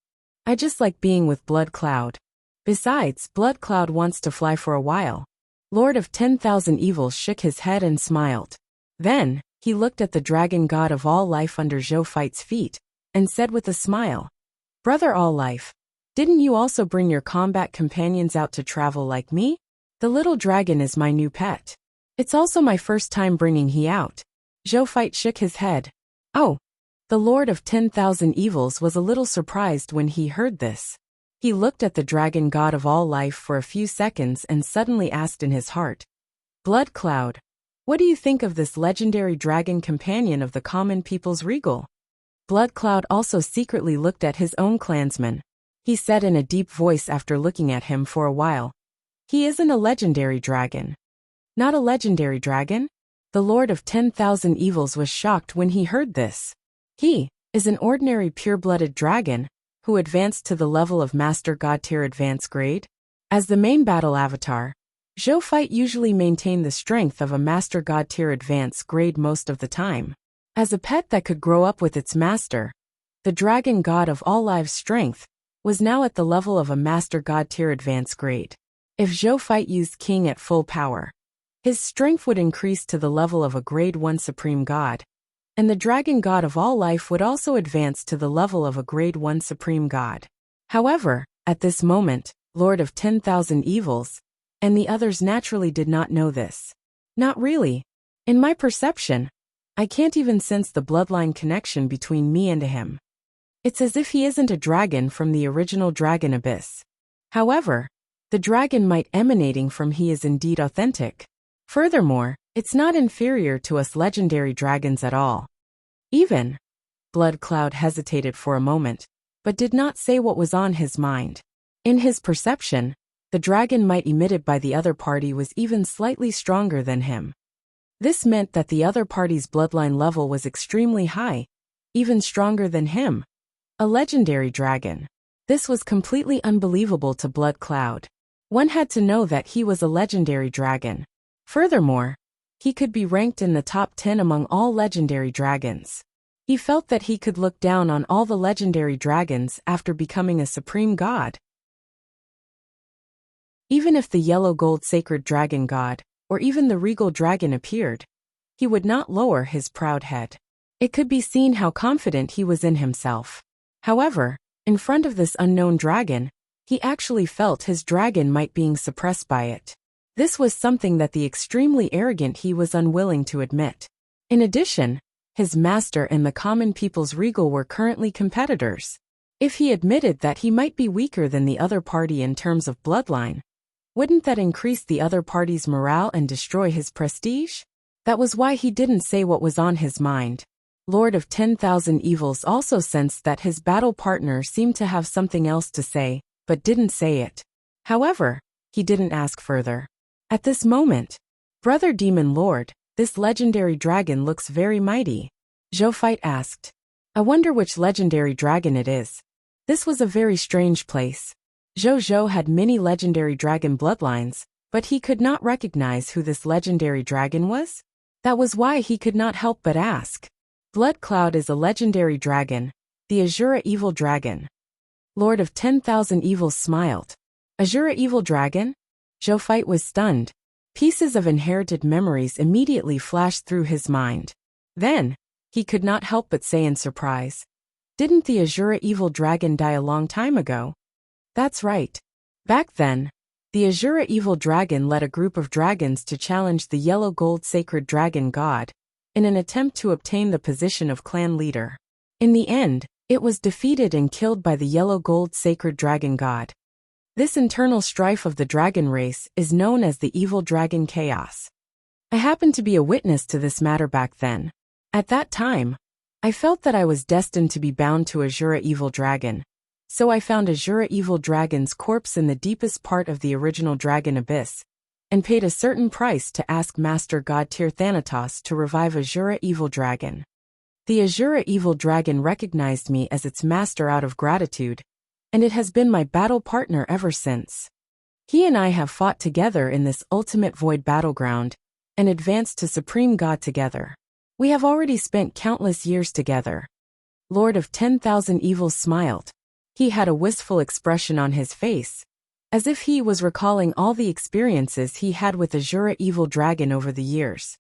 A: I just like being with Blood Cloud. Besides, Blood Cloud wants to fly for a while. Lord of 10,000 Evils shook his head and smiled. Then, he looked at the dragon god of all life under Zhou Feit's feet, and said with a smile, Brother All Life, didn't you also bring your combat companions out to travel like me? The little dragon is my new pet. It's also my first time bringing he out. Zhou Feit shook his head. Oh. The Lord of 10,000 Evils was a little surprised when he heard this. He looked at the dragon god of all life for a few seconds and suddenly asked in his heart, Blood Cloud, what do you think of this legendary dragon companion of the common people's regal? Blood Cloud also secretly looked at his own clansmen. he said in a deep voice after looking at him for a while. He isn't a legendary dragon. Not a legendary dragon? The Lord of 10,000 Evils was shocked when he heard this. He is an ordinary pure-blooded dragon who advanced to the level of Master God Tier Advanced Grade. As the main battle avatar, Zhou Fight usually maintained the strength of a Master God Tier Advanced Grade most of the time. As a pet that could grow up with its master, the dragon god of all lives' strength was now at the level of a Master God Tier Advanced Grade. If Zhou Fight used King at full power, his strength would increase to the level of a Grade 1 Supreme God, and the dragon god of all life would also advance to the level of a Grade 1 Supreme God. However, at this moment, Lord of 10,000 Evils, and the others naturally did not know this. Not really. In my perception, I can't even sense the bloodline connection between me and him. It's as if he isn't a dragon from the original Dragon Abyss. However, the dragon might emanating from he is indeed authentic. Furthermore, it's not inferior to us legendary dragons at all. Even. Blood Cloud hesitated for a moment, but did not say what was on his mind. In his perception, the dragon might emitted by the other party was even slightly stronger than him. This meant that the other party's bloodline level was extremely high, even stronger than him. A legendary dragon. This was completely unbelievable to Blood Cloud. One had to know that he was a legendary dragon. Furthermore, he could be ranked in the top 10 among all legendary dragons. He felt that he could look down on all the legendary dragons after becoming a supreme god. Even if the yellow gold sacred dragon god, or even the regal dragon appeared, he would not lower his proud head. It could be seen how confident he was in himself. However, in front of this unknown dragon, he actually felt his dragon might being suppressed by it. This was something that the extremely arrogant he was unwilling to admit. In addition, his master and the common people's regal were currently competitors. If he admitted that he might be weaker than the other party in terms of bloodline, wouldn't that increase the other party's morale and destroy his prestige? That was why he didn't say what was on his mind. Lord of 10,000 Evils also sensed that his battle partner seemed to have something else to say, but didn't say it. However, he didn't ask further. At this moment, Brother Demon Lord, this legendary dragon looks very mighty. Zhou Fight asked. I wonder which legendary dragon it is. This was a very strange place. Zhou had many legendary dragon bloodlines, but he could not recognize who this legendary dragon was. That was why he could not help but ask. Blood Cloud is a legendary dragon, the Azura Evil Dragon. Lord of 10,000 Evils smiled. Azura Evil Dragon? Zhou Fight was stunned. Pieces of inherited memories immediately flashed through his mind. Then, he could not help but say in surprise, didn't the Azura Evil Dragon die a long time ago? That's right. Back then, the Azura Evil Dragon led a group of dragons to challenge the Yellow Gold Sacred Dragon God, in an attempt to obtain the position of clan leader. In the end, it was defeated and killed by the Yellow Gold Sacred Dragon God. This internal strife of the dragon race is known as the Evil Dragon Chaos. I happened to be a witness to this matter back then. At that time, I felt that I was destined to be bound to Azura Evil Dragon, so I found Azura Evil Dragon's corpse in the deepest part of the original Dragon Abyss, and paid a certain price to ask Master God Tier Thanatos to revive Azura Evil Dragon. The Azura Evil Dragon recognized me as its master out of gratitude, and it has been my battle partner ever since. He and I have fought together in this ultimate void battleground, and advanced to Supreme God together. We have already spent countless years together. Lord of 10,000 Evils smiled. He had a wistful expression on his face, as if he was recalling all the experiences he had with Azura Evil Dragon over the years.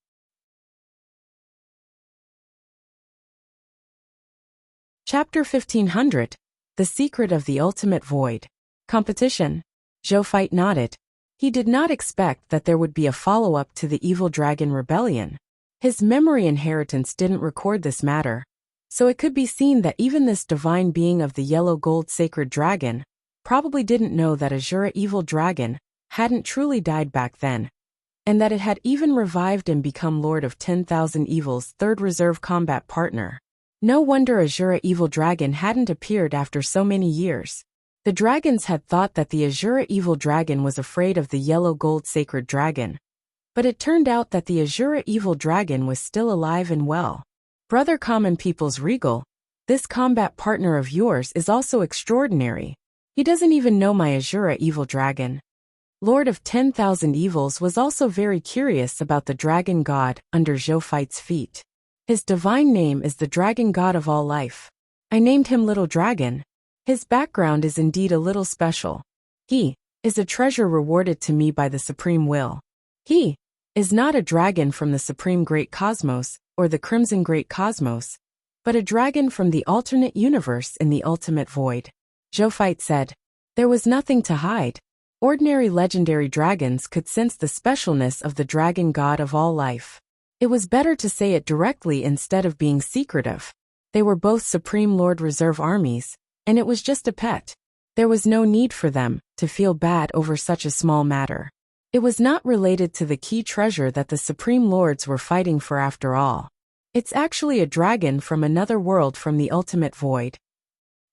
A: Chapter 1500. The Secret of the Ultimate Void. Competition. Zhou Fight nodded. He did not expect that there would be a follow-up to the Evil Dragon Rebellion. His memory inheritance didn't record this matter, so it could be seen that even this divine being of the Yellow Gold Sacred Dragon probably didn't know that Azura Evil Dragon hadn't truly died back then, and that it had even revived and become Lord of 10,000 Evil's third reserve combat partner. No wonder Azura Evil Dragon hadn't appeared after so many years. The dragons had thought that the Azura evil dragon was afraid of the yellow gold sacred dragon. But it turned out that the Azura evil dragon was still alive and well. Brother Common People's Regal, this combat partner of yours is also extraordinary. He doesn't even know my Azura evil dragon. Lord of 10,000 Evils was also very curious about the dragon god under Zhou Feit's feet. His divine name is the dragon god of all life. I named him Little Dragon. His background is indeed a little special. He is a treasure rewarded to me by the Supreme Will. He is not a dragon from the Supreme Great Cosmos or the Crimson Great Cosmos, but a dragon from the alternate universe in the ultimate void. Zhou Feit said. There was nothing to hide. Ordinary legendary dragons could sense the specialness of the dragon god of all life. It was better to say it directly instead of being secretive. They were both Supreme Lord Reserve armies, and it was just a pet. There was no need for them to feel bad over such a small matter. It was not related to the key treasure that the Supreme Lords were fighting for after all. It's actually a dragon from another world from the ultimate void.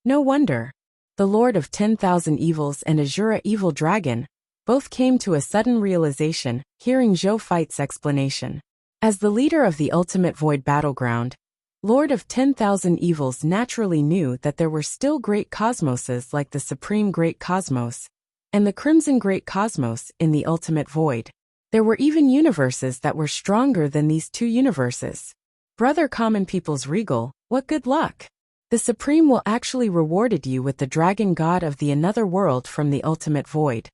A: No wonder. The Lord of 10,000 Evils and Azura Evil Dragon both came to a sudden realization, hearing Zhou Feit's explanation. As the leader of the ultimate void battleground, Lord of 10,000 Evils naturally knew that there were still great cosmoses like the Supreme Great Cosmos and the Crimson Great Cosmos in the ultimate void. There were even universes that were stronger than these two universes. Brother Common People's Regal, what good luck! The Supreme will actually rewarded you with the dragon god of the another world from the ultimate void.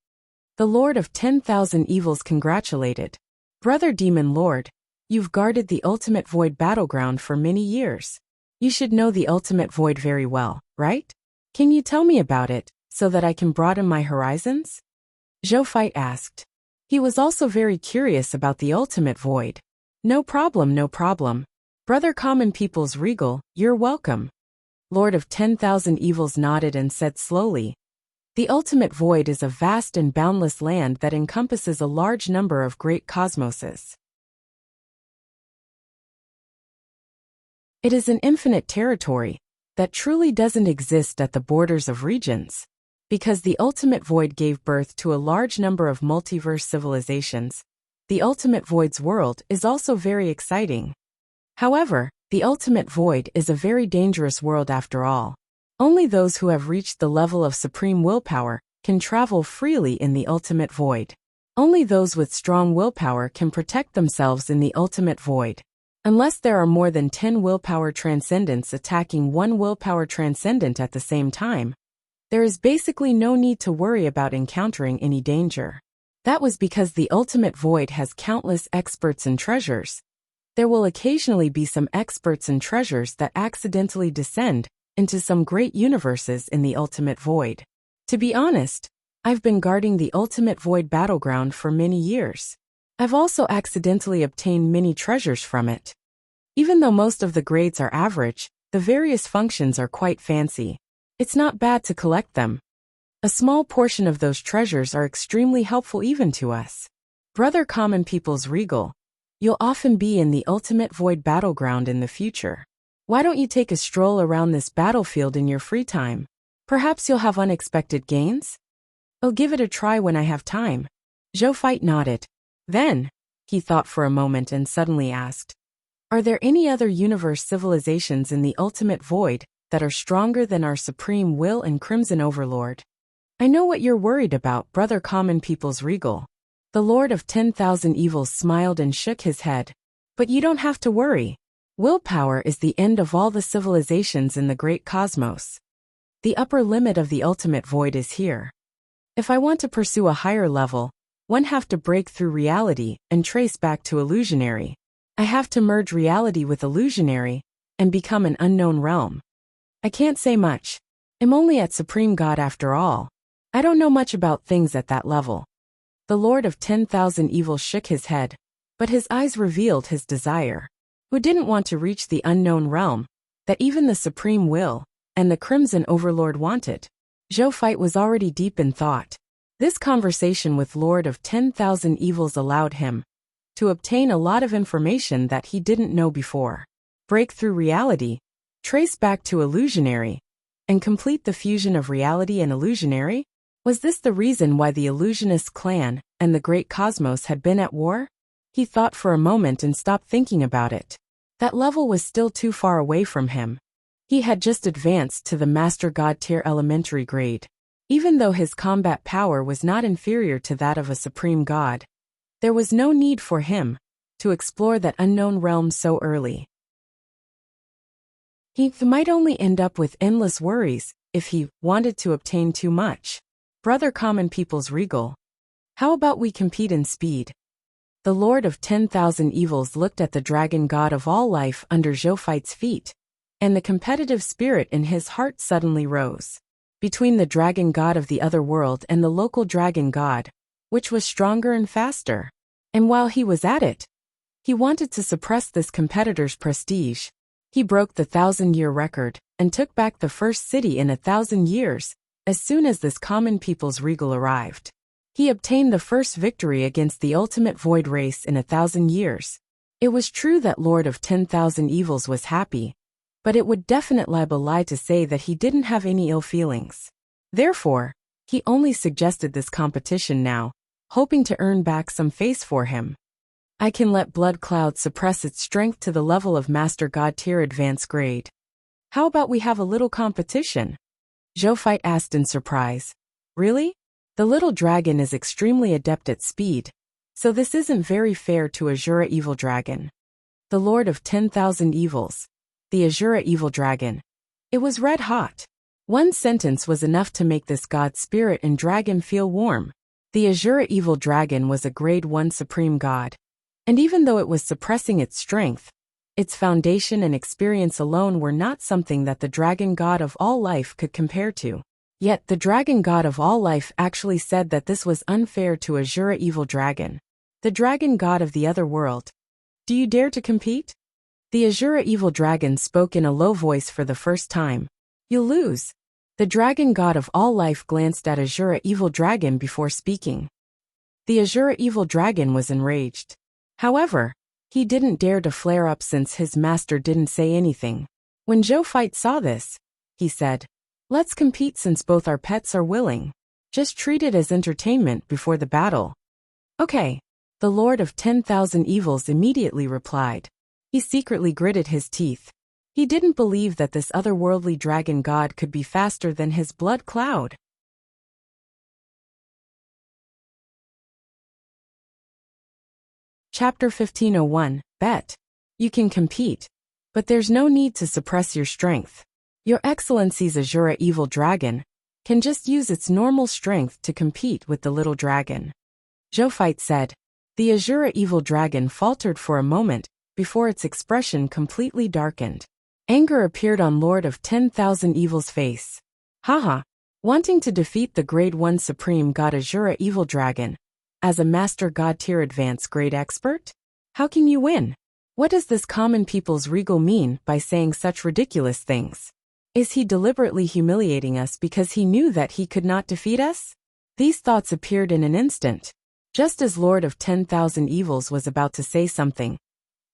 A: The Lord of 10,000 Evils congratulated. Brother Demon Lord, you've guarded the ultimate void battleground for many years. You should know the ultimate void very well, right? Can you tell me about it, so that I can broaden my horizons? Zhou Feit asked. He was also very curious about the ultimate void. No problem, no problem. Brother Common People's Regal, you're welcome. Lord of 10,000 Evils nodded and said slowly, the ultimate void is a vast and boundless land that encompasses a large number of great cosmoses. It is an infinite territory that truly doesn't exist at the borders of regions. Because the ultimate void gave birth to a large number of multiverse civilizations, the ultimate void's world is also very exciting. However, the ultimate void is a very dangerous world after all. Only those who have reached the level of supreme willpower can travel freely in the ultimate void. Only those with strong willpower can protect themselves in the ultimate void. Unless there are more than 10 willpower transcendents attacking one willpower transcendent at the same time, there is basically no need to worry about encountering any danger. That was because the ultimate void has countless experts and treasures. There will occasionally be some experts and treasures that accidentally descend into some great universes in the ultimate void. To be honest, I've been guarding the ultimate void battleground for many years. I've also accidentally obtained many treasures from it. Even though most of the grades are average, the various functions are quite fancy. It's not bad to collect them. A small portion of those treasures are extremely helpful even to us. Brother Common People's Regal, you'll often be in the ultimate void battleground in the future. Why don't you take a stroll around this battlefield in your free time? Perhaps you'll have unexpected gains? I'll give it a try when I have time. Zhou Feit nodded. Then, he thought for a moment and suddenly asked, are there any other universe civilizations in the ultimate void that are stronger than our Supreme Will and Crimson Overlord? I know what you're worried about, Brother Common People's Regal. The Lord of 10,000 Evils smiled and shook his head. But you don't have to worry. Willpower is the end of all the civilizations in the great cosmos. The upper limit of the ultimate void is here. If I want to pursue a higher level, one have to break through reality and trace back to illusionary. I have to merge reality with illusionary and become an unknown realm. I can't say much. I'm only at Supreme God after all. I don't know much about things at that level. The Lord of 10,000 Evils shook his head, but his eyes revealed his desire. Who didn't want to reach the unknown realm that even the Supreme Will and the Crimson Overlord wanted? Zhou Feit was already deep in thought. This conversation with Lord of 10,000 Evils allowed him to obtain a lot of information that he didn't know before. Break through reality, trace back to illusionary, and complete the fusion of reality and illusionary? Was this the reason why the illusionist clan and the great cosmos had been at war? He thought for a moment and stopped thinking about it. That level was still too far away from him. He had just advanced to the Master God tier elementary grade. Even though his combat power was not inferior to that of a supreme god, there was no need for him to explore that unknown realm so early. He might only end up with endless worries if he wanted to obtain too much. Brother Common People's Regal. How about we compete in speed? The Lord of 10,000 Evils looked at the dragon god of all life under Zhou feet, and the competitive spirit in his heart suddenly rose. Between the dragon god of the other world and the local dragon god, which was stronger and faster? And while he was at it, he wanted to suppress this competitor's prestige. He broke the 1,000-year record and took back the first city in 1,000 years as soon as this Common People's Regal arrived. He obtained the first victory against the ultimate void race in 1,000 years. It was true that Lord of 10,000 Evils was happy, but it would definitely be a lie to say that he didn't have any ill feelings. Therefore, he only suggested this competition now, hoping to earn back some face for him. I can let Blood Cloud suppress its strength to the level of Master God tier advanced grade. How about we have a little competition? Zhou asked in surprise. Really? The little dragon is extremely adept at speed, so this isn't very fair to Azura Evil Dragon. The Lord of 10,000 Evils. The Azura Evil Dragon. It was red hot. One sentence was enough to make this god spirit and dragon feel warm. The Azura Evil Dragon was a grade 1 supreme god. And even though it was suppressing its strength, its foundation and experience alone were not something that the dragon god of all life could compare to. Yet the dragon god of all life actually said that this was unfair to Azura Evil Dragon, the dragon god of the other world. Do you dare to compete? The Azura Evil Dragon spoke in a low voice for the first time. You'll lose. The dragon god of all life glanced at Azura Evil Dragon before speaking. The Azura Evil Dragon was enraged. However, he didn't dare to flare up since his master didn't say anything. When Zhou saw this, he said, "Let's compete since both our pets are willing. Just treat it as entertainment before the battle." Okay. The Lord of 10,000 Evils immediately replied. He secretly gritted his teeth. He didn't believe that this otherworldly dragon god could be faster than his Blood Cloud. Chapter 1501, Bet. You can compete, but there's no need to suppress your strength. Your Excellency's Azura Evil Dragon can just use its normal strength to compete with the little dragon. Zhou said. The Azura Evil Dragon faltered for a moment before its expression completely darkened. Anger appeared on Lord of 10,000 Evil's face. Haha. Wanting to defeat the Grade 1 Supreme God Azura Evil Dragon as a Master God tier advanced grade expert? How can you win? What does this Common People's Regal mean by saying such ridiculous things? Is he deliberately humiliating us because he knew that he could not defeat us? These thoughts appeared in an instant. Just as Lord of 10,000 Evils was about to say something.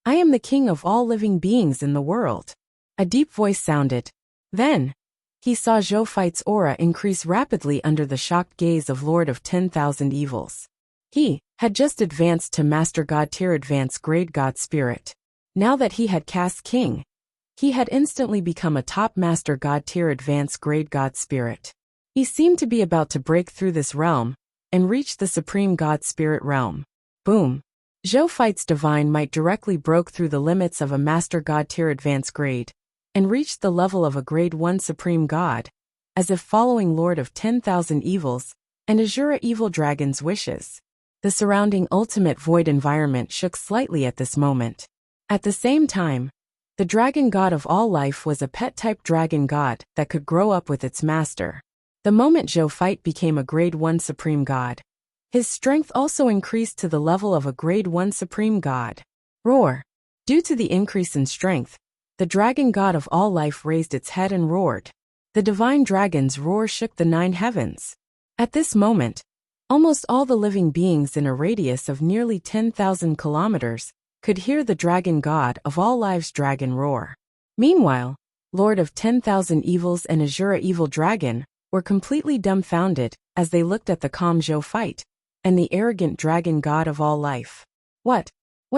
A: I am the king of all living beings in the world. A deep voice sounded. Then, he saw Zhou aura increase rapidly under the shocked gaze of Lord of 10,000 Evils. He had just advanced to Master God tier advanced grade God spirit. Now that he had cast king, he had instantly become a top Master God tier advanced grade God spirit. He seemed to be about to break through this realm and reach the supreme God spirit realm. Boom. Zhou divine might directly broke through the limits of a Master God tier advanced grade and reached the level of a grade 1 supreme god, as if following Lord of 10,000 Evils and Azura Evil Dragon's wishes. The surrounding ultimate void environment shook slightly at this moment. At the same time, the dragon god of all life was a pet-type dragon god that could grow up with its master. The moment Zhou became a grade 1 supreme god, his strength also increased to the level of a grade 1 supreme god. Roar! Due to the increase in strength, the dragon god of all life raised its head and roared. The divine dragon's roar shook the 9 heavens. At this moment, almost all the living beings in a radius of nearly 10,000 kilometers could hear the dragon god of all lives dragon roar. Meanwhile, Lord of 10,000 Evils and Azura Evil Dragon, were completely dumbfounded as they looked at the calm Zhou fight and the arrogant dragon god of all life. What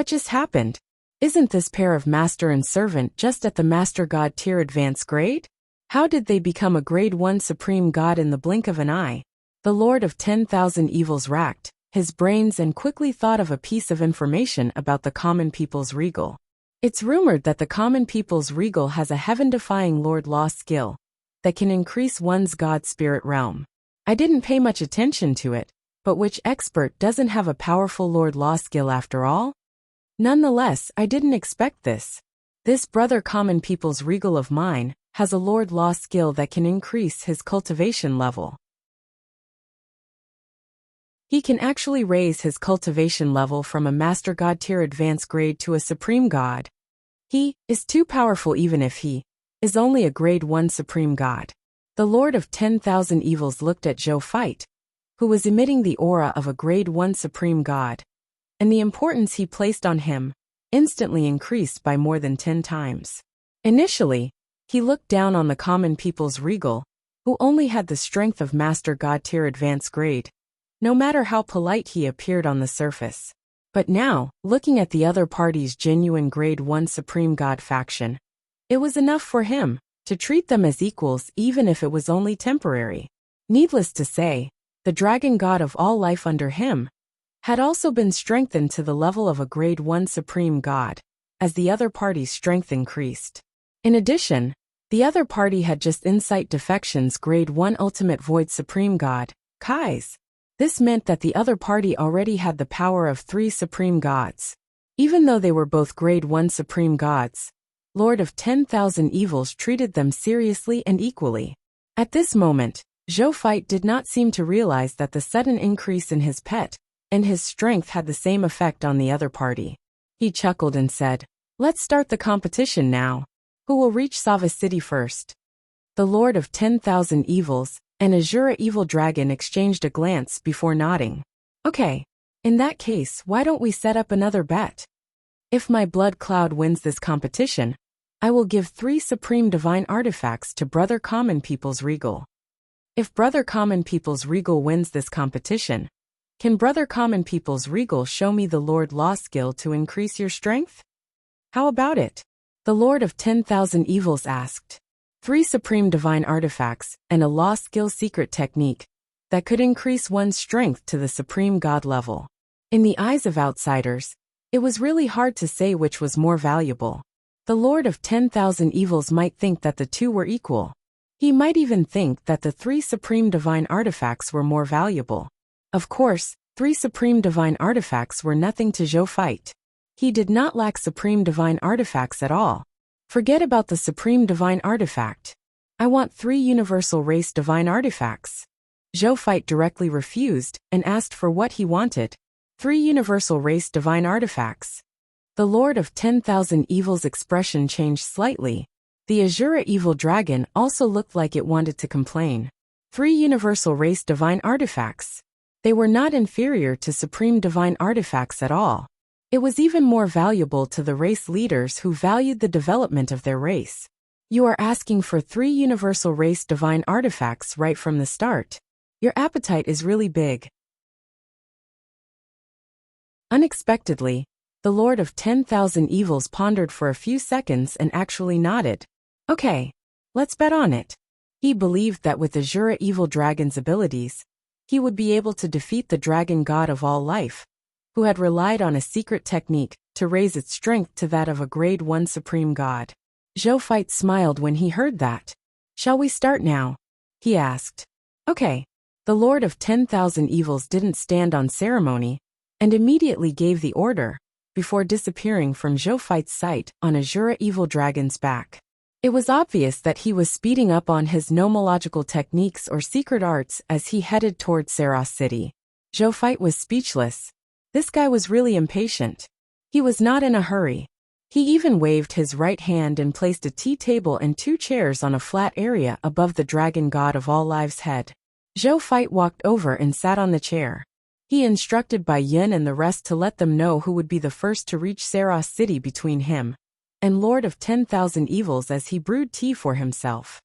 A: just happened? Isn't this pair of master and servant just at the master god tier advanced grade? How did they become a grade 1 supreme god in the blink of an eye? The Lord of 10,000 Evils racked his brains and quickly thought of a piece of information about the common people's regal. It's rumored that the common people's regal has a heaven-defying Lord Law skill that can increase one's god spirit realm. I didn't pay much attention to it, but which expert doesn't have a powerful Lord Law skill after all? Nonetheless, I didn't expect this. This brother common people's regal of mine has a Lord Law skill that can increase his cultivation level. He can actually raise his cultivation level from a Master God tier advanced grade to a Supreme God. He is too powerful even if he is only a grade 1 Supreme God. The Lord of 10,000 Evils looked at Zhou fight, who was emitting the aura of a grade 1 Supreme God, and the importance he placed on him instantly increased by more than 10 times. Initially, he looked down on the common people's regal, who only had the strength of Master God tier advanced grade, no matter how polite he appeared on the surface. But now, looking at the other party's genuine grade 1 Supreme God faction, it was enough for him to treat them as equals even if it was only temporary. Needless to say, the dragon god of all life under him had also been strengthened to the level of a grade 1 Supreme God, as the other party's strength increased. In addition, the other party had just Insight Defection's grade 1 Ultimate Void Supreme God, Kai's. This meant that the other party already had the power of 3 Supreme Gods. Even though they were both grade 1 Supreme Gods, Lord of 10,000 Evils treated them seriously and equally. At this moment, Zhou Fight did not seem to realize that the sudden increase in his pet and his strength had the same effect on the other party. He chuckled and said, "Let's start the competition now. Who will reach Sava City first?" The Lord of 10,000 Evils and Azura Evil Dragon exchanged a glance before nodding. "Okay. In that case, why don't we set up another bet? If my blood cloud wins this competition, I will give 3 Supreme Divine Artifacts to Brother Common People's Regal. If Brother Common People's Regal wins this competition, can Brother Common People's Regal show me the Lord Law skill to increase your strength? How about it?" The Lord of 10,000 Evils asked. 3 Supreme Divine Artifacts and a Law skill secret technique that could increase one's strength to the Supreme God level. In the eyes of outsiders, it was really hard to say which was more valuable. The Lord of 10,000 Evils might think that the two were equal. He might even think that the 3 Supreme Divine Artifacts were more valuable. Of course, 3 Supreme Divine Artifacts were nothing to Zhou Fight. He did not lack Supreme Divine Artifacts at all. Forget about the Supreme Divine Artifact. I want 3 Universal Race Divine Artifacts. Zhou Fight directly refused and asked for what he wanted. 3 Universal Race Divine Artifacts. The Lord of 10,000 Evils' expression changed slightly. The Azura Evil Dragon also looked like it wanted to complain. 3 Universal Race Divine Artifacts. They were not inferior to Supreme Divine Artifacts at all. It was even more valuable to the race leaders who valued the development of their race. You are asking for 3 Universal Race Divine Artifacts right from the start. Your appetite is really big. Unexpectedly, the Lord of 10,000 Evils pondered for a few seconds and actually nodded. Okay, let's bet on it. He believed that with Azura Evil Dragon's abilities, he would be able to defeat the dragon god of all life, who had relied on a secret technique to raise its strength to that of a grade 1 Supreme God. Zhou Fight smiled when he heard that. "Shall we start now?" he asked. Okay. The Lord of 10,000 Evils didn't stand on ceremony, and immediately gave the order, before disappearing from Zhou Fight's sight on Azura Evil Dragon's back. It was obvious that he was speeding up on his nomological techniques or secret arts as he headed toward Saros City. Zhou Fight was speechless. This guy was really impatient. He was not in a hurry. He even waved his right hand and placed a tea table and 2 chairs on a flat area above the dragon god of all lives' head. Zhou Fight walked over and sat on the chair. He instructed Bai Yun and the rest to let them know who would be the first to reach Saros City between him and lord of 10,000 evils as he brewed tea for himself.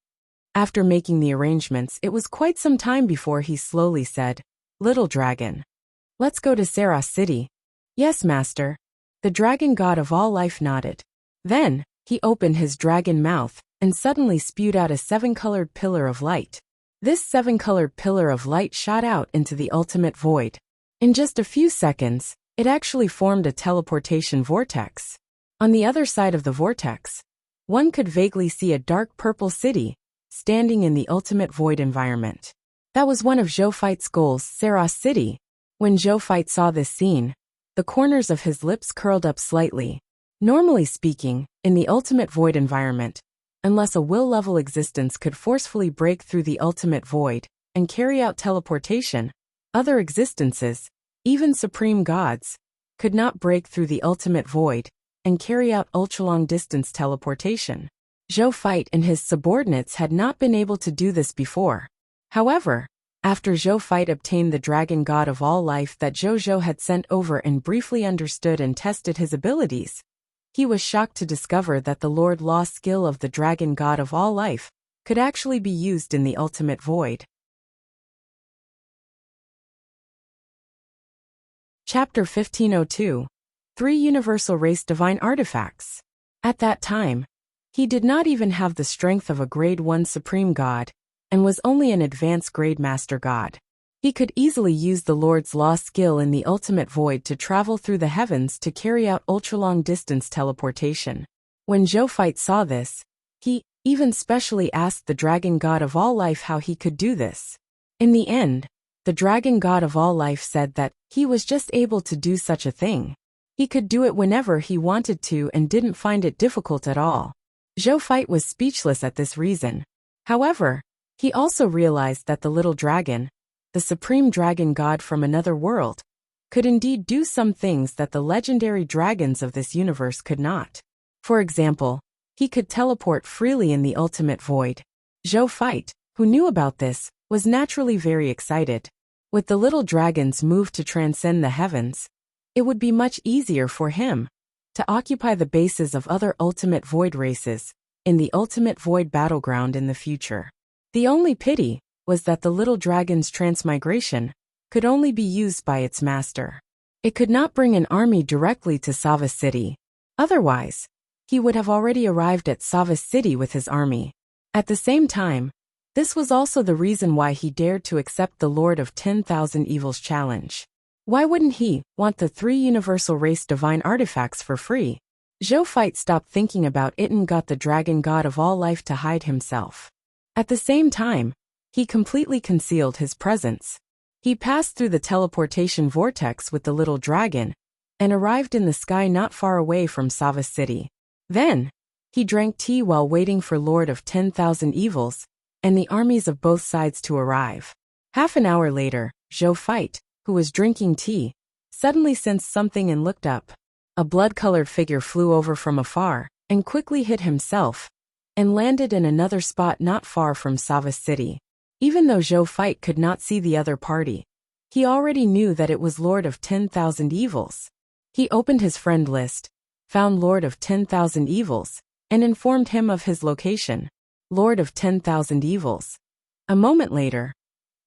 A: After making the arrangements, it was quite some time before he slowly said, "Little dragon, let's go to Sarah City." "Yes, master." The dragon god of all life nodded. Then, he opened his dragon mouth and suddenly spewed out a seven-colored pillar of light. This seven-colored pillar of light shot out into the ultimate void. In just a few seconds, it actually formed a teleportation vortex. On the other side of the vortex, one could vaguely see a dark purple city, standing in the ultimate void environment. That was one of Zoophyte's goals, Sarah City. When Zoophyte saw this scene, the corners of his lips curled up slightly. Normally speaking, in the ultimate void environment, unless a will-level existence could forcefully break through the ultimate void and carry out teleportation, other existences, even supreme gods, could not break through the ultimate void and carry out ultra-long-distance teleportation. Zoophyte and his subordinates had not been able to do this before. However, after Zoophyte obtained the dragon god of all life that Jojo had sent over and briefly understood and tested his abilities, he was shocked to discover that the Lord Law skill of the dragon god of all life could actually be used in the ultimate void. Chapter 1502. 3 Universal Race Divine Artifacts. At that time, he did not even have the strength of a Grade 1 Supreme God, and was only an advanced Grade Master God. He could easily use the Lord's Law skill in the ultimate void to travel through the heavens to carry out ultra-long-distance teleportation. When Zoophyte saw this, he even specially asked the Dragon God of all life how he could do this. In the end, the Dragon God of all life said that he was just able to do such a thing. He could do it whenever he wanted to and didn't find it difficult at all. Zoophyte was speechless at this reason. However, he also realized that the little dragon, the supreme dragon god from another world, could indeed do some things that the legendary dragons of this universe could not. For example, he could teleport freely in the ultimate void. Zoophyte, who knew about this, was naturally very excited. With the little dragon's move to transcend the heavens, it would be much easier for him to occupy the bases of other ultimate void races in the ultimate void battleground in the future. The only pity was that the little dragon's transmigration could only be used by its master. It could not bring an army directly to Sava City. Otherwise, he would have already arrived at Sava City with his army. At the same time, this was also the reason why he dared to accept the Lord of 10,000 Evils challenge. Why wouldn't he want the 3 Universal Race Divine Artifacts for free? Zoophyte stopped thinking about it and got the Dragon God of all life to hide himself. At the same time, he completely concealed his presence. He passed through the teleportation vortex with the little dragon and arrived in the sky not far away from Sava City. Then, he drank tea while waiting for Lord of 10,000 Evils and the armies of both sides to arrive. Half an hour later, Zoophyte, who was drinking tea, suddenly sensed something and looked up. A blood-colored figure flew over from afar and quickly hid himself and landed in another spot not far from Sava City. Even though Zoophyte could not see the other party, he already knew that it was Lord of 10,000 Evils. He opened his friend list, found Lord of 10,000 Evils, and informed him of his location. Lord of 10,000 Evils. A moment later,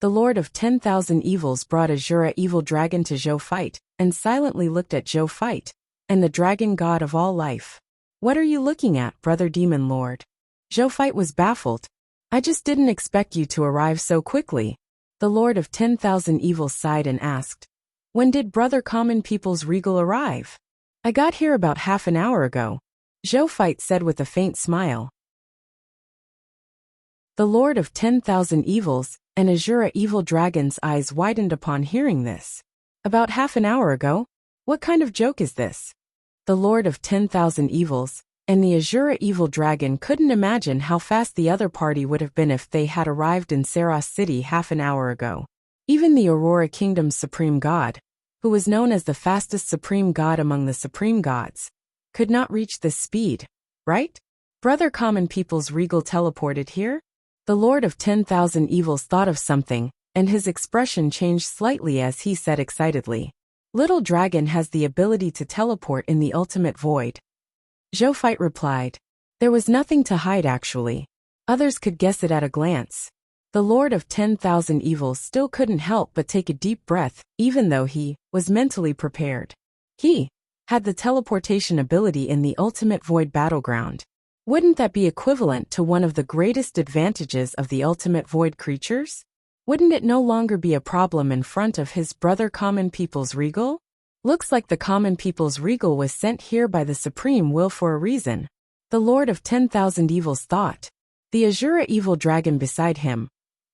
A: the Lord of 10,000 Evils brought a Jura evil dragon to Zoophyte and silently looked at Zoophyte and the dragon god of all life. "What are you looking at, brother demon lord?" Zoophyte was baffled. "I just didn't expect you to arrive so quickly." The Lord of 10,000 Evils sighed and asked, "When did brother common people's regal arrive?" "I got here about half an hour ago," Zoophyte said with a faint smile. The Lord of 10,000 Evils and Azura evil dragon's eyes widened upon hearing this. "About half an hour ago? What kind of joke is this?" The Lord of 10,000 Evils and the Azura evil dragon couldn't imagine how fast the other party would have been if they had arrived in Saros City half an hour ago. Even the Aurora Kingdom's supreme god, who was known as the fastest supreme god among the supreme gods, could not reach this speed, right? Brother common people's regal teleported here? The Lord of 10,000 Evils thought of something, and his expression changed slightly as he said excitedly, "Little Dragon has the ability to teleport in the ultimate void." Zhou Fight replied. There was nothing to hide actually. Others could guess it at a glance. The Lord of 10,000 Evils still couldn't help but take a deep breath, even though he was mentally prepared. He had the teleportation ability in the ultimate void battleground. Wouldn't that be equivalent to one of the greatest advantages of the ultimate void creatures? Wouldn't it no longer be a problem in front of his brother Common People's Regal? Looks like the Common People's Regal was sent here by the Supreme Will for a reason. The Lord of 10,000 Evils thought. The Azura evil dragon beside him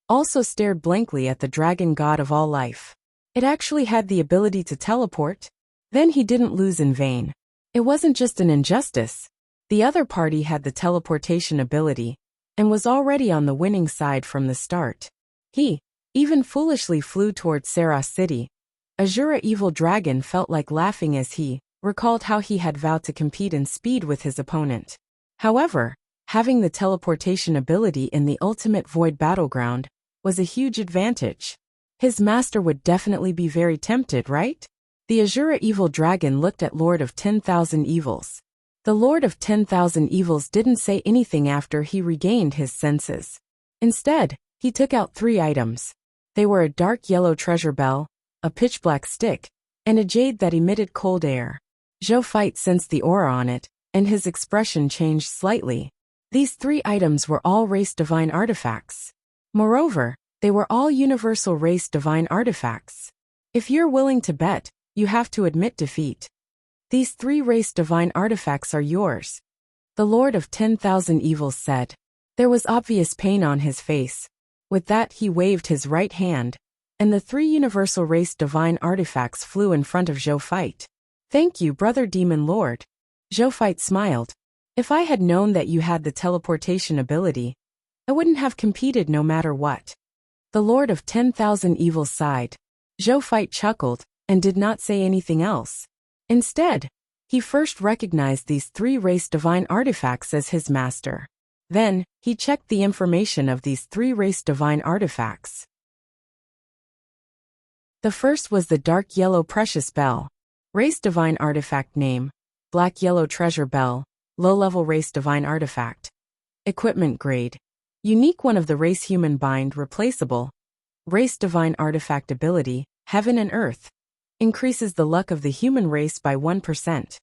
A: also stared blankly at the dragon god of all life. It actually had the ability to teleport. Then he didn't lose in vain. It wasn't just an injustice. The other party had the teleportation ability and was already on the winning side from the start. He even foolishly flew towards Saras City. Azura evil dragon felt like laughing as he recalled how he had vowed to compete in speed with his opponent. However, having the teleportation ability in the ultimate void battleground was a huge advantage. His master would definitely be very tempted, right? The Azura evil dragon looked at Lord of 10,000 Evils. The Lord of 10,000 Evils didn't say anything after he regained his senses. Instead, he took out 3 items. They were a dark yellow treasure bell, a pitch black stick, and a jade that emitted cold air. Zhou Fight sensed the aura on it, and his expression changed slightly. These 3 items were all race divine artifacts. Moreover, they were all universal race divine artifacts. If you're willing to bet, you have to admit defeat. These 3 race divine artifacts are yours. The Lord of 10,000 Evils said. There was obvious pain on his face. With that he waved his right hand, and the 3 universal race divine artifacts flew in front of Zhou Fight. Thank you, Brother Demon Lord. Zhou Fight smiled. If I had known that you had the teleportation ability, I wouldn't have competed no matter what. The Lord of 10,000 Evils sighed. Zhou Fight chuckled and did not say anything else. Instead, he first recognized these 3 race divine artifacts as his master. Then, he checked the information of these 3 race divine artifacts. The first was the dark yellow precious bell. Race divine artifact name, black yellow treasure bell, low-level race divine artifact. Equipment grade. Unique one of the race human bind replaceable. Race divine artifact ability, heaven and earth. Increases the luck of the human race by 1%.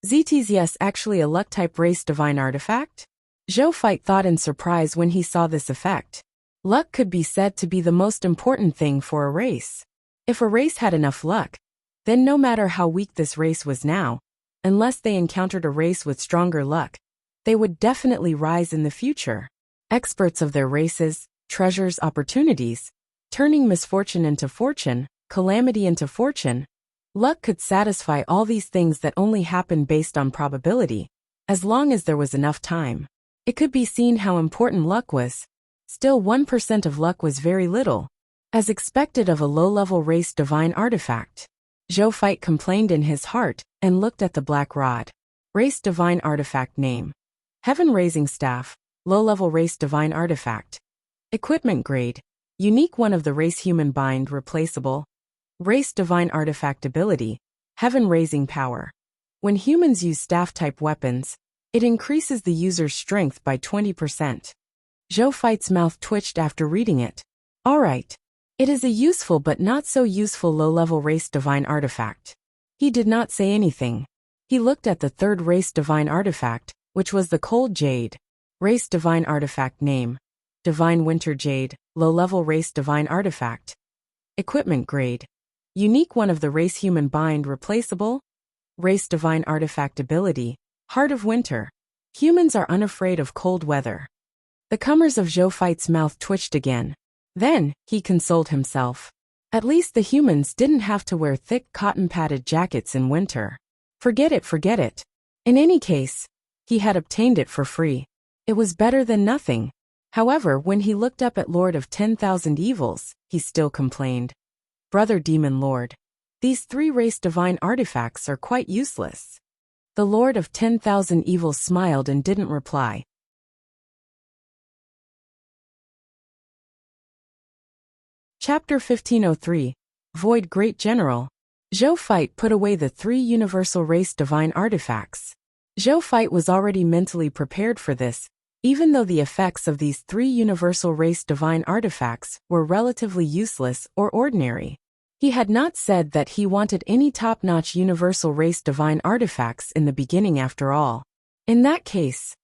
A: ZT's yes, actually a luck-type race divine artifact? Zhou Fight thought in surprise when he saw this effect. Luck could be said to be the most important thing for a race. If a race had enough luck, then no matter how weak this race was now, unless they encountered a race with stronger luck, they would definitely rise in the future. Experts of their races, treasures opportunities, turning misfortune into fortune, calamity into fortune. Luck could satisfy all these things that only happen based on probability, as long as there was enough time. It could be seen how important luck was. Still 1% of luck was very little, as expected of a low-level race divine artifact. Zhou Fight complained in his heart and looked at the black rod. Race divine artifact name. Heaven raising staff, low-level race divine artifact. Equipment grade. Unique one of the race human bind replaceable. Race divine artifact ability, heaven raising power. When humans use staff-type weapons, it increases the user's strength by 20%. Zhou Fight's mouth twitched after reading it. Alright. It is a useful but not so useful low-level race divine artifact. He did not say anything. He looked at the 3rd race divine artifact, which was the cold jade. Race divine artifact name. Divine winter jade, low-level race divine artifact. Equipment grade. Unique one of the race human bind replaceable. Race divine artifact ability, heart of winter. Humans are unafraid of cold weather. The comers of Zhou Fight's mouth twitched again. Then, he consoled himself. At least the humans didn't have to wear thick cotton-padded jackets in winter. Forget it. In any case, he had obtained it for free. It was better than nothing. However, when he looked up at Lord of 10,000 Evils, he still complained. Brother Demon Lord. These 3 race divine artifacts are quite useless. The Lord of 10,000 Evils smiled and didn't reply. Chapter 1503. Void Great General. Zhou Fight put away the 3 universal race divine artifacts. Zhou Fight was already mentally prepared for this, even though the effects of these three universal race divine artifacts were relatively useless or ordinary. He had not said that he wanted any top-notch universal race divine artifacts in the beginning after all. In that case,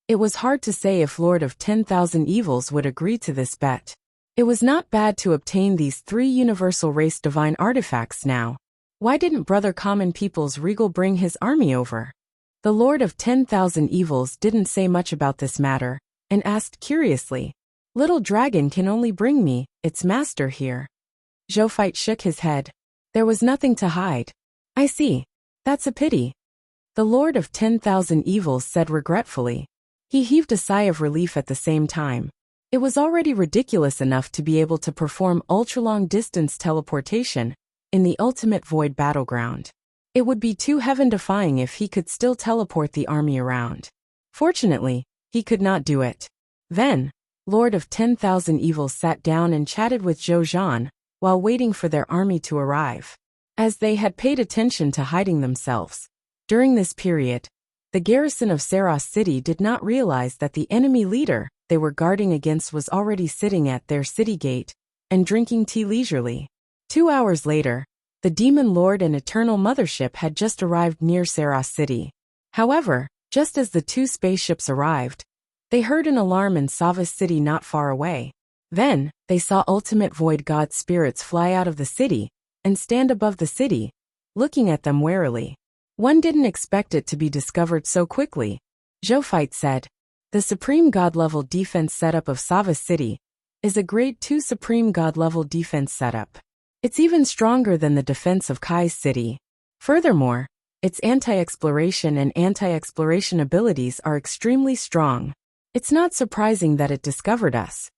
A: it was hard to say if Lord of 10,000 Evils would agree to this bet. It was not bad to obtain these three universal race divine artifacts now. Why didn't Brother Common People's Regal bring his army over? The Lord of 10,000 Evils didn't say much about this matter, and asked curiously, "Little dragon can only bring me, its master here." Zhou Fight shook his head. There was nothing to hide. "I see. That's a pity." The Lord of 10,000 Evils said regretfully. He heaved a sigh of relief at the same time. It was already ridiculous enough to be able to perform ultra-long distance teleportation in the ultimate void battleground. It would be too heaven-defying if he could still teleport the army around. Fortunately, he could not do it. Then, Lord of 10,000 Evils sat down and chatted with Zhou Zhan while waiting for their army to arrive. As they had paid attention to hiding themselves during this period, the garrison of Saros City did not realize that the enemy leader they were guarding against was already sitting at their city gate and drinking tea leisurely. 2 hours later, the Demon Lord and Eternal Mothership had just arrived near Saros City. However, just as the two spaceships arrived, they heard an alarm in Savas City not far away. Then, they saw Ultimate Void God spirits fly out of the city and stand above the city, looking at them warily. One didn't expect it to be discovered so quickly. Zhou Fight said, "The Supreme God-level defense setup of Savas City is a Grade 2 Supreme God-level defense setup. It's even stronger than the defense of Kai's city. Furthermore, its anti-exploration and anti-exploration abilities are extremely strong. It's not surprising that it discovered us."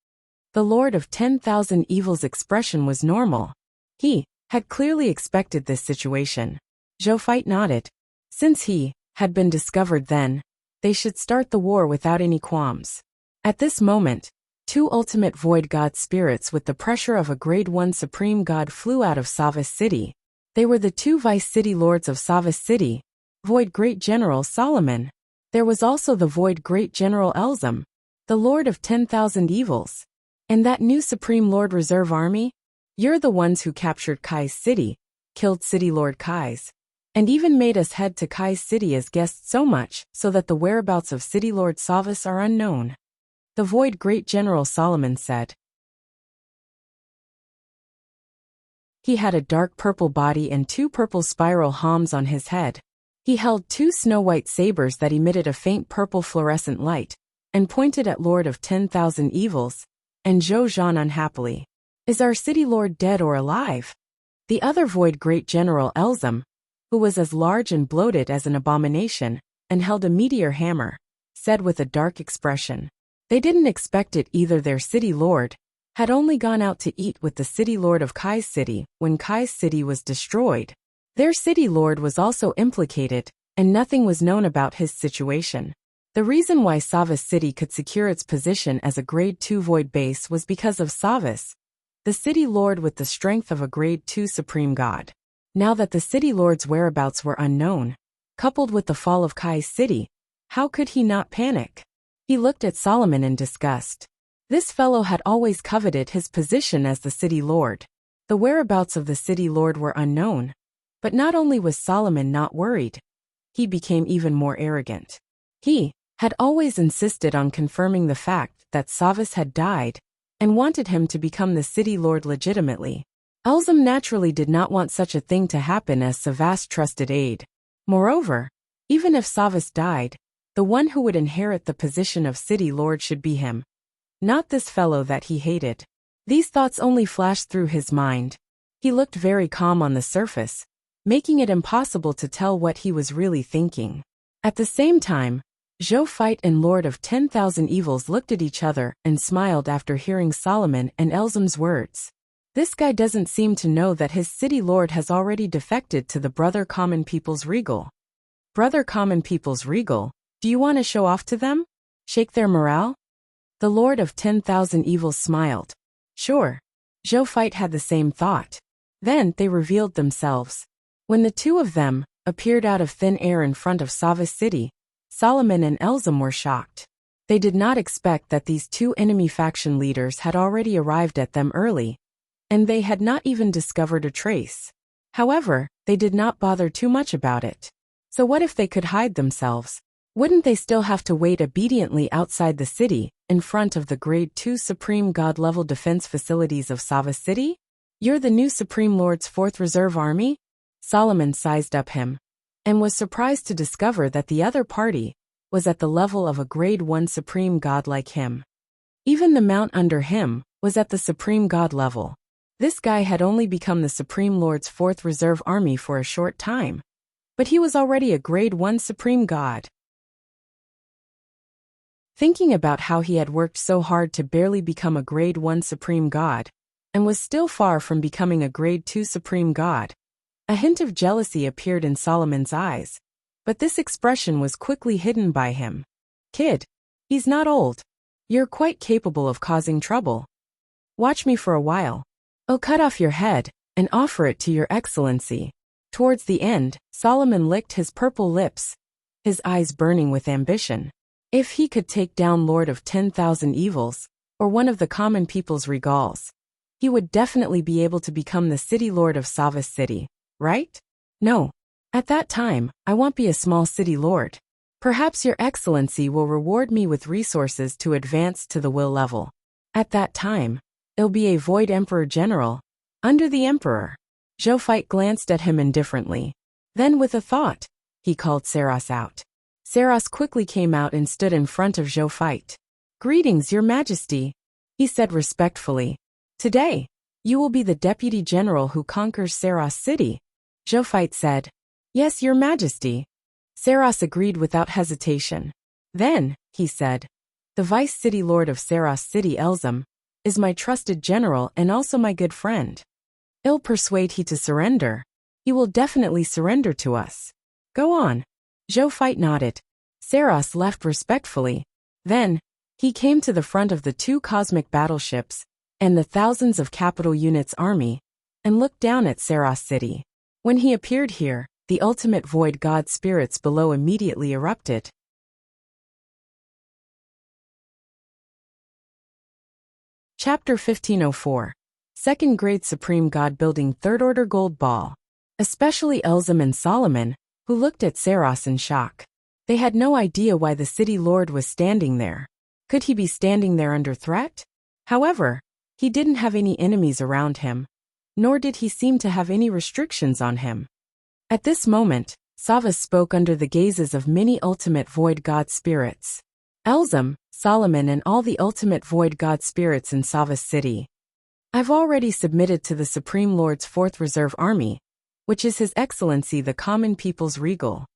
A: The Lord of 10,000 Evils' expression was normal. He had clearly expected this situation. Zhou Fight nodded. Since he had been discovered then, they should start the war without any qualms. At this moment, two ultimate void god spirits with the pressure of a grade 1 supreme god flew out of Savas City. They were the two vice city lords of Savas City, Void Great General Solomon. There was also the Void Great General Elzum, the Lord of 10,000 Evils. And that new Supreme Lord Reserve Army? You're the ones who captured Kai's city, killed City Lord Kai's, and even made us head to Kai's city as guests so much so that the whereabouts of City Lord Savas are unknown. The Void Great General Solomon said. He had a dark purple body and two purple spiral hams on his head. He held two snow-white sabers that emitted a faint purple fluorescent light, and pointed at Lord of 10,000 Evils, and Zhou Zhan unhappily. "Is our city lord dead or alive?" The other Void Great General Elzum, who was as large and bloated as an abomination, and held a meteor hammer, said with a dark expression. They didn't expect it either. Their city lord had only gone out to eat with the city lord of Kai's city when Kai's city was destroyed. Their city lord was also implicated, and nothing was known about his situation. The reason why Savas City could secure its position as a Grade 2 Void base was because of Savas, the city lord with the strength of a Grade 2 Supreme God. Now that the city lord's whereabouts were unknown, coupled with the fall of Kai's city, how could he not panic? He looked at Solomon in disgust. This fellow had always coveted his position as the city lord. The whereabouts of the city lord were unknown. But not only was Solomon not worried, he became even more arrogant. He had always insisted on confirming the fact that Savas had died, and wanted him to become the city lord legitimately. Elzum naturally did not want such a thing to happen as Savas' trusted aide. Moreover, even if Savas died, the one who would inherit the position of city lord should be him, not this fellow that he hated. These thoughts only flashed through his mind. He looked very calm on the surface, making it impossible to tell what he was really thinking. At the same time, Zhou Fight and Lord of 10,000 Evils looked at each other and smiled after hearing Solomon and Elzum's words. This guy doesn't seem to know that his city lord has already defected to the Brother Common People's Regal. Brother Common People's Regal, do you want to show off to them? Shake their morale? The Lord of 10,000 Evils smiled. Sure. Zhou Fight had the same thought. Then they revealed themselves. When the two of them appeared out of thin air in front of Savas City, Solomon and Elzem were shocked. They did not expect that these two enemy faction leaders had already arrived at them early, and they had not even discovered a trace. However, they did not bother too much about it. So what if they could hide themselves? Wouldn't they still have to wait obediently outside the city, in front of the Grade 2 Supreme God-level defense facilities of Sava City? You're the new Supreme Lord's 4th Reserve Army? Solomon sized up him, and was surprised to discover that the other party was at the level of a Grade 1 Supreme God like him. Even the mount under him was at the Supreme God level. This guy had only become the Supreme Lord's 4th Reserve Army for a short time, but he was already a Grade 1 Supreme God. Thinking about how he had worked so hard to barely become a Grade 1 Supreme God, and was still far from becoming a Grade 2 Supreme God, a hint of jealousy appeared in Solomon's eyes, but this expression was quickly hidden by him. Kid, he's not old. You're quite capable of causing trouble. Watch me for a while. I'll cut off your head and offer it to your excellency. Towards the end, Solomon licked his purple lips, his eyes burning with ambition. If he could take down Lord of 10,000 Evils, or one of the common people's regals, he would definitely be able to become the city lord of Sava City, right? No. At that time, I won't be a small city lord. Perhaps your excellency will reward me with resources to advance to the will level. At that time, I'll be a Void Emperor General, under the Emperor. Zophite glanced at him indifferently. Then with a thought, he called Saras out. Saras quickly came out and stood in front of Zophite. Greetings, your majesty, he said respectfully. Today, you will be the deputy general who conquers Saras City. Zophite said. Yes, your majesty. Saras agreed without hesitation. Then, he said, the vice city lord of Saras City Elzem is my trusted general and also my good friend. I'll persuade he to surrender. He will definitely surrender to us. Go on. Zophite nodded. Saras left respectfully. Then, he came to the front of the 2 cosmic battleships and the thousands of capital units army and looked down at Saras City. When he appeared here, the ultimate void god spirits below immediately erupted. Chapter 1504. Second Grade Supreme God Building Third Order Gold Ball. Especially Elzem and Solomon, who looked at Saras in shock. They had no idea why the city lord was standing there. Could he be standing there under threat? However, he didn't have any enemies around him, nor did he seem to have any restrictions on him. At this moment, Sava spoke under the gazes of many ultimate void god spirits. Elzem, Solomon and all the ultimate void god spirits in Sava City. I've already submitted to the Supreme Lord's 4th Reserve Army, which is His Excellency the common people's regal.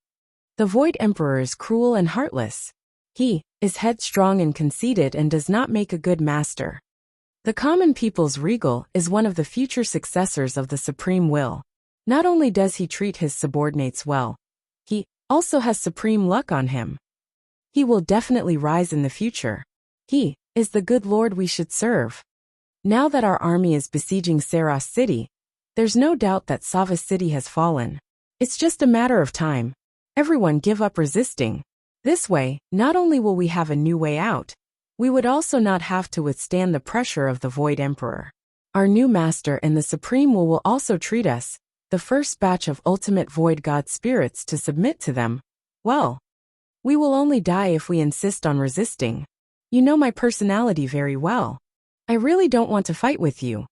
A: The Void Emperor is cruel and heartless. He is headstrong and conceited and does not make a good master. The common people's regal is one of the future successors of the Supreme Will. Not only does he treat his subordinates well, he also has supreme luck on him. He will definitely rise in the future. He is the good lord we should serve. Now that our army is besieging Saras City, there's no doubt that Sava City has fallen. It's just a matter of time. Everyone give up resisting. This way, not only will we have a new way out, we would also not have to withstand the pressure of the Void Emperor. Our new master and the Supreme will also treat us, the first batch of ultimate void god spirits, to submit to them. Well, we will only die if we insist on resisting. You know my personality very well. I really don't want to fight with you.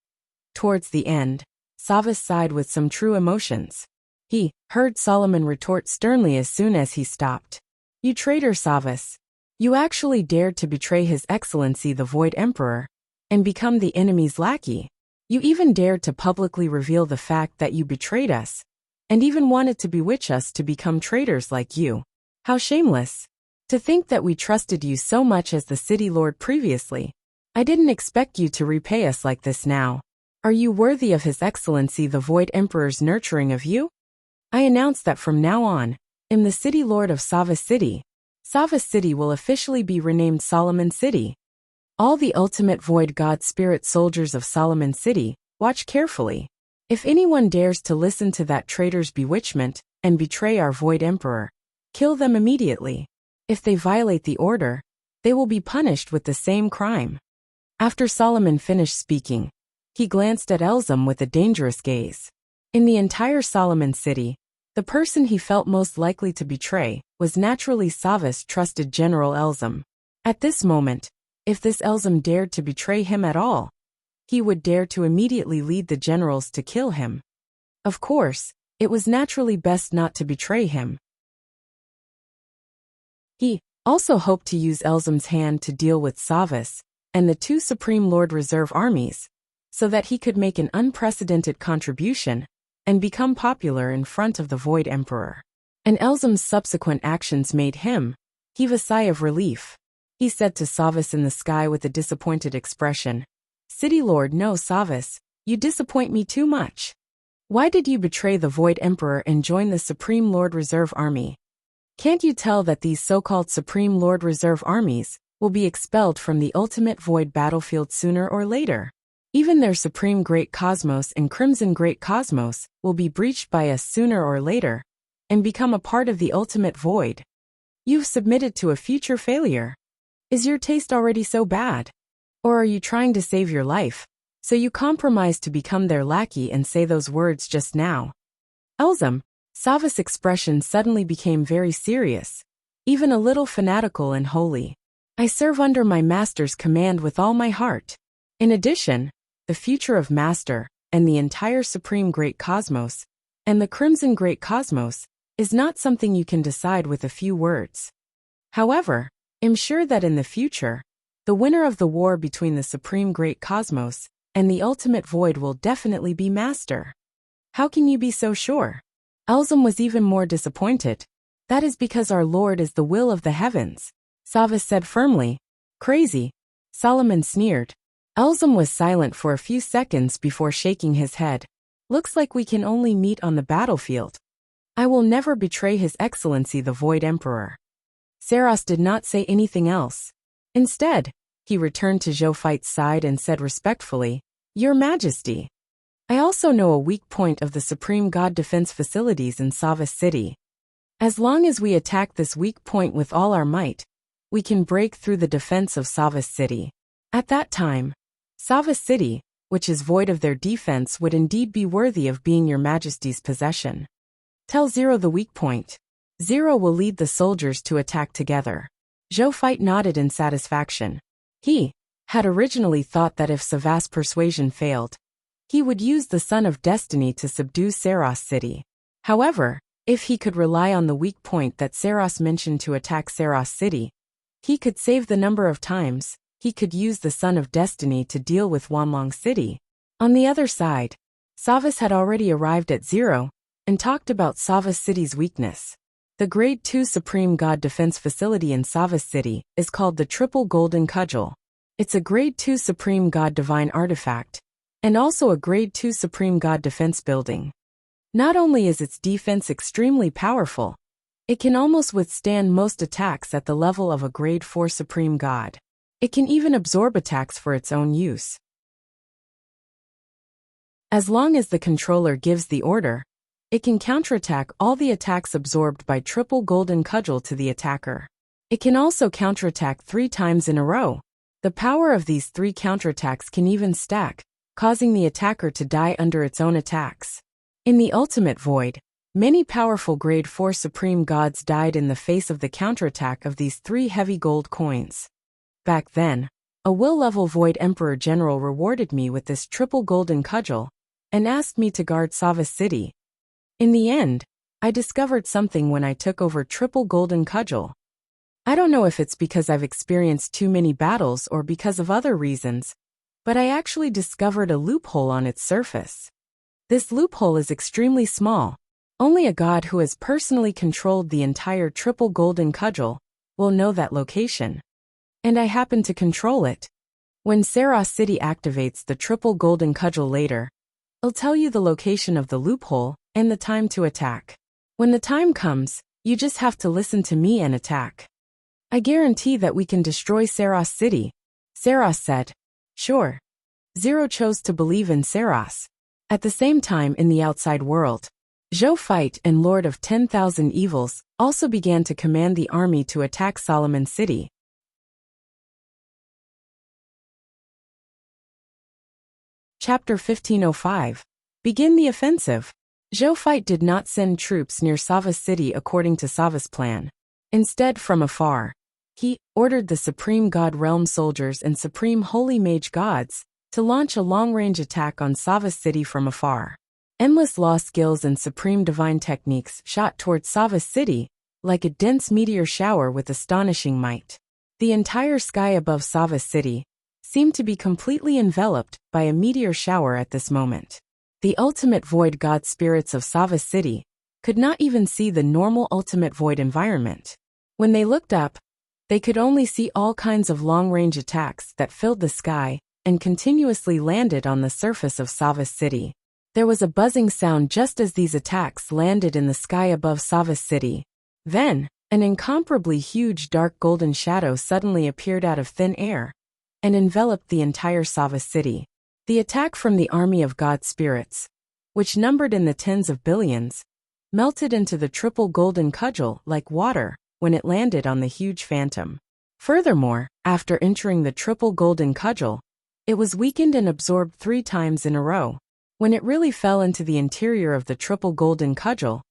A: Towards the end, Savas sighed with some true emotions. He heard Solomon retort sternly as soon as he stopped. You traitor, Savas. You actually dared to betray His Excellency the Void Emperor and become the enemy's lackey. You even dared to publicly reveal the fact that you betrayed us, and even wanted to bewitch us to become traitors like you. How shameless. To think that we trusted you so much as the city lord previously. I didn't expect you to repay us like this now. Are you worthy of His Excellency the Void Emperor's nurturing of you? I announce that from now on, I'm the city lord of Sava City. Sava City will officially be renamed Solomon City. All the ultimate void god spirit soldiers of Solomon City, watch carefully. If anyone dares to listen to that traitor's bewitchment and betray our Void Emperor, kill them immediately. If they violate the order, they will be punished with the same crime. After Solomon finished speaking, he glanced at Elzem with a dangerous gaze. In the entire Solomon city, the person he felt most likely to betray was naturally Savas' trusted General Elzem. At this moment, if this Elzem dared to betray him at all, he would dare to immediately lead the generals to kill him. Of course, it was naturally best not to betray him. He also hoped to use Elzem's hand to deal with Savas and the two Supreme Lord Reserve armies, so that he could make an unprecedented contribution and become popular in front of the Void Emperor. And Elzem's subsequent actions made him heave a sigh of relief. He said to Savas in the sky with a disappointed expression, "City Lord, no, Savas, you disappoint me too much. Why did you betray the Void Emperor and join the Supreme Lord Reserve Army? Can't you tell that these so-called Supreme Lord Reserve armies will be expelled from the ultimate Void battlefield sooner or later? Even their Supreme Great Cosmos and Crimson Great Cosmos will be breached by us sooner or later and become a part of the ultimate Void. You've submitted to a future failure. Is your taste already so bad? Or are you trying to save your life, so you compromise to become their lackey and say those words just now?" Elzem, Savas' expression suddenly became very serious, even a little fanatical and holy. "I serve under my master's command with all my heart. In addition, the future of Master and the entire Supreme Great Cosmos and the Crimson Great Cosmos is not something you can decide with a few words. However, I'm sure that in the future, the winner of the war between the Supreme Great Cosmos and the ultimate Void will definitely be Master." "How can you be so sure?" Elzem was even more disappointed. "That is because our Lord is the will of the heavens," Savas said firmly. "Crazy," Solomon sneered. Elzem was silent for a few seconds before shaking his head. "Looks like we can only meet on the battlefield. I will never betray His Excellency the Void Emperor." Saras did not say anything else. Instead, he returned to Zhou side and said respectfully, "Your Majesty, I also know a weak point of the Supreme God Defense facilities in Savas City. As long as we attack this weak point with all our might, we can break through the defense of Savas City. At that time, Savas City, which is void of their defense, would indeed be worthy of being your Majesty's possession. Tell Zero the weak point. Zero will lead the soldiers to attack together." Zhou nodded in satisfaction. He had originally thought that if Savas' persuasion failed, he would use the Son of Destiny to subdue Saras City. However, if he could rely on the weak point that Saras mentioned to attack Saras City, he could save the number of times he could use the Son of Destiny to deal with Wanlong City. On the other side, Savas had already arrived at Zero and talked about Savas City's weakness. The Grade 2 Supreme God Defense facility in Savas City is called the Triple Golden Cudgel. It's a Grade 2 Supreme God Divine Artifact, and also a Grade 2 Supreme God Defense building. Not only is its defense extremely powerful, it can almost withstand most attacks at the level of a Grade 4 Supreme God. It can even absorb attacks for its own use. As long as the controller gives the order, it can counterattack all the attacks absorbed by Triple Golden Cudgel to the attacker. It can also counterattack 3 times in a row. The power of these 3 counterattacks can even stack, causing the attacker to die under its own attacks. In the Ultimate Void, many powerful Grade 4 Supreme Gods died in the face of the counterattack of these 3 heavy gold coins. Back then, a will-level Void Emperor General rewarded me with this Triple Golden Cudgel and asked me to guard Savas City. In the end, I discovered something when I took over Triple Golden Cudgel. I don't know if it's because I've experienced too many battles or because of other reasons, but I actually discovered a loophole on its surface. This loophole is extremely small. Only a god who has personally controlled the entire Triple Golden Cudgel will know that location. And I happen to control it. When Saras City activates the Triple Golden Cudgel later, it'll tell you the location of the loophole and the time to attack. When the time comes, you just have to listen to me and attack. I guarantee that we can destroy Saras City, Saras said. Sure. Zero chose to believe in Saras. At the same time in the outside world, Zhou and Lord of 10,000 Evils also began to command the army to attack Solomon's city. Chapter 1505. Begin the offensive. Zophite did not send troops near Sava's city according to Sava's plan. Instead, from afar, he ordered the Supreme God Realm soldiers and Supreme Holy Mage gods to launch a long-range attack on Sava's city from afar. Endless law skills and supreme divine techniques shot towards Sava's city like a dense meteor shower with astonishing might. The entire sky above Sava's city seemed to be completely enveloped by a meteor shower at this moment. The ultimate void god spirits of Sava's city could not even see the normal ultimate void environment. When they looked up, they could only see all kinds of long-range attacks that filled the sky and continuously landed on the surface of Sava's city. There was a buzzing sound just as these attacks landed in the sky above Sava's city. Then, an incomparably huge dark golden shadow suddenly appeared out of thin air and enveloped the entire Sava's city. The attack from the army of god spirits, which numbered in the tens of billions, melted into the triple golden cudgel like water when it landed on the huge phantom. Furthermore, after entering the triple golden cudgel, it was weakened and absorbed 3 times in a row. When it really fell into the interior of the triple golden cudgel,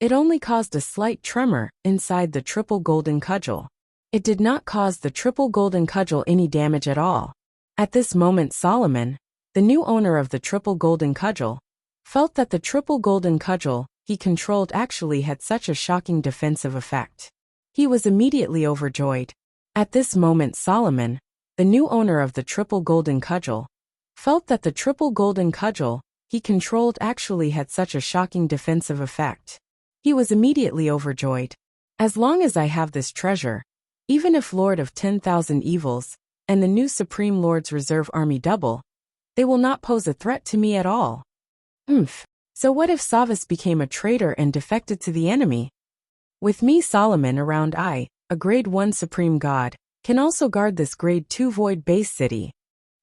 A: it only caused a slight tremor inside the triple golden cudgel. It did not cause the triple golden cudgel any damage at all. At this moment, Solomon, the new owner of the triple golden cudgel, felt that the triple golden cudgel he controlled actually had such a shocking defensive effect. He was immediately overjoyed. At this moment, Solomon, the new owner of the triple golden cudgel, felt that the triple golden cudgel he controlled actually had such a shocking defensive effect. He was immediately overjoyed. As long as I have this treasure, even if Lord of 10,000 Evils and the new Supreme Lord's Reserve Army double, they will not pose a threat to me at all. So what if Savas became a traitor and defected to the enemy? With me, Solomon, around a grade 1 Supreme God, can also guard this grade 2 void base city.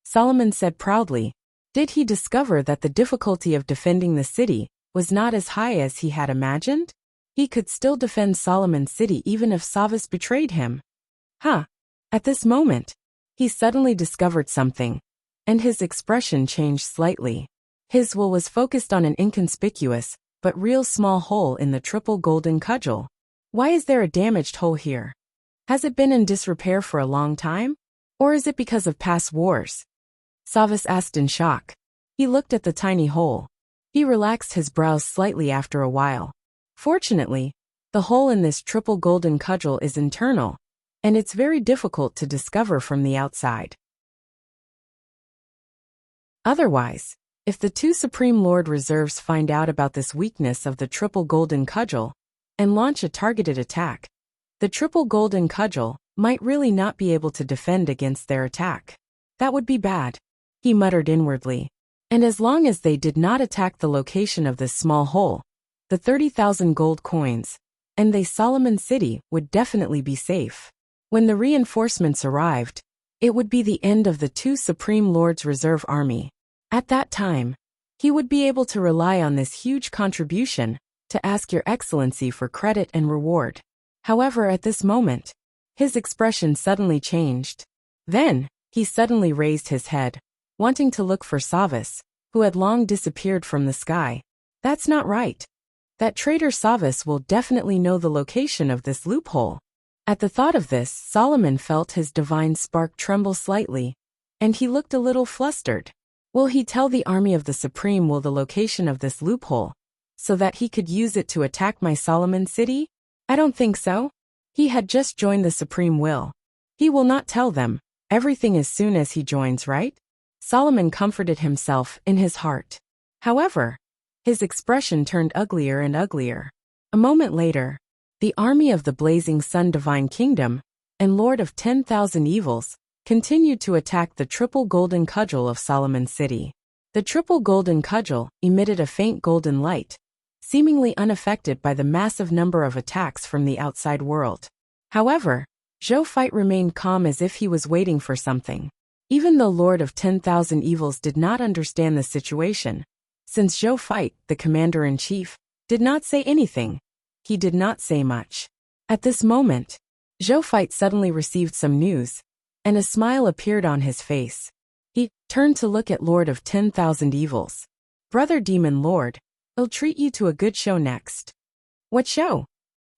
A: Solomon said proudly. Did he discover that the difficulty of defending the city was not as high as he had imagined? He could still defend Solomon's city even if Savas betrayed him. At this moment, he suddenly discovered something, and his expression changed slightly. His will was focused on an inconspicuous, but real small hole in the triple golden cudgel. Why is there a damaged hole here? Has it been in disrepair for a long time? Or is it because of past wars? Savas asked in shock. He looked at the tiny hole. He relaxed his brows slightly after a while. Fortunately, the hole in this triple golden cudgel is internal, and it's very difficult to discover from the outside. Otherwise, if the 2 Supreme Lord Reserves find out about this weakness of the triple golden cudgel and launch a targeted attack, the triple golden cudgel might really not be able to defend against their attack. That would be bad, he muttered inwardly. And as long as they did not attack the location of this small hole, the 30,000 gold coins, and Solomon's city would definitely be safe. When the reinforcements arrived, it would be the end of the 2 Supreme Lords Reserve Army. At that time, he would be able to rely on this huge contribution to ask Your Excellency for credit and reward. However, at this moment, his expression suddenly changed. Then, he suddenly raised his head, wanting to look for Savas, who had long disappeared from the sky. That's not right. That traitor Savas will definitely know the location of this loophole. At the thought of this, Solomon felt his divine spark tremble slightly, and he looked a little flustered. Will he tell the army of the Supreme the location of this loophole, so that he could use it to attack my Solomon's city? I don't think so. He had just joined the Supreme Will. He will not tell them everything as soon as he joins, right? Solomon comforted himself in his heart. However, his expression turned uglier and uglier. A moment later, the army of the Blazing Sun Divine Kingdom and Lord of 10,000 Evils continued to attack the triple golden cudgel of Solomon's city. The triple golden cudgel emitted a faint golden light, seemingly unaffected by the massive number of attacks from the outside world. However, Zophite remained calm as if he was waiting for something. Even though Lord of 10,000 Evils did not understand the situation, since Zophite, the commander-in-chief, did not say anything, he did not say much. At this moment, Zhou suddenly received some news, and a smile appeared on his face. He turned to look at Lord of 10,000 Evils. Brother Demon Lord, I'll treat you to a good show next. What show?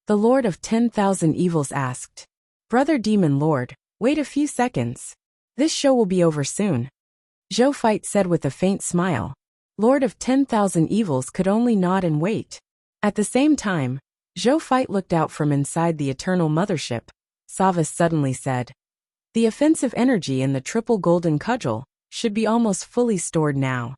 A: The Lord of 10,000 Evils asked. Brother Demon Lord, wait a few seconds. This show will be over soon. Zhou said with a faint smile. Lord of 10,000 Evils could only nod and wait. At the same time, Zhou looked out from inside the Eternal Mothership. Savas suddenly said. The offensive energy in the triple golden cudgel should be almost fully stored now.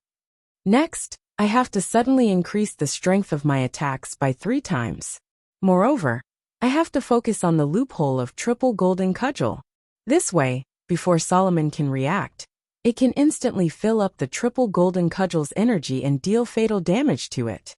A: Next, I have to suddenly increase the strength of my attacks by 3 times. Moreover, I have to focus on the loophole of triple golden cudgel. This way, before Solomon can react, it can instantly fill up the triple golden cudgel's energy and deal fatal damage to it.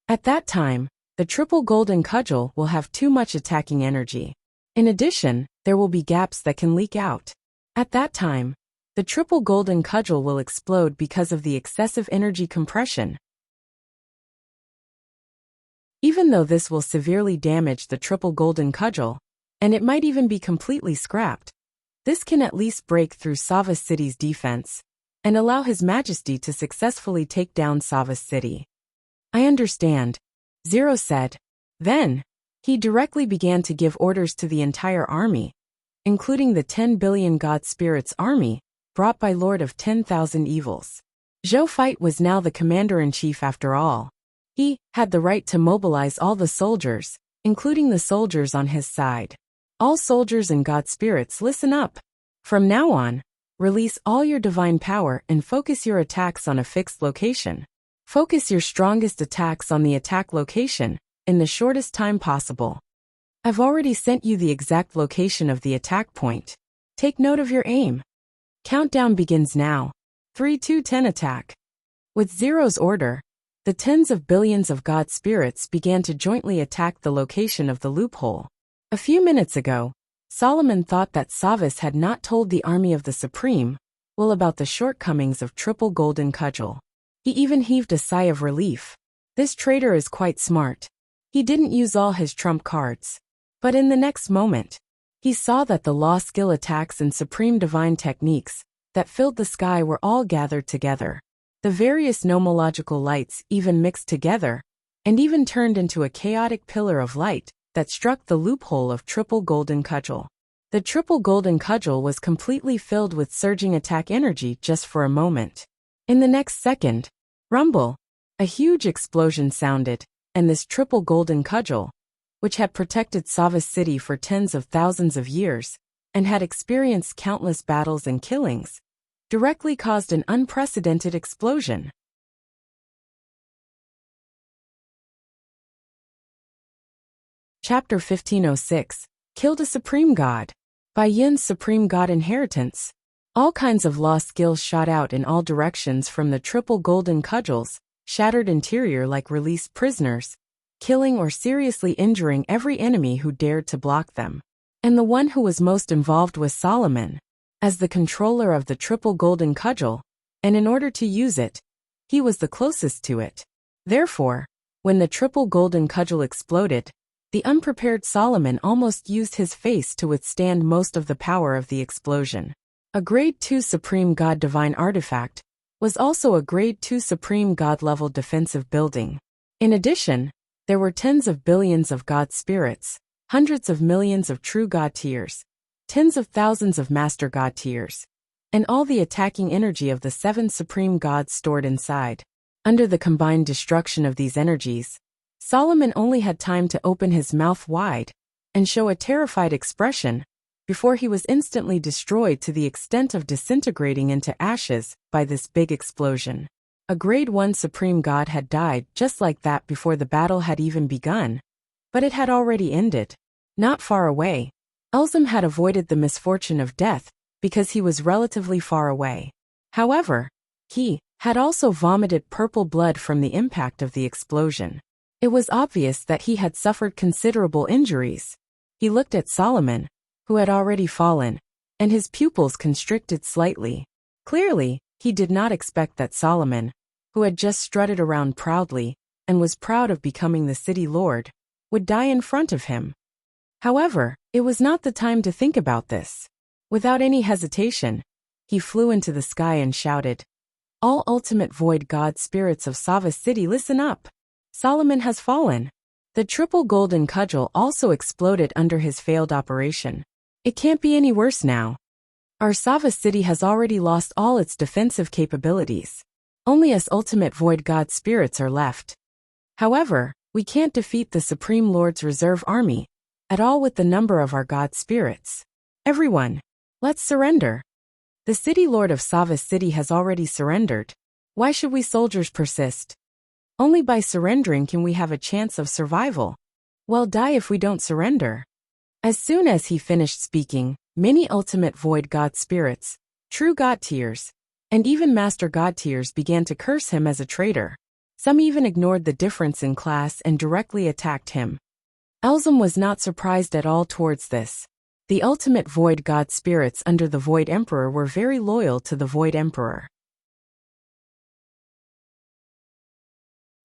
A: At that time, the triple golden cudgel will have too much attacking energy. In addition, there will be gaps that can leak out. At that time, the triple golden cudgel will explode because of the excessive energy compression. Even though this will severely damage the triple golden cudgel, and it might even be completely scrapped, this can at least break through Savas City's defense and allow His Majesty to successfully take down Savas City. I understand, Zero said. Then, he directly began to give orders to the entire army, including the 10 billion God Spirits army, brought by Lord of 10,000 Evils. Zhou was now the commander-in-chief after all. He had the right to mobilize all the soldiers, including the soldiers on his side. All soldiers and God Spirits, listen up. From now on, release all your divine power and focus your attacks on a fixed location. Focus your strongest attacks on the attack location, in the shortest time possible. I've already sent you the exact location of the attack point. Take note of your aim. Countdown begins now. 3, 2, 10 attack. With Zero's order, the tens of billions of God Spirits began to jointly attack the location of the loophole. A few minutes ago, Solomon thought that Savas had not told the army of the Supreme well about the shortcomings of triple golden cudgel. He even heaved a sigh of relief. This traitor is quite smart. He didn't use all his trump cards. But in the next moment, he saw that the law skill attacks and supreme divine techniques that filled the sky were all gathered together. The various nomological lights even mixed together, and even turned into a chaotic pillar of light that struck the loophole of triple golden cudgel. The triple golden cudgel was completely filled with surging attack energy just for a moment. In the next second, rumble, a huge explosion sounded, and this triple golden cudgel, which had protected Savas City for tens of thousands of years, and had experienced countless battles and killings, directly caused an unprecedented explosion. Chapter 1506, Killed a Supreme God. By Yin's Supreme God Inheritance. All kinds of law skills shot out in all directions from the triple golden cudgels, shattered interior like released prisoners, killing or seriously injuring every enemy who dared to block them. And the one who was most involved was Solomon. As the controller of the triple golden cudgel, and in order to use it, he was the closest to it. Therefore, when the triple golden cudgel exploded, the unprepared Solomon almost used his face to withstand most of the power of the explosion. A Grade 2 Supreme God Divine Artifact was also a Grade 2 Supreme God-level defensive building. In addition, there were tens of billions of God Spirits, hundreds of millions of true God Tiers, tens of thousands of Master God Tiers, and all the attacking energy of the 7 Supreme Gods stored inside. Under the combined destruction of these energies, Solomon only had time to open his mouth wide and show a terrified expression before he was instantly destroyed to the extent of disintegrating into ashes by this big explosion. A Grade 1 Supreme God had died just like that before the battle had even begun, but it had already ended. Not far away, Elzum had avoided the misfortune of death because he was relatively far away. However, he had also vomited purple blood from the impact of the explosion. It was obvious that he had suffered considerable injuries. He looked at Solomon, who had already fallen, and his pupils constricted slightly. Clearly, he did not expect that Solomon, who had just strutted around proudly, and was proud of becoming the city lord, would die in front of him. However, it was not the time to think about this. Without any hesitation, he flew into the sky and shouted, "All ultimate void god spirits of Sava City, listen up! Solomon has fallen." The triple golden cudgel also exploded under his failed operation. It can't be any worse now. Our Sava City has already lost all its defensive capabilities. Only us ultimate void god spirits are left. However, we can't defeat the Supreme Lord's reserve army at all with the number of our god spirits. Everyone, let's surrender. The city lord of Sava City has already surrendered. Why should we soldiers persist? Only by surrendering can we have a chance of survival. We'll die if we don't surrender. As soon as he finished speaking, many ultimate void god spirits, true god tiers, and even master god tiers began to curse him as a traitor. Some even ignored the difference in class and directly attacked him. Elzum was not surprised at all towards this. The ultimate void god spirits under the Void Emperor were very loyal to the Void Emperor.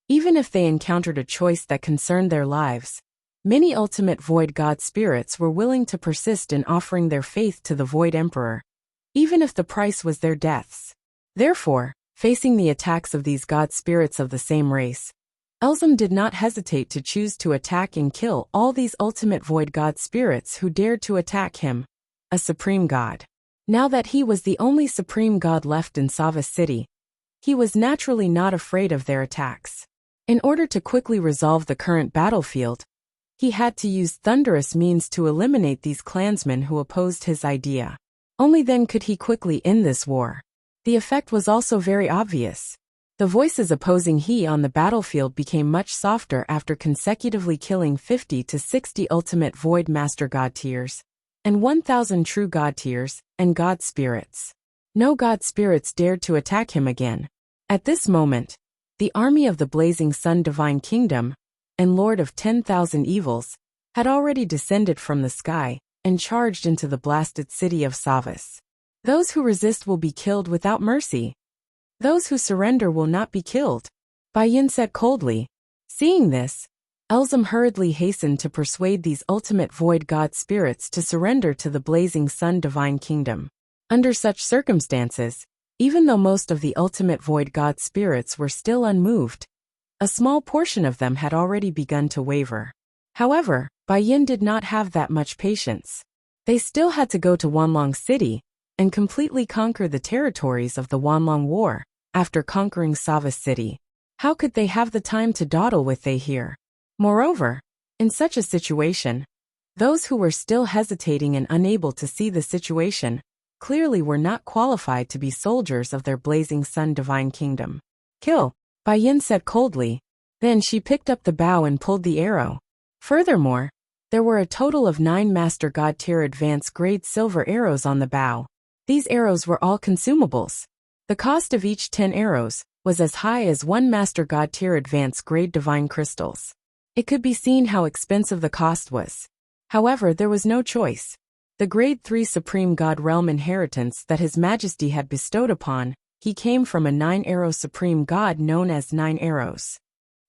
A: Even if they encountered a choice that concerned their lives, many ultimate void god spirits were willing to persist in offering their faith to the Void Emperor, even if the price was their deaths. Therefore, facing the attacks of these god spirits of the same race, Elzum did not hesitate to choose to attack and kill all these ultimate void god spirits who dared to attack him, a supreme god. Now that he was the only supreme god left in Sava City, he was naturally not afraid of their attacks. In order to quickly resolve the current battlefield, he had to use thunderous means to eliminate these clansmen who opposed his idea. Only then could he quickly end this war. The effect was also very obvious. The voices opposing he on the battlefield became much softer after consecutively killing 50 to 60 ultimate void master god tiers, and 1,000 true god tiers, and god spirits. No god spirits dared to attack him again. At this moment, the army of the Blazing Sun Divine Kingdom, and Lord of 10,000 Evils, had already descended from the sky, and charged into the blasted city of Savas. Those who resist will be killed without mercy. Those who surrender will not be killed. Bai Yin said coldly. Seeing this, Elzum hurriedly hastened to persuade these ultimate void god spirits to surrender to the Blazing Sun Divine Kingdom. Under such circumstances, even though most of the ultimate void god spirits were still unmoved, a small portion of them had already begun to waver. However, Bai Yin did not have that much patience. They still had to go to Wanlong City and completely conquer the territories of the Wanlong War. After conquering Sava City, how could they have the time to dawdle with they here? Moreover, in such a situation, those who were still hesitating and unable to see the situation clearly were not qualified to be soldiers of their Blazing Sun Divine Kingdom. Kill, Bai Yin said coldly. Then she picked up the bow and pulled the arrow. Furthermore, there were a total of 9 Master God tier advanced grade silver arrows on the bow. These arrows were all consumables. The cost of each 10 arrows was as high as 1 Master God tier advanced grade divine crystals. It could be seen how expensive the cost was. However, there was no choice. The grade 3 Supreme God Realm inheritance that His Majesty had bestowed upon, he came from a 9-arrow Supreme God known as 9 Arrows.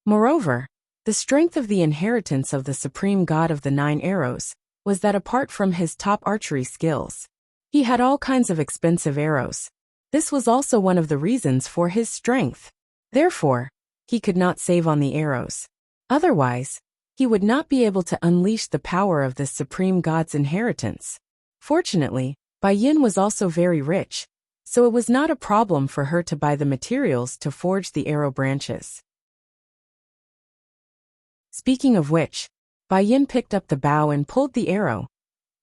A: Moreover, the strength of the inheritance of the Supreme God of the 9 Arrows was that apart from his top archery skills, he had all kinds of expensive arrows. This was also one of the reasons for his strength. Therefore, he could not save on the arrows. Otherwise, he would not be able to unleash the power of this Supreme God's inheritance. Fortunately, Bai Yin was also very rich, so it was not a problem for her to buy the materials to forge the arrow branches. Speaking of which, Bai Yin picked up the bow and pulled the arrow.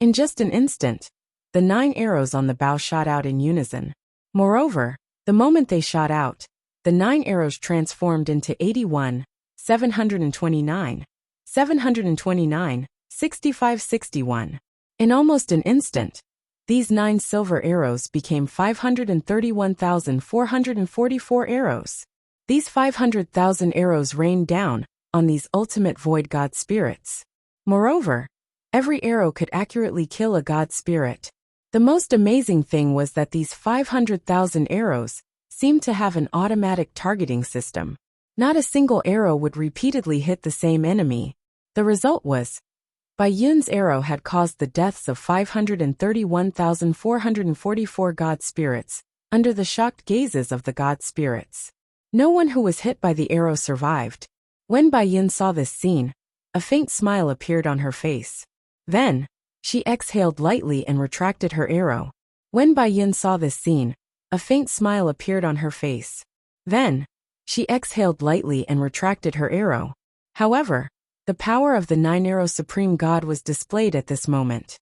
A: In just an instant, the 9 arrows on the bow shot out in unison. Moreover, the moment they shot out, the 9 arrows transformed into 81, 729, 729, 65, 61. In almost an instant, these 9 silver arrows became 531,444 arrows. These 500,000 arrows rained down on these ultimate void god spirits. Moreover, every arrow could accurately kill a god spirit. The most amazing thing was that these 500,000 arrows seemed to have an automatic targeting system. Not a single arrow would repeatedly hit the same enemy. The result was, Bai Yun's arrow had caused the deaths of 531,444 god spirits, under the shocked gazes of the god spirits. No one who was hit by the arrow survived. When Bai Yun saw this scene, a faint smile appeared on her face. Then, she exhaled lightly and retracted her arrow. When Bai Yun saw this scene, a faint smile appeared on her face. Then, she exhaled lightly and retracted her arrow. However, the power of the nine-arrow supreme god was displayed at this moment.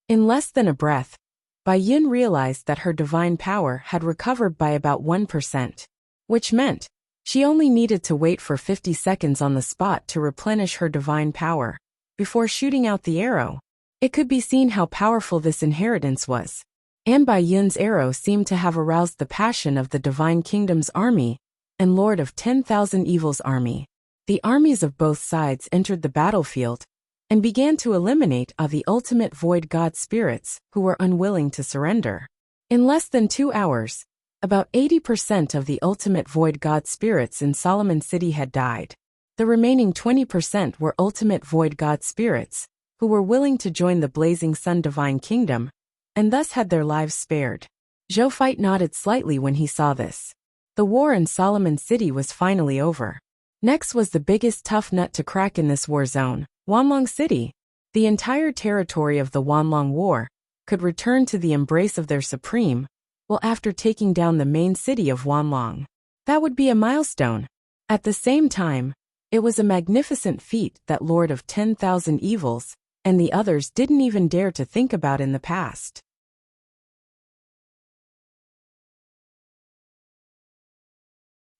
A: In less than a breath, Bai Yun realized that her divine power had recovered by about 1%, which meant she only needed to wait for 50 seconds on the spot to replenish her divine power before shooting out the arrow. It could be seen how powerful this inheritance was. And Bai Yun's arrow seemed to have aroused the passion of the Divine Kingdom's army and Lord of 10,000 Evil's army. The armies of both sides entered the battlefield and began to eliminate all the ultimate void god spirits who were unwilling to surrender. In less than 2 hours, about 80% of the ultimate void god spirits in Solomon City had died. The remaining 20% were ultimate void god spirits who were willing to join the Blazing Sun Divine Kingdom and thus had their lives spared. Zhou Feit nodded slightly when he saw this. The war in Solomon City was finally over. Next was the biggest tough nut to crack in this war zone, Wanlong City. The entire territory of the Wanlong War could return to the embrace of their supreme, well, after taking down the main city of Wanlong. That would be a milestone. At the same time, it was a magnificent feat that Lord of 10,000 Evils and the others didn't even dare to think about in the past.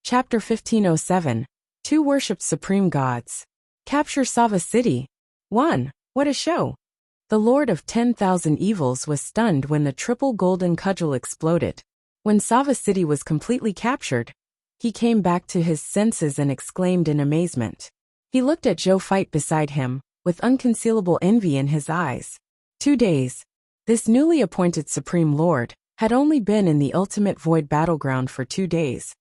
A: Chapter 1507. Two worshipped supreme gods. Capture Sava City. 1. What a show! The Lord of 10,000 Evils was stunned when the triple golden cudgel exploded. When Sava City was completely captured, he came back to his senses and exclaimed in amazement. He looked at Zhou Feit beside him, with unconcealable envy in his eyes. 2 days. This newly appointed Supreme Lord had only been in the Ultimate Void battleground for 2 days,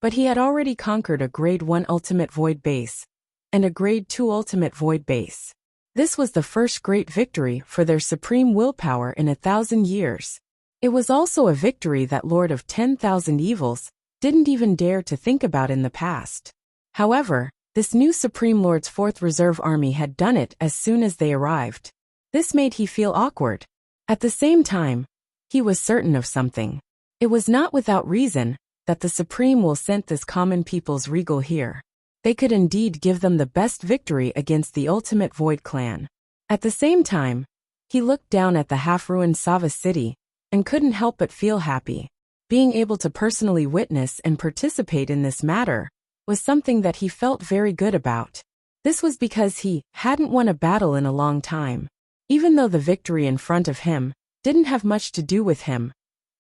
A: but he had already conquered a Grade 1 Ultimate Void base and a Grade 2 Ultimate Void base. This was the first great victory for their supreme willpower in 1,000 years. It was also a victory that Lord of 10,000 Evils didn't even dare to think about in the past. However, this new Supreme Lord's 4th Reserve Army had done it as soon as they arrived. This made he feel awkward. At the same time, he was certain of something. It was not without reason that the Supreme will sent this common people's regal here. They could indeed give them the best victory against the Ultimate Void clan. At the same time, he looked down at the half-ruined Sava City and couldn't help but feel happy. Being able to personally witness and participate in this matter was something that he felt very good about. This was because he hadn't won a battle in a long time. Even though the victory in front of him didn't have much to do with him,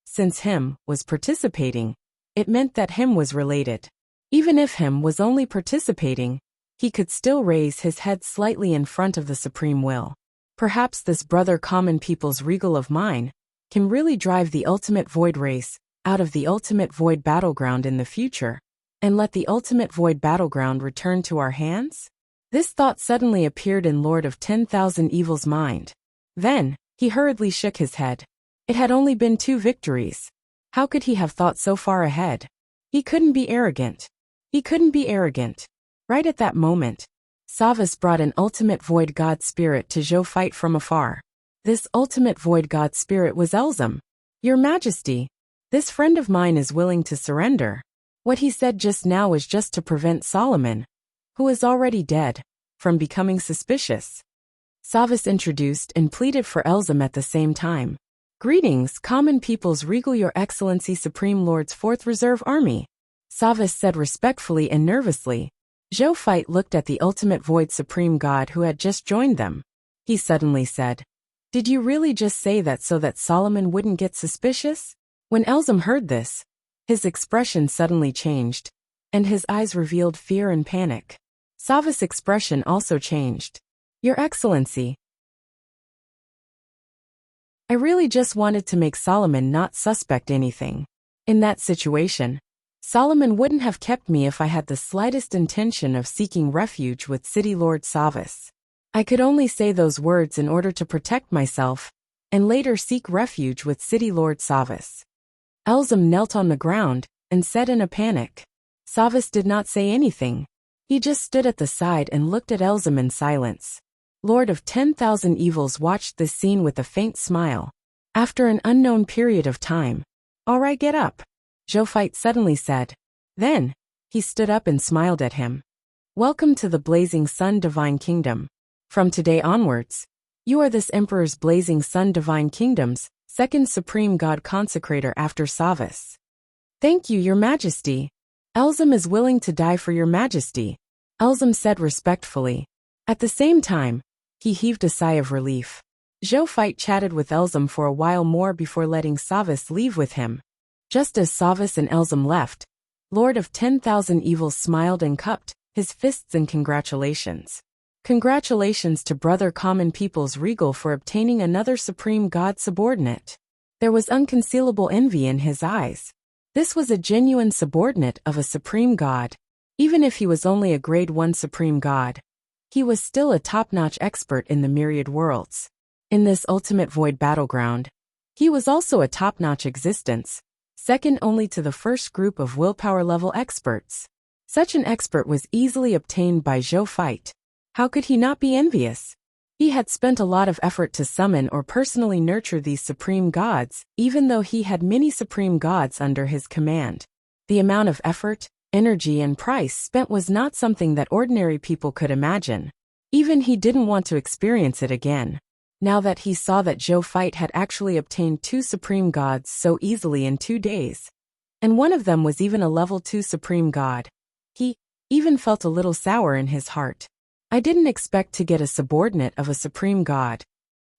A: since him was participating, it meant that him was related. Even if him was only participating, he could still raise his head slightly in front of the Supreme Will. Perhaps this brother common people's regal of mine can really drive the Ultimate Void race out of the Ultimate Void battleground in the future, and let the Ultimate Void battleground return to our hands? This thought suddenly appeared in Lord of 10,000 Evil's mind. Then, he hurriedly shook his head. It had only been 2 victories. How could he have thought so far ahead? He couldn't be arrogant. He couldn't be arrogant. Right at that moment, Savas brought an Ultimate Void God Spirit to Zhou Feit from afar. This Ultimate Void God Spirit was Elzum. Your Majesty, this friend of mine is willing to surrender. What he said just now was just to prevent Solomon, who is already dead, from becoming suspicious. Savas introduced and pleaded for Elzum at the same time. Greetings, common people's regal Your Excellency Supreme Lord's 4th Reserve Army. Savas said respectfully and nervously. Zhou Feit looked at the Ultimate Void Supreme God who had just joined them. He suddenly said, "Did you really just say that so that Solomon wouldn't get suspicious?" When Elzum heard this, his expression suddenly changed, and his eyes revealed fear and panic. Savas' expression also changed. Your Excellency, I really just wanted to make Solomon not suspect anything. In that situation, Solomon wouldn't have kept me if I had the slightest intention of seeking refuge with City Lord Savas. I could only say those words in order to protect myself, and later seek refuge with City Lord Savas. Elzum knelt on the ground and said in a panic. Savas did not say anything. He just stood at the side and looked at Elzum in silence. Lord of 10,000 Evils watched this scene with a faint smile. After an unknown period of time. All right, get up, Zophite suddenly said. Then, he stood up and smiled at him. Welcome to the Blazing Sun Divine Kingdom. From today onwards, you are this Emperor's Blazing Sun Divine Kingdom's second Supreme God Consecrator after Savas. Thank you, Your Majesty. Elzum is willing to die for Your Majesty, Elzum said respectfully. At the same time, he heaved a sigh of relief. Zophite chatted with Elzum for a while more before letting Savas leave with him. Just as Savas and Elzum left, Lord of 10,000 Evils smiled and cupped his fists in congratulations. Congratulations to Brother Common People's Regal for obtaining another Supreme God subordinate. There was unconcealable envy in his eyes. This was a genuine subordinate of a Supreme God. Even if he was only a Grade 1 Supreme God, he was still a top-notch expert in the myriad worlds. In this ultimate void battleground, he was also a top-notch existence, second only to the first group of willpower level experts. Such an expert was easily obtained by Zophite. How could he not be envious? He had spent a lot of effort to summon or personally nurture these supreme gods, even though he had many supreme gods under his command. The amount of effort, energy and price spent was not something that ordinary people could imagine. Even he didn't want to experience it again. Now that he saw that Zophite had actually obtained 2 supreme gods so easily in 2 days, and one of them was even a level 2 supreme god, he even felt a little sour in his heart. I didn't expect to get a subordinate of a supreme god,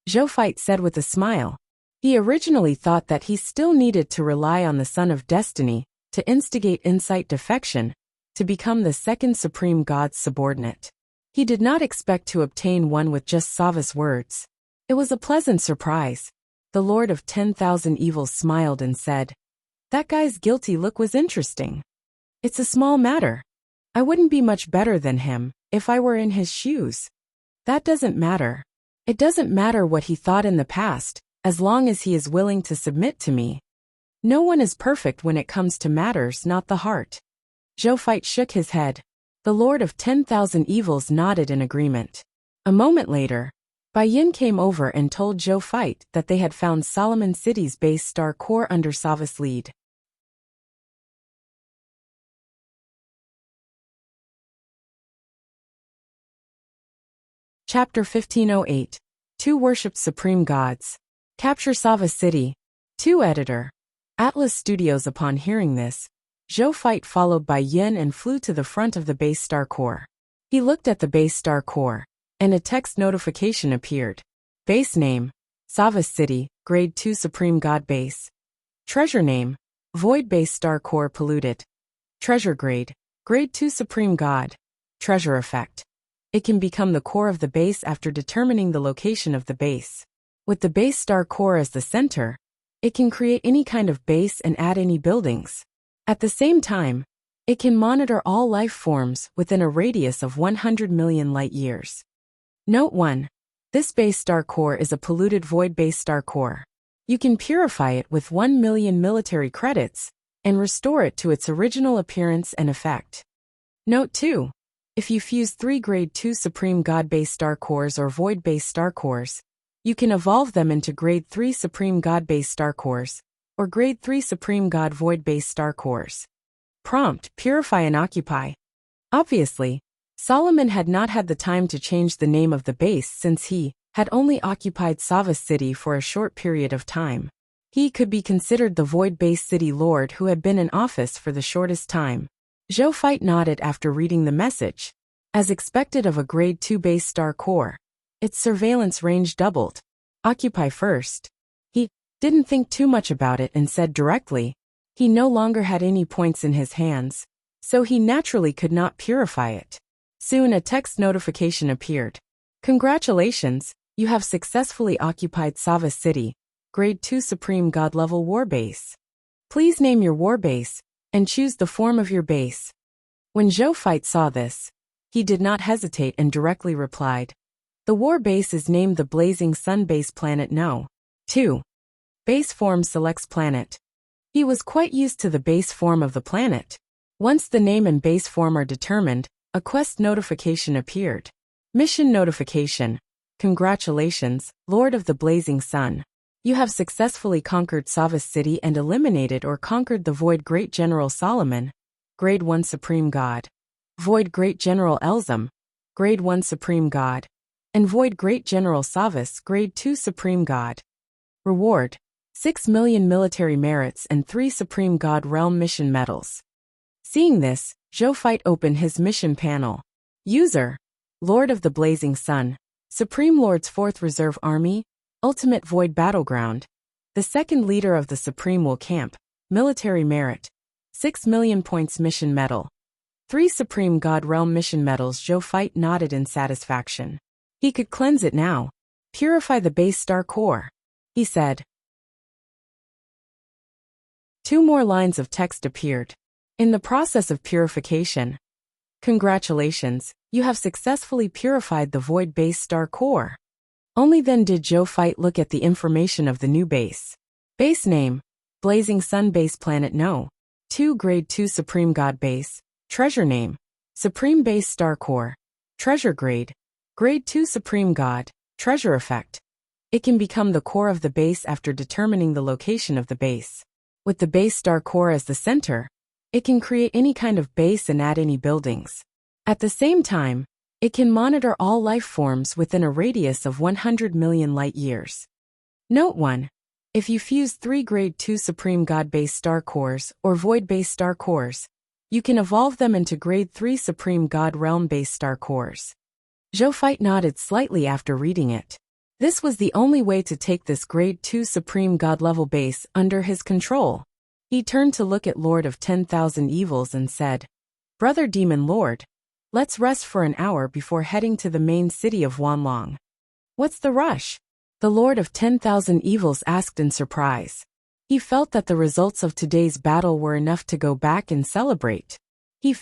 A: Zophite said with a smile. He originally thought that he still needed to rely on the Son of Destiny to instigate insight defection to become the second supreme god's subordinate. He did not expect to obtain one with just Savas words. It was a pleasant surprise. The Lord of 10,000 Evils smiled and said, That guy's guilty look was interesting. It's a small matter. I wouldn't be much better than him if I were in his shoes. That doesn't matter. It doesn't matter what he thought in the past, as long as he is willing to submit to me. No one is perfect when it comes to matters, not the heart. Zophite shook his head. The Lord of 10,000 Evils nodded in agreement. A moment later, Bayin came over and told Zophite that they had found Solomon City's base star core under Savas' lead. Chapter 1508. 2 Worshipped Supreme Gods. Capture Savas City. 2 Editor. Atlas Studios. Upon hearing this, Zophite followed Bayin and flew to the front of the base star core. He looked at the base star core, and a text notification appeared. Base name, Savas City, Grade 2 Supreme God Base. Treasure name, Void Base Star Core Polluted. Treasure grade, Grade 2 Supreme God. Treasure effect. It can become the core of the base after determining the location of the base. With the base star core as the center, it can create any kind of base and add any buildings. At the same time, it can monitor all life forms within a radius of 100 million light-years. Note 1. This base star core is a polluted void base star core. You can purify it with 1 million military credits and restore it to its original appearance and effect. Note 2. If you fuse 3 Grade 2 Supreme God base star cores or void base star cores, you can evolve them into Grade 3 Supreme God base star cores or Grade 3 Supreme God void base star cores. Prompt: Purify and Occupy. Obviously, Solomon had not had the time to change the name of the base since he had only occupied Savas City for a short period of time. He could be considered the Void Base City Lord who had been in office for the shortest time. Zophite nodded after reading the message. As expected of a Grade 2 base star core, its surveillance range doubled. Occupy first. He didn't think too much about it and said directly. He no longer had any points in his hands, so he naturally could not purify it. Soon a text notification appeared. Congratulations, you have successfully occupied Savas City, Grade 2 Supreme God level war base. Please name your war base, and choose the form of your base. When Zhou Fight saw this, he did not hesitate and directly replied, "The war base is named the Blazing Sun Base Planet No. 2. Base form selects planet." He was quite used to the base form of the planet. Once the name and base form are determined, a quest notification appeared. Mission notification. Congratulations, Lord of the Blazing Sun. You have successfully conquered Savas City and eliminated or conquered the Void Great General Solomon, Grade 1 Supreme God. Void Great General Elzam, Grade 1 Supreme God. And Void Great General Savas, Grade 2 Supreme God. Reward: 6 million military merits and 3 Supreme God Realm Mission Medals. Seeing this, Zhou Fight opened his mission panel. User: Lord of the Blazing Sun, Supreme Lord's 4th Reserve Army, Ultimate Void Battleground. The second leader of the Supreme will camp. Military merit: 6 million points mission medal. 3 Supreme God Realm Mission Medals. Zhou Fight nodded in satisfaction. He could cleanse it now. Purify the base star core, he said. 2 more lines of text appeared. In the process of purification. Congratulations, you have successfully purified the Void Base Star Core. Only then did Zhou Fight look at the information of the new base. Base name: Blazing Sun Base Planet No. 2 Grade 2 Supreme God Base. Treasure name: Supreme Base Star Core. Treasure grade: Grade 2 Supreme God. Treasure effect: it can become the core of the base after determining the location of the base. With the base star core as the center, it can create any kind of base and add any buildings. At the same time, it can monitor all life forms within a radius of 100 million light years. Note 1. If you fuse 3 Grade 2 Supreme God Base Star Cores or Void Base Star Cores, you can evolve them into Grade 3 Supreme God Realm Base Star Cores. Zhou Fight nodded slightly after reading it. This was the only way to take this Grade 2 Supreme God level base under his control. He turned to look at Lord of 10,000 Evils and said, "Brother Demon Lord, let's rest for an hour before heading to the main city of Wanlong." "What's the rush?" the Lord of 10,000 Evils asked in surprise. He felt that the results of today's battle were enough to go back and celebrate. We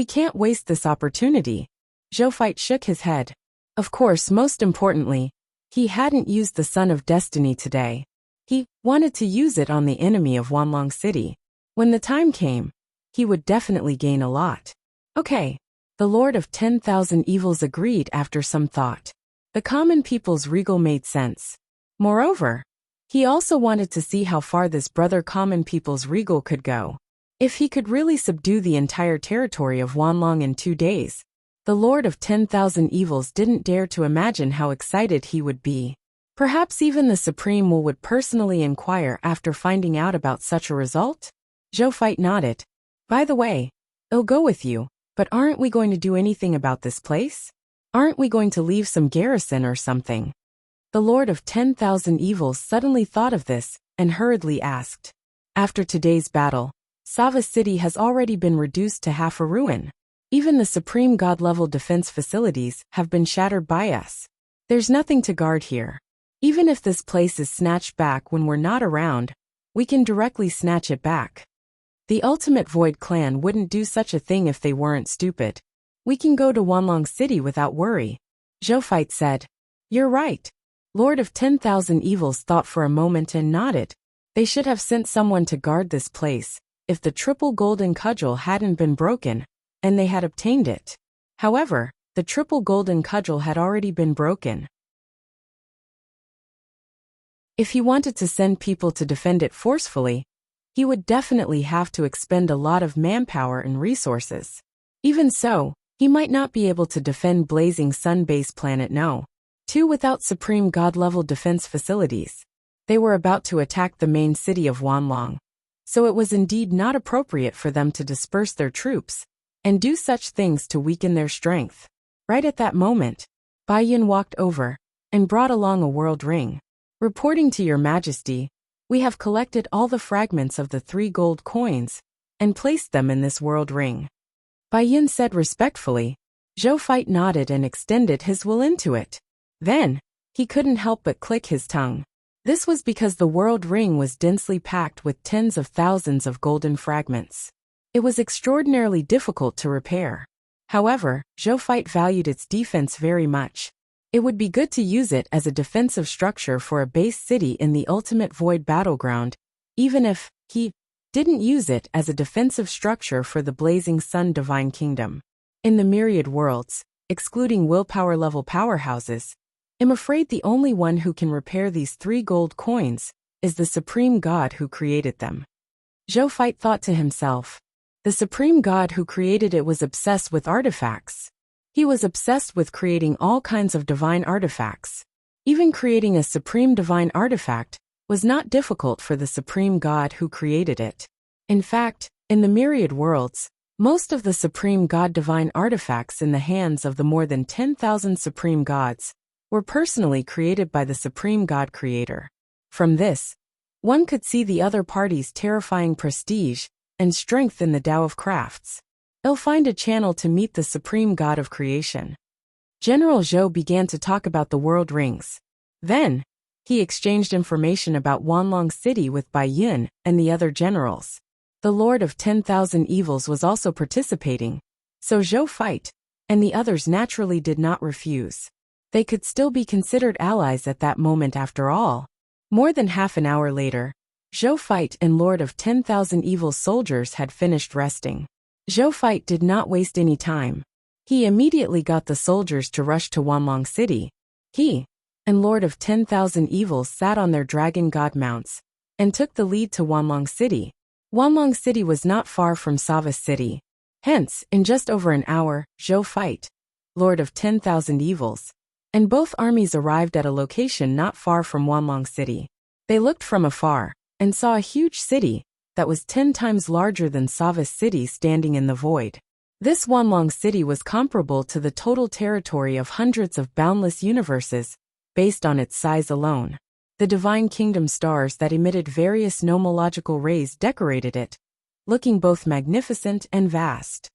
A: can't waste this opportunity. Zhou Fight shook his head. Of course, most importantly, he hadn't used the Sun of Destiny today. He wanted to use it on the enemy of Wanlong City. When the time came, he would definitely gain a lot. Okay. The Lord of 10,000 Evils agreed after some thought. The common people's regal made sense. Moreover, he also wanted to see how far this brother common people's regal could go. If he could really subdue the entire territory of Wanlong in 2 days, the Lord of 10,000 Evils didn't dare to imagine how excited he would be. Perhaps even the Supreme Will would personally inquire after finding out about such a result? Zhou Fight nodded. By the way, I'll go with you, but aren't we going to do anything about this place? Aren't we going to leave some garrison or something? The Lord of 10,000 Evils suddenly thought of this and hurriedly asked. After today's battle, Savas City has already been reduced to half a ruin. Even the Supreme God-level defense facilities have been shattered by us. There's nothing to guard here. Even if this place is snatched back when we're not around, we can directly snatch it back. The Ultimate Void Clan wouldn't do such a thing if they weren't stupid. We can go to Wanlong City without worry. Zhou Fight said. You're right. Lord of 10,000 Evils thought for a moment and nodded. They should have sent someone to guard this place, if the triple golden cudgel hadn't been broken, and they had obtained it. However, the triple golden cudgel had already been broken. If he wanted to send people to defend it forcefully, he would definitely have to expend a lot of manpower and resources. Even so, he might not be able to defend Blazing Sun Base Planet No. 2 without Supreme God-level defense facilities. They were about to attack the main city of Wanlong, so it was indeed not appropriate for them to disperse their troops and do such things to weaken their strength. Right at that moment, Bai Yin walked over and brought along a world ring. Reporting to your majesty, we have collected all the fragments of the 3 gold coins and placed them in this world ring. Bai Yin said respectfully. Zhou Fight nodded and extended his will into it. Then, he couldn't help but click his tongue. This was because the world ring was densely packed with tens of thousands of golden fragments. It was extraordinarily difficult to repair. However, Zoophyte valued its defense very much. It would be good to use it as a defensive structure for a base city in the ultimate void battleground, even if he didn't use it as a defensive structure for the Blazing Sun Divine Kingdom. In the myriad worlds, excluding willpower level powerhouses, I'm afraid the only one who can repair these 3 gold coins is the Supreme God who created them. Zoophyte thought to himself. The Supreme God who created it was obsessed with artifacts. He was obsessed with creating all kinds of divine artifacts. Even creating a supreme divine artifact was not difficult for the Supreme God who created it. In fact, in the myriad worlds, most of the Supreme God divine artifacts in the hands of the more than 10,000 Supreme Gods were personally created by the Supreme God Creator. From this, one could see the other party's terrifying prestige and strength in the Tao of Crafts. They'll find a channel to meet the Supreme God of Creation. General Zhou began to talk about the world rings. Then, he exchanged information about Wanlong City with Bai Yun and the other generals. The Lord of 10,000 Evils was also participating, so Zoophyte and the others naturally did not refuse. They could still be considered allies at that moment after all. More than half an hour later, Zoophyte and Lord of 10,000 Evil soldiers had finished resting. Zoophyte did not waste any time. He immediately got the soldiers to rush to Wanlong City. He and Lord of 10,000 Evils sat on their dragon god mounts and took the lead to Wanlong City. Wanlong City was not far from Savas City. Hence, in just over an hour, Zoophyte, Lord of 10,000 Evils, and both armies arrived at a location not far from Wanlong City. They looked from afar and saw a huge city that was 10 times larger than Savas City standing in the void. This Wanlong City was comparable to the total territory of hundreds of boundless universes, based on its size alone. The Divine Kingdom stars that emitted various nomological rays decorated it, looking both magnificent and vast.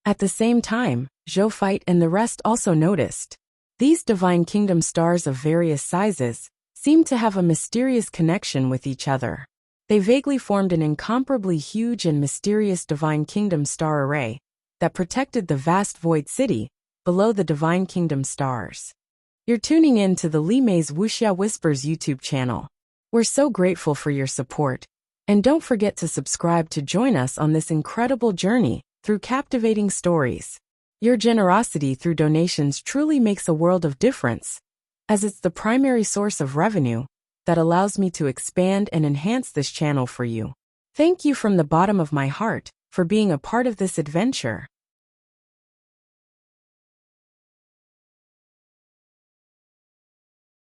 A: At the same time, Zoophyte and the rest also noticed. These Divine Kingdom stars of various sizes seemed to have a mysterious connection with each other. They vaguely formed an incomparably huge and mysterious Divine Kingdom star array that protected the vast void city below the Divine Kingdom stars. You're tuning in to the Li Mei's Wuxia Whispers YouTube channel. We're so grateful for your support, and don't forget to subscribe to join us on this incredible journey through captivating stories. Your generosity through donations truly makes a world of difference, as it's the primary source of revenue that allows me to expand and enhance this channel for you. Thank you from the bottom of my heart for being a part of this adventure.